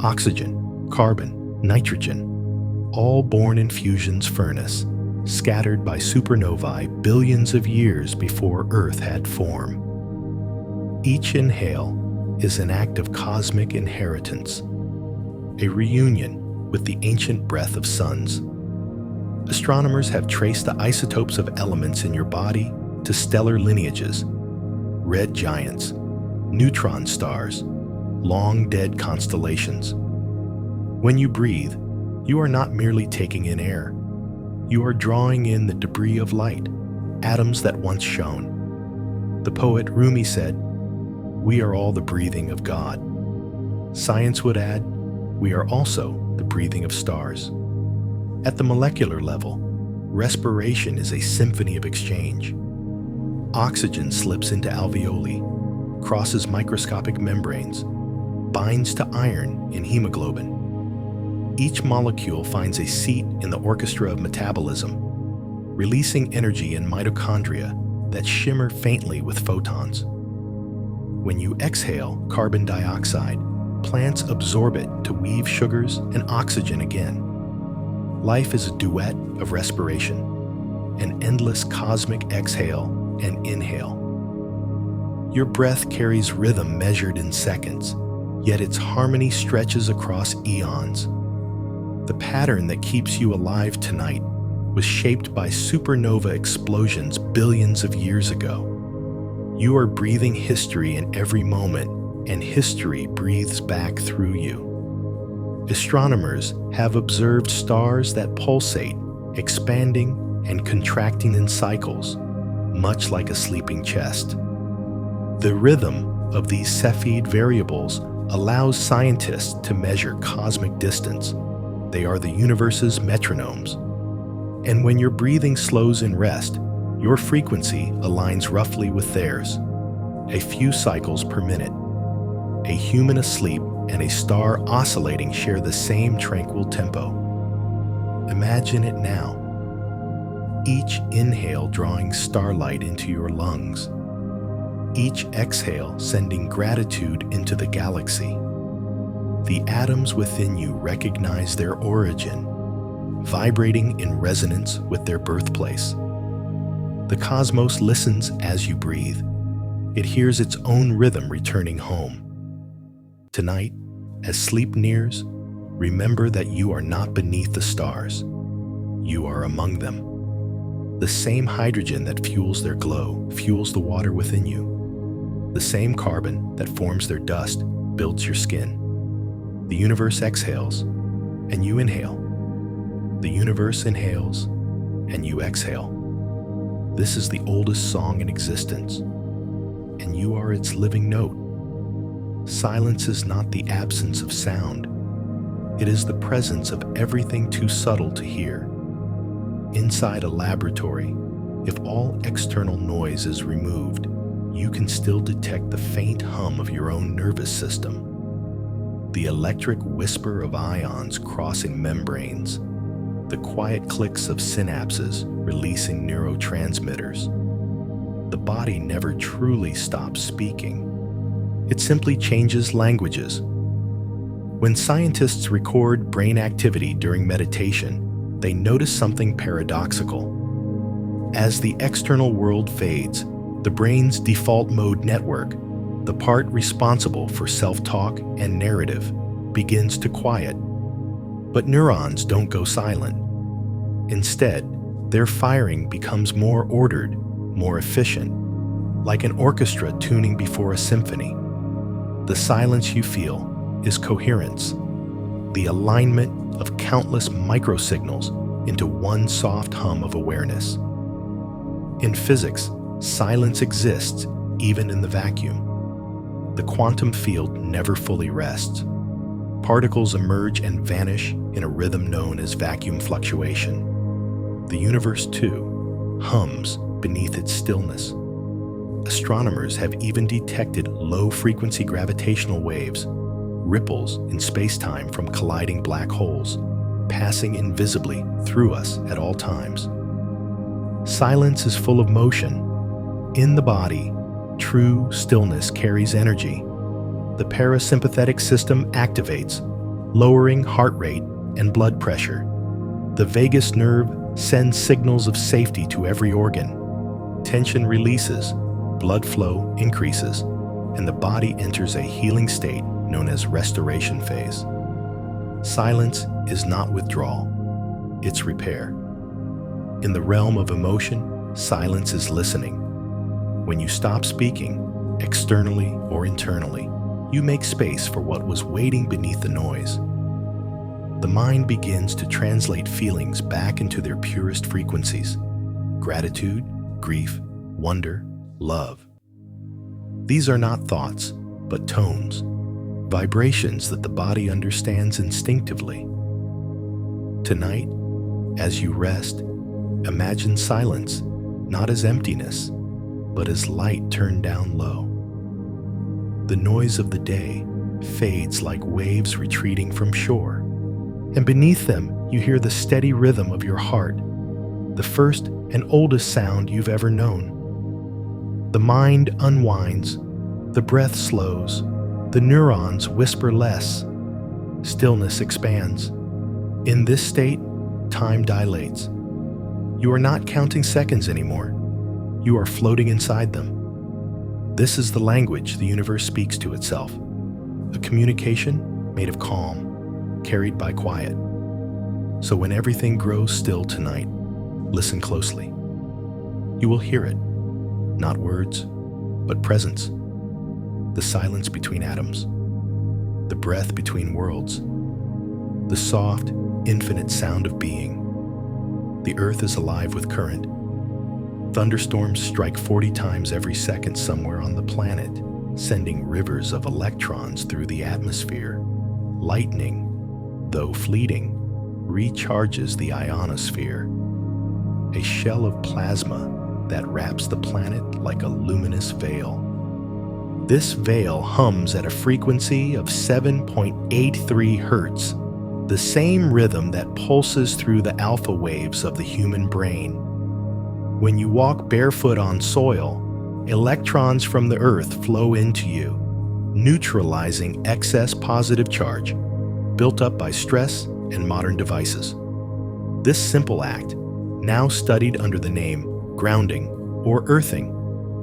[SPEAKER 1] Oxygen, carbon, nitrogen, all born in fusion's furnace, scattered by supernovae billions of years before Earth had form. Each inhale is an act of cosmic inheritance, a reunion with the ancient breath of suns. Astronomers have traced the isotopes of elements in your body to stellar lineages, red giants, neutron stars, long-dead constellations. When you breathe, you are not merely taking in air. You are drawing in the debris of light, atoms that once shone. The poet Rumi said, "We are all the breathing of God." Science would add, we are also the breathing of stars. At the molecular level, respiration is a symphony of exchange. Oxygen slips into alveoli, crosses microscopic membranes, binds to iron in hemoglobin. Each molecule finds a seat in the orchestra of metabolism, releasing energy in mitochondria that shimmer faintly with photons. When you exhale carbon dioxide, plants absorb it to weave sugars and oxygen again. Life is a duet of respiration, an endless cosmic exhale and inhale. Your breath carries rhythm measured in seconds, yet its harmony stretches across eons. The pattern that keeps you alive tonight was shaped by supernova explosions billions of years ago. You are breathing history in every moment, and history breathes back through you. Astronomers have observed stars that pulsate, expanding and contracting in cycles, much like a sleeping chest. The rhythm of these Cepheid variables allows scientists to measure cosmic distance. They are the universe's metronomes. And when your breathing slows in rest, your frequency aligns roughly with theirs, a few cycles per minute. A human asleep and a star oscillating share the same tranquil tempo. Imagine it now. Each inhale drawing starlight into your lungs. Each exhale sending gratitude into the galaxy. The atoms within you recognize their origin, vibrating in resonance with their birthplace. The cosmos listens as you breathe. It hears its own rhythm returning home. Tonight, as sleep nears, remember that you are not beneath the stars. You are among them. The same hydrogen that fuels their glow fuels the water within you. The same carbon that forms their dust builds your skin. The universe exhales, and you inhale. The universe inhales, and you exhale. This is the oldest song in existence, and you are its living note. Silence is not the absence of sound. It is the presence of everything too subtle to hear. Inside a laboratory, if all external noise is removed, you can still detect the faint hum of your own nervous system. The electric whisper of ions crossing membranes, the quiet clicks of synapses releasing neurotransmitters. The body never truly stops speaking. It simply changes languages. When scientists record brain activity during meditation, they notice something paradoxical. As the external world fades, the brain's default mode network, the part responsible for self-talk and narrative, begins to quiet. But neurons don't go silent. Instead, their firing becomes more ordered, more efficient, like an orchestra tuning before a symphony. The silence you feel is coherence, the alignment of countless microsignals into one soft hum of awareness. In physics, silence exists even in the vacuum. The quantum field never fully rests. Particles emerge and vanish in a rhythm known as vacuum fluctuation. The universe, too, hums beneath its stillness. Astronomers have even detected low-frequency gravitational waves, ripples in space-time from colliding black holes, passing invisibly through us at all times. Silence is full of motion. In the body, true stillness carries energy. The parasympathetic system activates, lowering heart rate and blood pressure. The vagus nerve sends signals of safety to every organ. Tension releases, blood flow increases, and the body enters a healing state known as restoration phase. Silence is not withdrawal, it's repair. In the realm of emotion, silence is listening. When you stop speaking, externally or internally, you make space for what was waiting beneath the noise. The mind begins to translate feelings back into their purest frequencies: gratitude, grief, wonder, love. These are not thoughts, but tones, vibrations that the body understands instinctively. Tonight, as you rest, imagine silence, not as emptiness, but as light turned down low. The noise of the day fades like waves retreating from shore, and beneath them you hear the steady rhythm of your heart, the first and oldest sound you've ever known. The mind unwinds, the breath slows, the neurons whisper less, stillness expands. In this state, time dilates. You are not counting seconds anymore. You are floating inside them. This is the language the universe speaks to itself, a communication made of calm, carried by quiet. So when everything grows still tonight, listen closely. You will hear it, not words, but presence. The silence between atoms, the breath between worlds, the soft, infinite sound of being. The earth is alive with current. Thunderstorms strike 40 times every second somewhere on the planet, sending rivers of electrons through the atmosphere. Lightning, though fleeting, recharges the ionosphere, a shell of plasma that wraps the planet like a luminous veil. This veil hums at a frequency of 7.83 hertz, the same rhythm that pulses through the alpha waves of the human brain. When you walk barefoot on soil, electrons from the Earth flow into you, neutralizing excess positive charge built up by stress and modern devices. This simple act, now studied under the name grounding or earthing,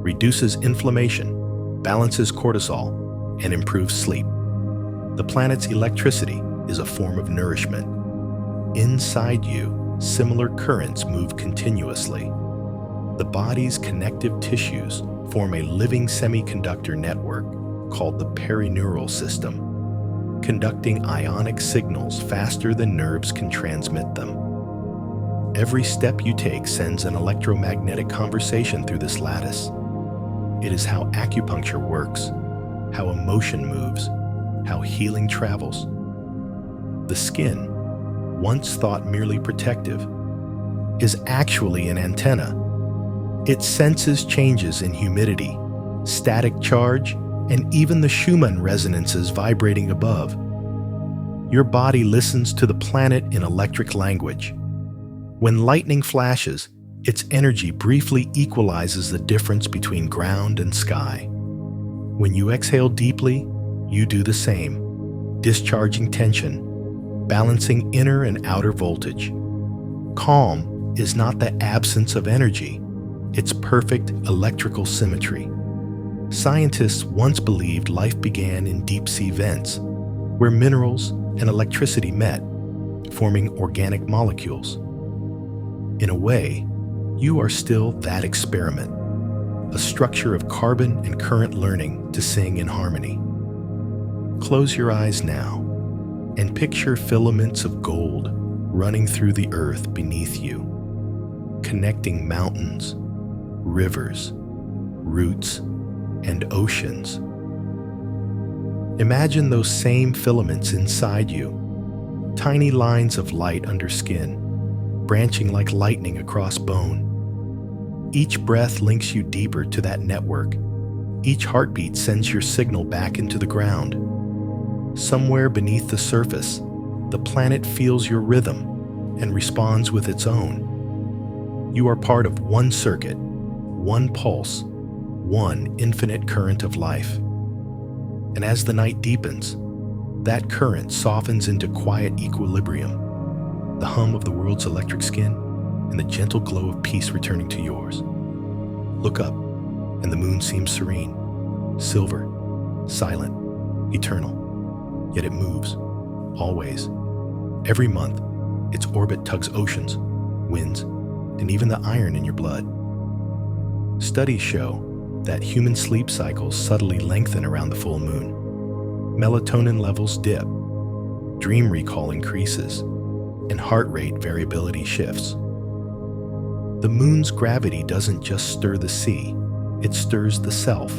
[SPEAKER 1] reduces inflammation, balances cortisol, and improves sleep. The planet's electricity is a form of nourishment. Inside you, similar currents move continuously. The body's connective tissues form a living semiconductor network called the perineural system, conducting ionic signals faster than nerves can transmit them. Every step you take sends an electromagnetic conversation through this lattice. It is how acupuncture works, how emotion moves, how healing travels. The skin, once thought merely protective, is actually an antenna. It senses changes in humidity, static charge, and even the Schumann resonances vibrating above. Your body listens to the planet in electric language. When lightning flashes, its energy briefly equalizes the difference between ground and sky. When you exhale deeply, you do the same, discharging tension, balancing inner and outer voltage. Calm is not the absence of energy, it's perfect electrical symmetry. Scientists once believed life began in deep-sea vents, where minerals and electricity met, forming organic molecules. In a way, you are still that experiment, a structure of carbon and current learning to sing in harmony. Close your eyes now and picture filaments of gold running through the earth beneath you, connecting mountains, rivers, roots, and oceans. Imagine those same filaments inside you, tiny lines of light under skin, branching like lightning across bone. Each breath links you deeper to that network. Each heartbeat sends your signal back into the ground. Somewhere beneath the surface, the planet feels your rhythm and responds with its own. You are part of one circuit, one pulse, one infinite current of life. And as the night deepens, that current softens into quiet equilibrium, the hum of the world's electric skin and the gentle glow of peace returning to yours. Look up, and the moon seems serene, silver, silent, eternal. Yet it moves, always. Every month, its orbit tugs oceans, winds, and even the iron in your blood. Studies show that human sleep cycles subtly lengthen around the full moon. Melatonin levels dip, dream recall increases, and heart rate variability shifts. The moon's gravity doesn't just stir the sea, it stirs the self.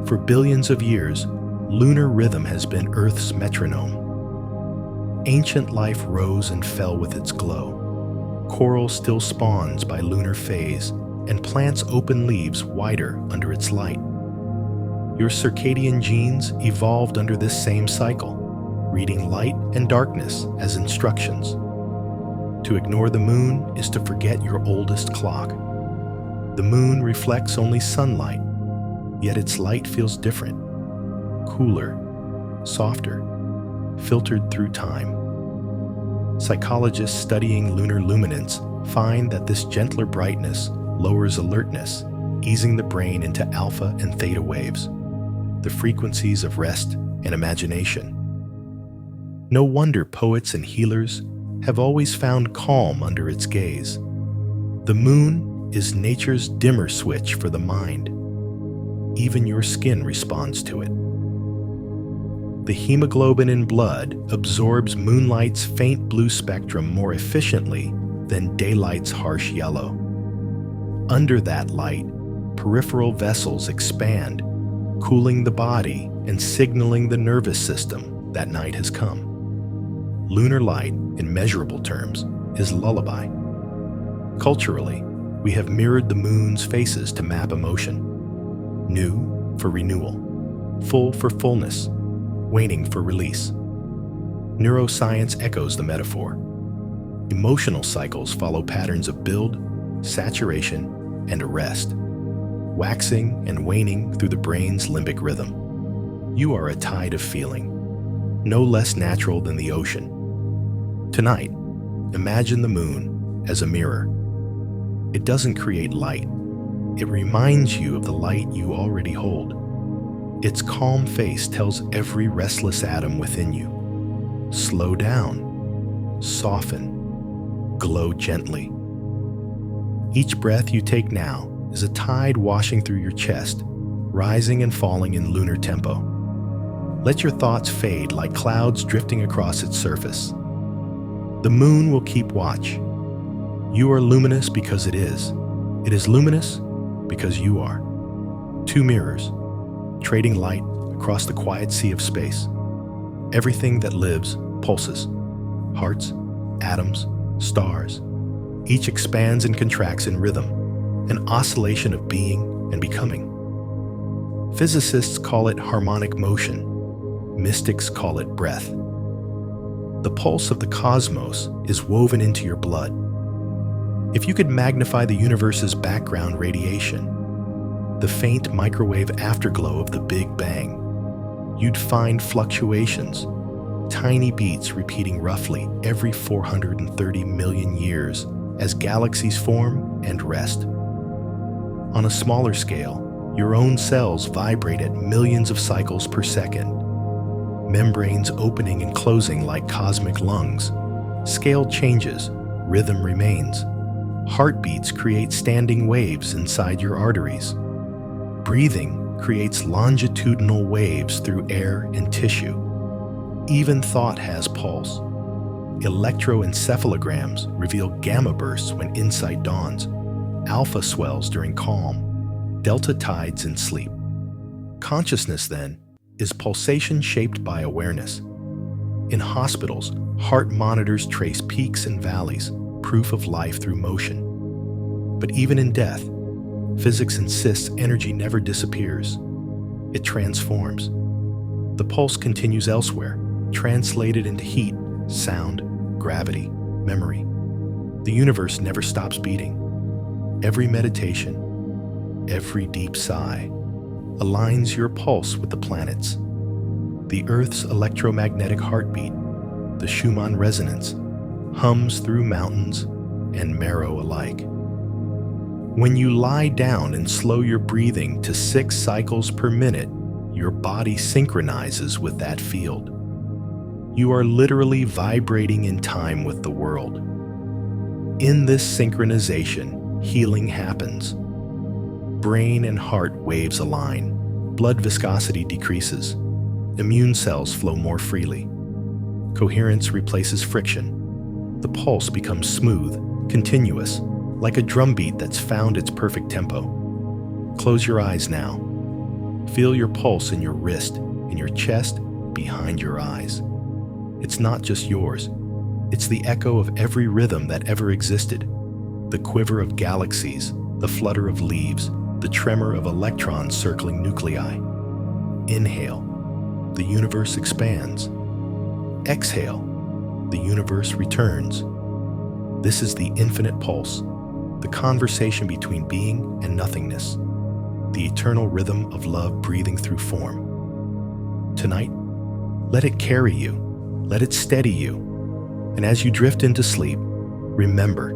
[SPEAKER 1] For billions of years, lunar rhythm has been Earth's metronome. Ancient life rose and fell with its glow. Coral still spawns by lunar phase, and plants open leaves wider under its light. Your circadian genes evolved under this same cycle, reading light and darkness as instructions. To ignore the moon is to forget your oldest clock. The moon reflects only sunlight, yet its light feels different, cooler, softer, filtered through time. Psychologists studying lunar luminance find that this gentler brightness lowers alertness, easing the brain into alpha and theta waves, the frequencies of rest and imagination. No wonder poets and healers have always found calm under its gaze. The moon is nature's dimmer switch for the mind. Even your skin responds to it. The hemoglobin in blood absorbs moonlight's faint blue spectrum more efficiently than daylight's harsh yellow. Under that light, peripheral vessels expand, cooling the body and signaling the nervous system that night has come. Lunar light, in measurable terms, is lullaby. Culturally, we have mirrored the moon's phases to map emotion. New, for renewal, full for fullness, waning for release. Neuroscience echoes the metaphor. Emotional cycles follow patterns of build, saturation, and arrest, waxing and waning through the brain's limbic rhythm. You are a tide of feeling, no less natural than the ocean. Tonight, imagine the moon as a mirror. It doesn't create light. It reminds you of the light you already hold. Its calm face tells every restless atom within you, slow down, soften, glow gently. Each breath you take now is a tide washing through your chest, rising and falling in lunar tempo. Let your thoughts fade like clouds drifting across its surface. The moon will keep watch. You are luminous because it is. It is luminous because you are. Two mirrors, trading light across the quiet sea of space. Everything that lives pulses. Hearts, atoms, stars. Each expands and contracts in rhythm, an oscillation of being and becoming. Physicists call it harmonic motion. Mystics call it breath. The pulse of the cosmos is woven into your blood. If you could magnify the universe's background radiation, the faint microwave afterglow of the Big Bang, you'd find fluctuations, tiny beats repeating roughly every 430 million years as galaxies form and rest. On a smaller scale, your own cells vibrate at millions of cycles per second, membranes opening and closing like cosmic lungs. Scale changes, rhythm remains. Heartbeats create standing waves inside your arteries. Breathing creates longitudinal waves through air and tissue. Even thought has pulse. Electroencephalograms reveal gamma bursts when insight dawns, alpha swells during calm, delta tides in sleep. Consciousness, then, is pulsation shaped by awareness. In hospitals, heart monitors trace peaks and valleys, proof of life through motion. But even in death, physics insists energy never disappears. It transforms. The pulse continues elsewhere, translated into heat, sound, gravity, memory. The universe never stops beating. Every meditation, every deep sigh, aligns your pulse with the planets. The Earth's electromagnetic heartbeat, the Schumann resonance, hums through mountains and marrow alike. When you lie down and slow your breathing to 6 cycles per minute, your body synchronizes with that field. You are literally vibrating in time with the world. In this synchronization, healing happens. Brain and heart waves align, blood viscosity decreases, immune cells flow more freely. Coherence replaces friction. The pulse becomes smooth, continuous, like a drumbeat that's found its perfect tempo. Close your eyes now. Feel your pulse in your wrist, in your chest, behind your eyes. It's not just yours. It's the echo of every rhythm that ever existed. The quiver of galaxies, the flutter of leaves, the tremor of electrons circling nuclei. Inhale, the universe expands. Exhale, the universe returns. This is the infinite pulse, the conversation between being and nothingness, the eternal rhythm of love breathing through form. Tonight, let it carry you, let it steady you, and as you drift into sleep, remember,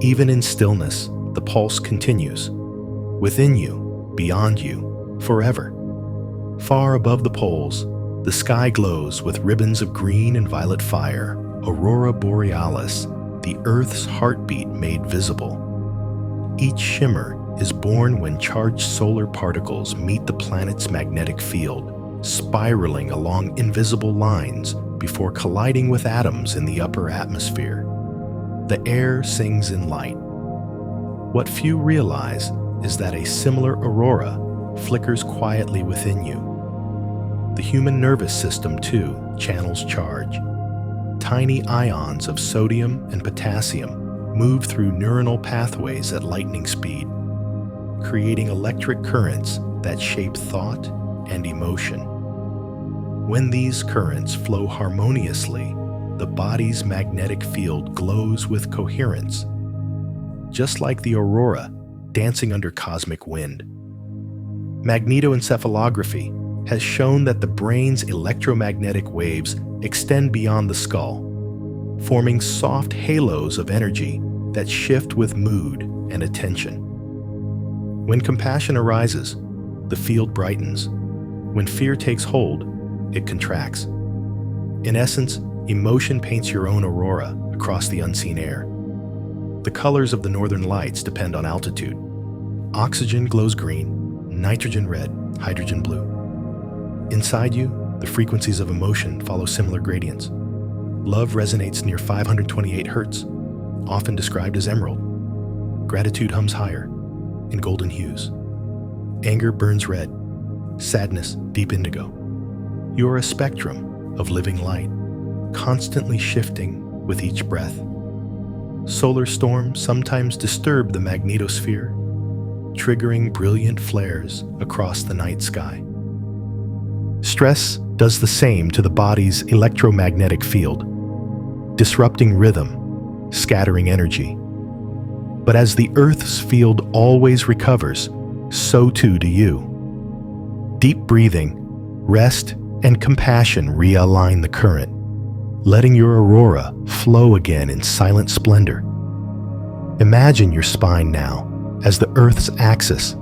[SPEAKER 1] even in stillness, the pulse continues. Within you, beyond you, forever. Far above the poles, the sky glows with ribbons of green and violet fire, aurora borealis, the Earth's heartbeat made visible. Each shimmer is born when charged solar particles meet the planet's magnetic field, spiraling along invisible lines before colliding with atoms in the upper atmosphere. The air sings in light. What few realize is that a similar aurora flickers quietly within you. The human nervous system, too, channels charge. Tiny ions of sodium and potassium move through neuronal pathways at lightning speed, creating electric currents that shape thought and emotion. When these currents flow harmoniously, the body's magnetic field glows with coherence, just like the aurora dancing under cosmic wind. Magnetoencephalography has shown that the brain's electromagnetic waves extend beyond the skull, forming soft halos of energy that shift with mood and attention. When compassion arises, the field brightens. When fear takes hold, it contracts. In essence, emotion paints your own aurora across the unseen air. The colors of the northern lights depend on altitude. Oxygen glows green, nitrogen red, hydrogen blue. Inside you, the frequencies of emotion follow similar gradients. Love resonates near 528 Hz, often described as emerald. Gratitude hums higher, in golden hues. Anger burns red, sadness deep indigo. You are a spectrum of living light, constantly shifting with each breath. Solar storms sometimes disturb the magnetosphere, triggering brilliant flares across the night sky. Stress does the same to the body's electromagnetic field, disrupting rhythm, scattering energy. But as the Earth's field always recovers, so too do you. Deep breathing, rest, and compassion realign the current, letting your aurora flow again in silent splendor. Imagine your spine now as the Earth's axis,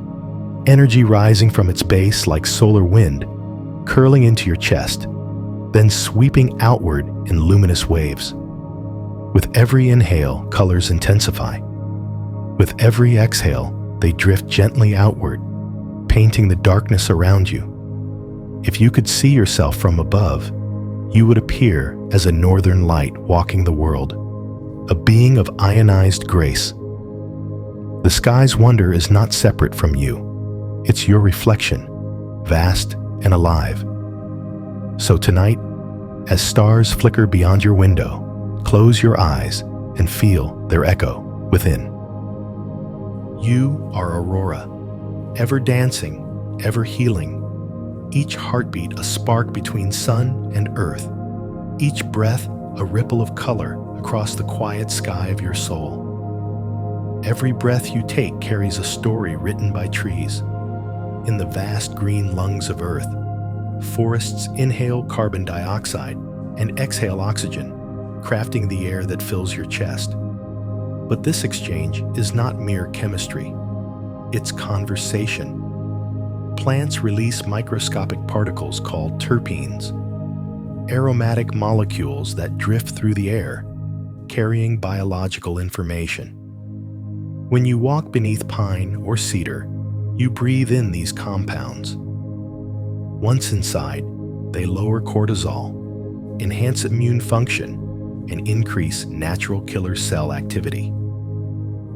[SPEAKER 1] energy rising from its base like solar wind, curling into your chest, then sweeping outward in luminous waves. With every inhale, colors intensify. With every exhale, they drift gently outward, painting the darkness around you. If you could see yourself from above, you would appear as a northern light walking the world, a being of ionized grace. The sky's wonder is not separate from you. It's your reflection, vast and alive. So tonight, as stars flicker beyond your window, close your eyes and feel their echo within. You are Aurora, ever dancing, ever healing. Each heartbeat a spark between sun and earth. Each breath a ripple of color across the quiet sky of your soul. Every breath you take carries a story written by trees. In the vast green lungs of Earth, forests inhale carbon dioxide and exhale oxygen, crafting the air that fills your chest. But this exchange is not mere chemistry. It's conversation. Plants release microscopic particles called terpenes, aromatic molecules that drift through the air, carrying biological information. When you walk beneath pine or cedar, you breathe in these compounds. Once inside, they lower cortisol, enhance immune function, and increase natural killer cell activity.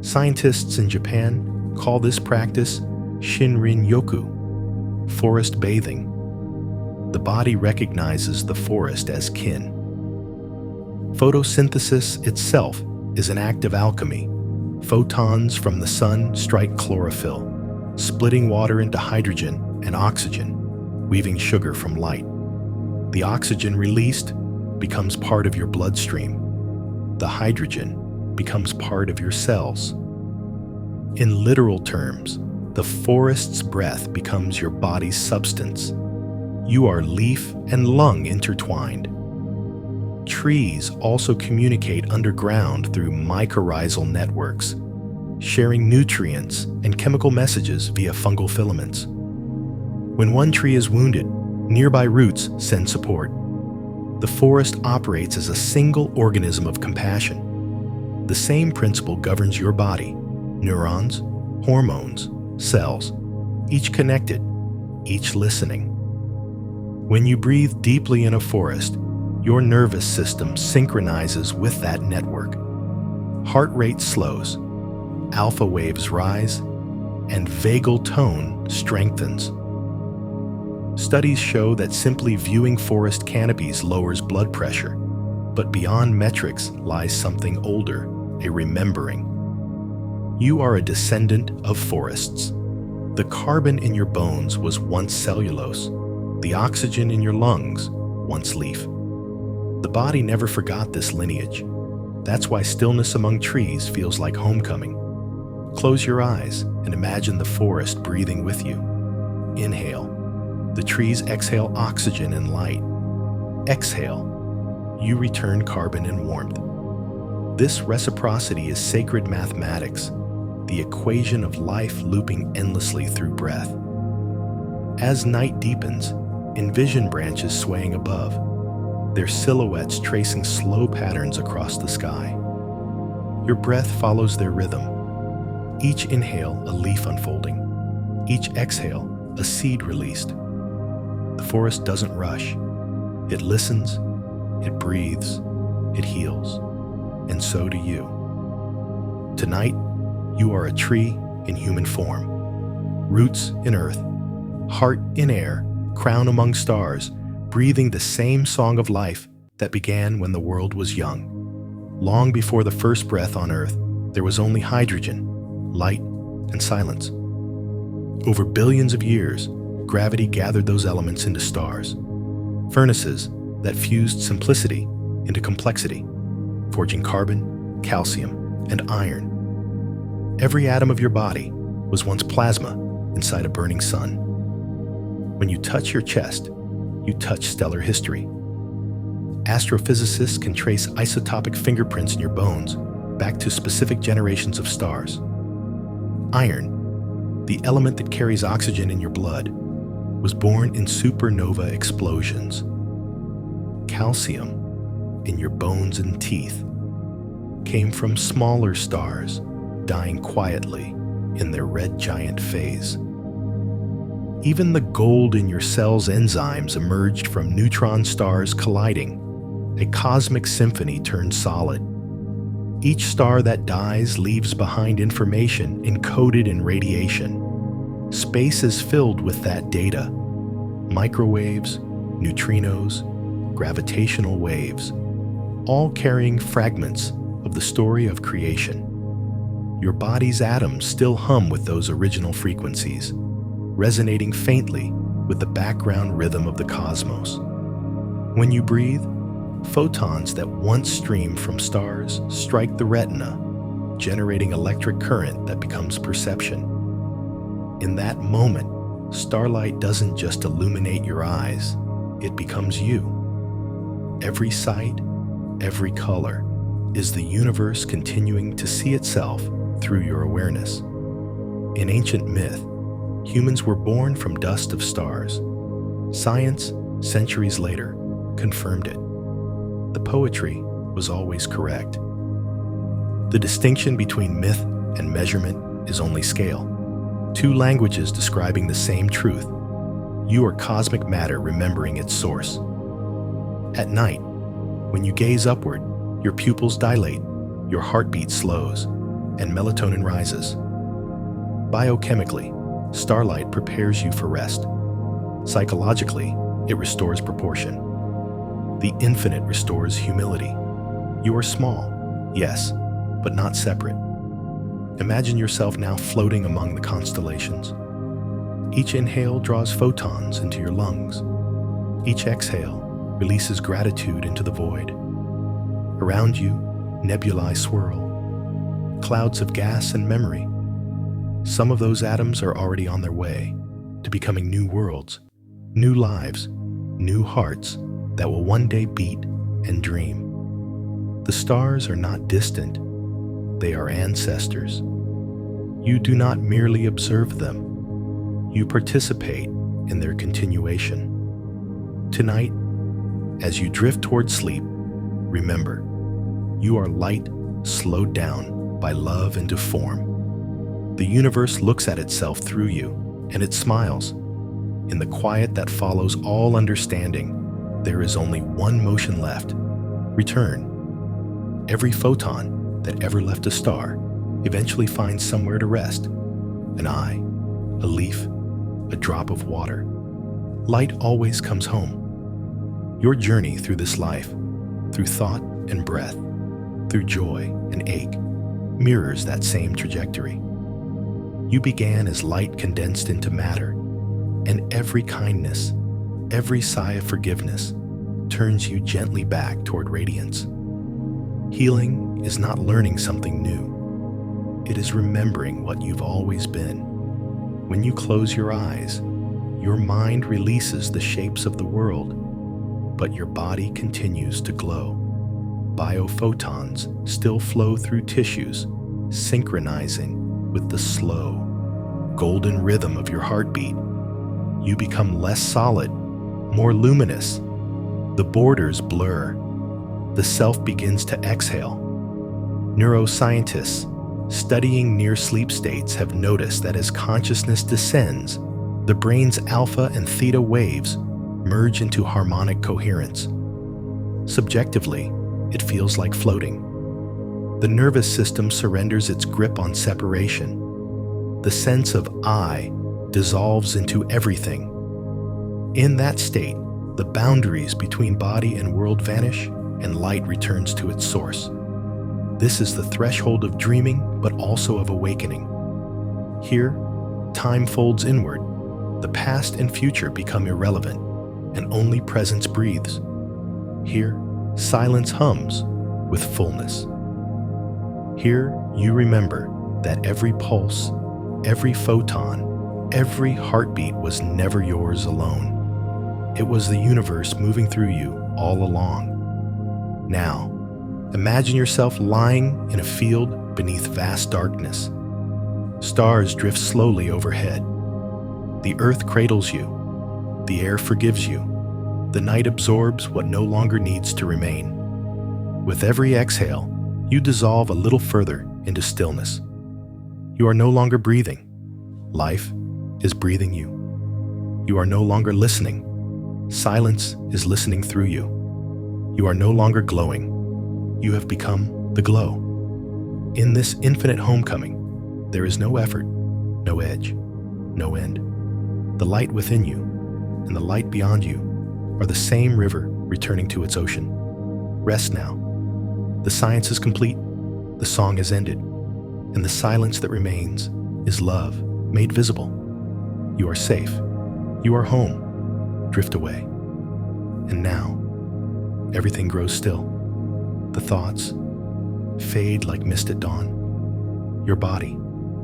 [SPEAKER 1] Scientists in Japan call this practice Shinrin-yoku, forest bathing. The body recognizes the forest as kin. Photosynthesis itself is an act of alchemy. Photons from the sun strike chlorophyll, splitting water into hydrogen and oxygen, weaving sugar from light. The oxygen released becomes part of your bloodstream. The hydrogen becomes part of your cells. In literal terms, the forest's breath becomes your body's substance. You are leaf and lung intertwined. Trees also communicate underground through mycorrhizal networks, sharing nutrients and chemical messages via fungal filaments. When one tree is wounded, nearby roots send support. The forest operates as a single organism of compassion. The same principle governs your body: neurons, hormones, cells, each connected, each listening. When you breathe deeply in a forest, your nervous system synchronizes with that network. Heart rate slows, alpha waves rise, and vagal tone strengthens. Studies show that simply viewing forest canopies lowers blood pressure, but beyond metrics lies something older, a remembering. You are a descendant of forests. The carbon in your bones was once cellulose, the oxygen in your lungs once leaf. The body never forgot this lineage. That's why stillness among trees feels like homecoming. Close your eyes and imagine the forest breathing with you. Inhale. The trees exhale oxygen and light. Exhale. You return carbon and warmth. This reciprocity is sacred mathematics, the equation of life looping endlessly through breath. As night deepens, envision branches swaying above, their silhouettes tracing slow patterns across the sky. Your breath follows their rhythm. Each inhale, a leaf unfolding. Each exhale, a seed released. The forest doesn't rush. It listens, it breathes, it heals. And so do you. Tonight, you are a tree in human form. Roots in earth, heart in air, crown among stars, breathing the same song of life that began when the world was young. Long before the first breath on earth, there was only hydrogen, light, and silence. Over billions of years, gravity gathered those elements into stars, furnaces that fused simplicity into complexity, forging carbon, calcium, and iron. Every atom of your body was once plasma inside a burning sun. When you touch your chest, you touch stellar history. Astrophysicists can trace isotopic fingerprints in your bones back to specific generations of stars. Iron, the element that carries oxygen in your blood, was born in supernova explosions. Calcium, in your bones and teeth, came from smaller stars dying quietly in their red giant phase. Even the gold in your cell's enzymes emerged from neutron stars colliding. A cosmic symphony turned solid. Each star that dies leaves behind information encoded in radiation. Space is filled with that data. Microwaves, neutrinos, gravitational waves, all carrying fragments of the story of creation. Your body's atoms still hum with those original frequencies, resonating faintly with the background rhythm of the cosmos. When you breathe, photons that once streamed from stars strike the retina, generating electric current that becomes perception. In that moment, starlight doesn't just illuminate your eyes, it becomes you. Every sight, every color, is the universe continuing to see itself through your awareness. In ancient myth, humans were born from dust of stars. Science, centuries later, confirmed it. The poetry was always correct. The distinction between myth and measurement is only scale. Two languages describing the same truth. You are cosmic matter remembering its source. At night, when you gaze upward, your pupils dilate, your heartbeat slows, and melatonin rises. Biochemically, starlight prepares you for rest. Psychologically, it restores proportion. The infinite restores humility. You are small, yes, but not separate. Imagine yourself now floating among the constellations. Each inhale draws photons into your lungs. Each exhale releases gratitude into the void. Around you, nebulae swirl, clouds of gas and memory. Some of those atoms are already on their way to becoming new worlds, new lives, new hearts that will one day beat and dream. The stars are not distant, they are ancestors. You do not merely observe them, you participate in their continuation. Tonight, as you drift toward sleep, remember, you are light slowed down by love into form. The universe looks at itself through you, and it smiles. In the quiet that follows all understanding, there is only one motion left: return. Every photon that ever left a star eventually finds somewhere to rest. An eye, a leaf, a drop of water. Light always comes home. Your journey through this life, through thought and breath, through joy and ache, mirrors that same trajectory. You began as light condensed into matter, and every kindness, every sigh of forgiveness turns you gently back toward radiance. Healing is not learning something new. It is remembering what you've always been. When you close your eyes, your mind releases the shapes of the world, but your body continues to glow. Biophotons still flow through tissues, synchronizing with the slow, golden rhythm of your heartbeat. You become less solid, more luminous. The borders blur. The self begins to exhale. Neuroscientists studying near sleep states have noticed that as consciousness descends, the brain's alpha and theta waves merge into harmonic coherence. Subjectively, it feels like floating. The nervous system surrenders its grip on separation. The sense of I dissolves into everything. In that state, the boundaries between body and world vanish, and light returns to its source. This is the threshold of dreaming, but also of awakening. Here, time folds inward. The past and future become irrelevant, and only presence breathes. Here, silence hums with fullness. Here, you remember that every pulse, every photon, every heartbeat was never yours alone. It was the universe moving through you all along. Now, imagine yourself lying in a field beneath vast darkness. Stars drift slowly overhead. The earth cradles you. The air forgives you. The night absorbs what no longer needs to remain. With every exhale, you dissolve a little further into stillness. You are no longer breathing. Life is breathing you. You are no longer listening. Silence is listening through you. You are no longer glowing. You have become the glow. In this infinite homecoming, there is no effort, no edge, no end. The light within you and the light beyond you are the same river returning to its ocean. Rest now. The science is complete, the song has ended, and the silence that remains is love made visible. You are safe. You are home. Drift away. And now, everything grows still. The thoughts fade like mist at dawn. Your body,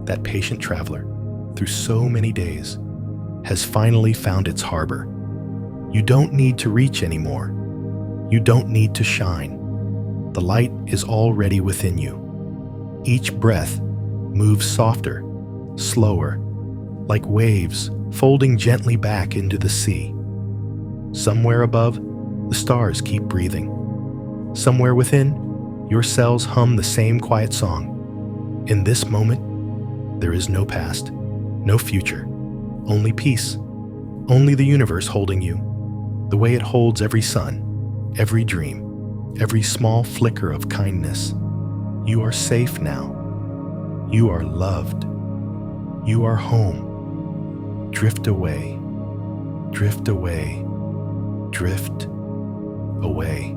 [SPEAKER 1] that patient traveler through so many days, has finally found its harbor. You don't need to reach anymore. You don't need to shine. The light is already within you. Each breath moves softer, slower, like waves folding gently back into the sea. Somewhere above, the stars keep breathing. Somewhere within, your cells hum the same quiet song. In this moment, there is no past, no future, only peace, only the universe holding you, the way it holds every sun, every dream, every small flicker of kindness. You are safe now. You are loved. You are home. Drift away, drift away, drift away.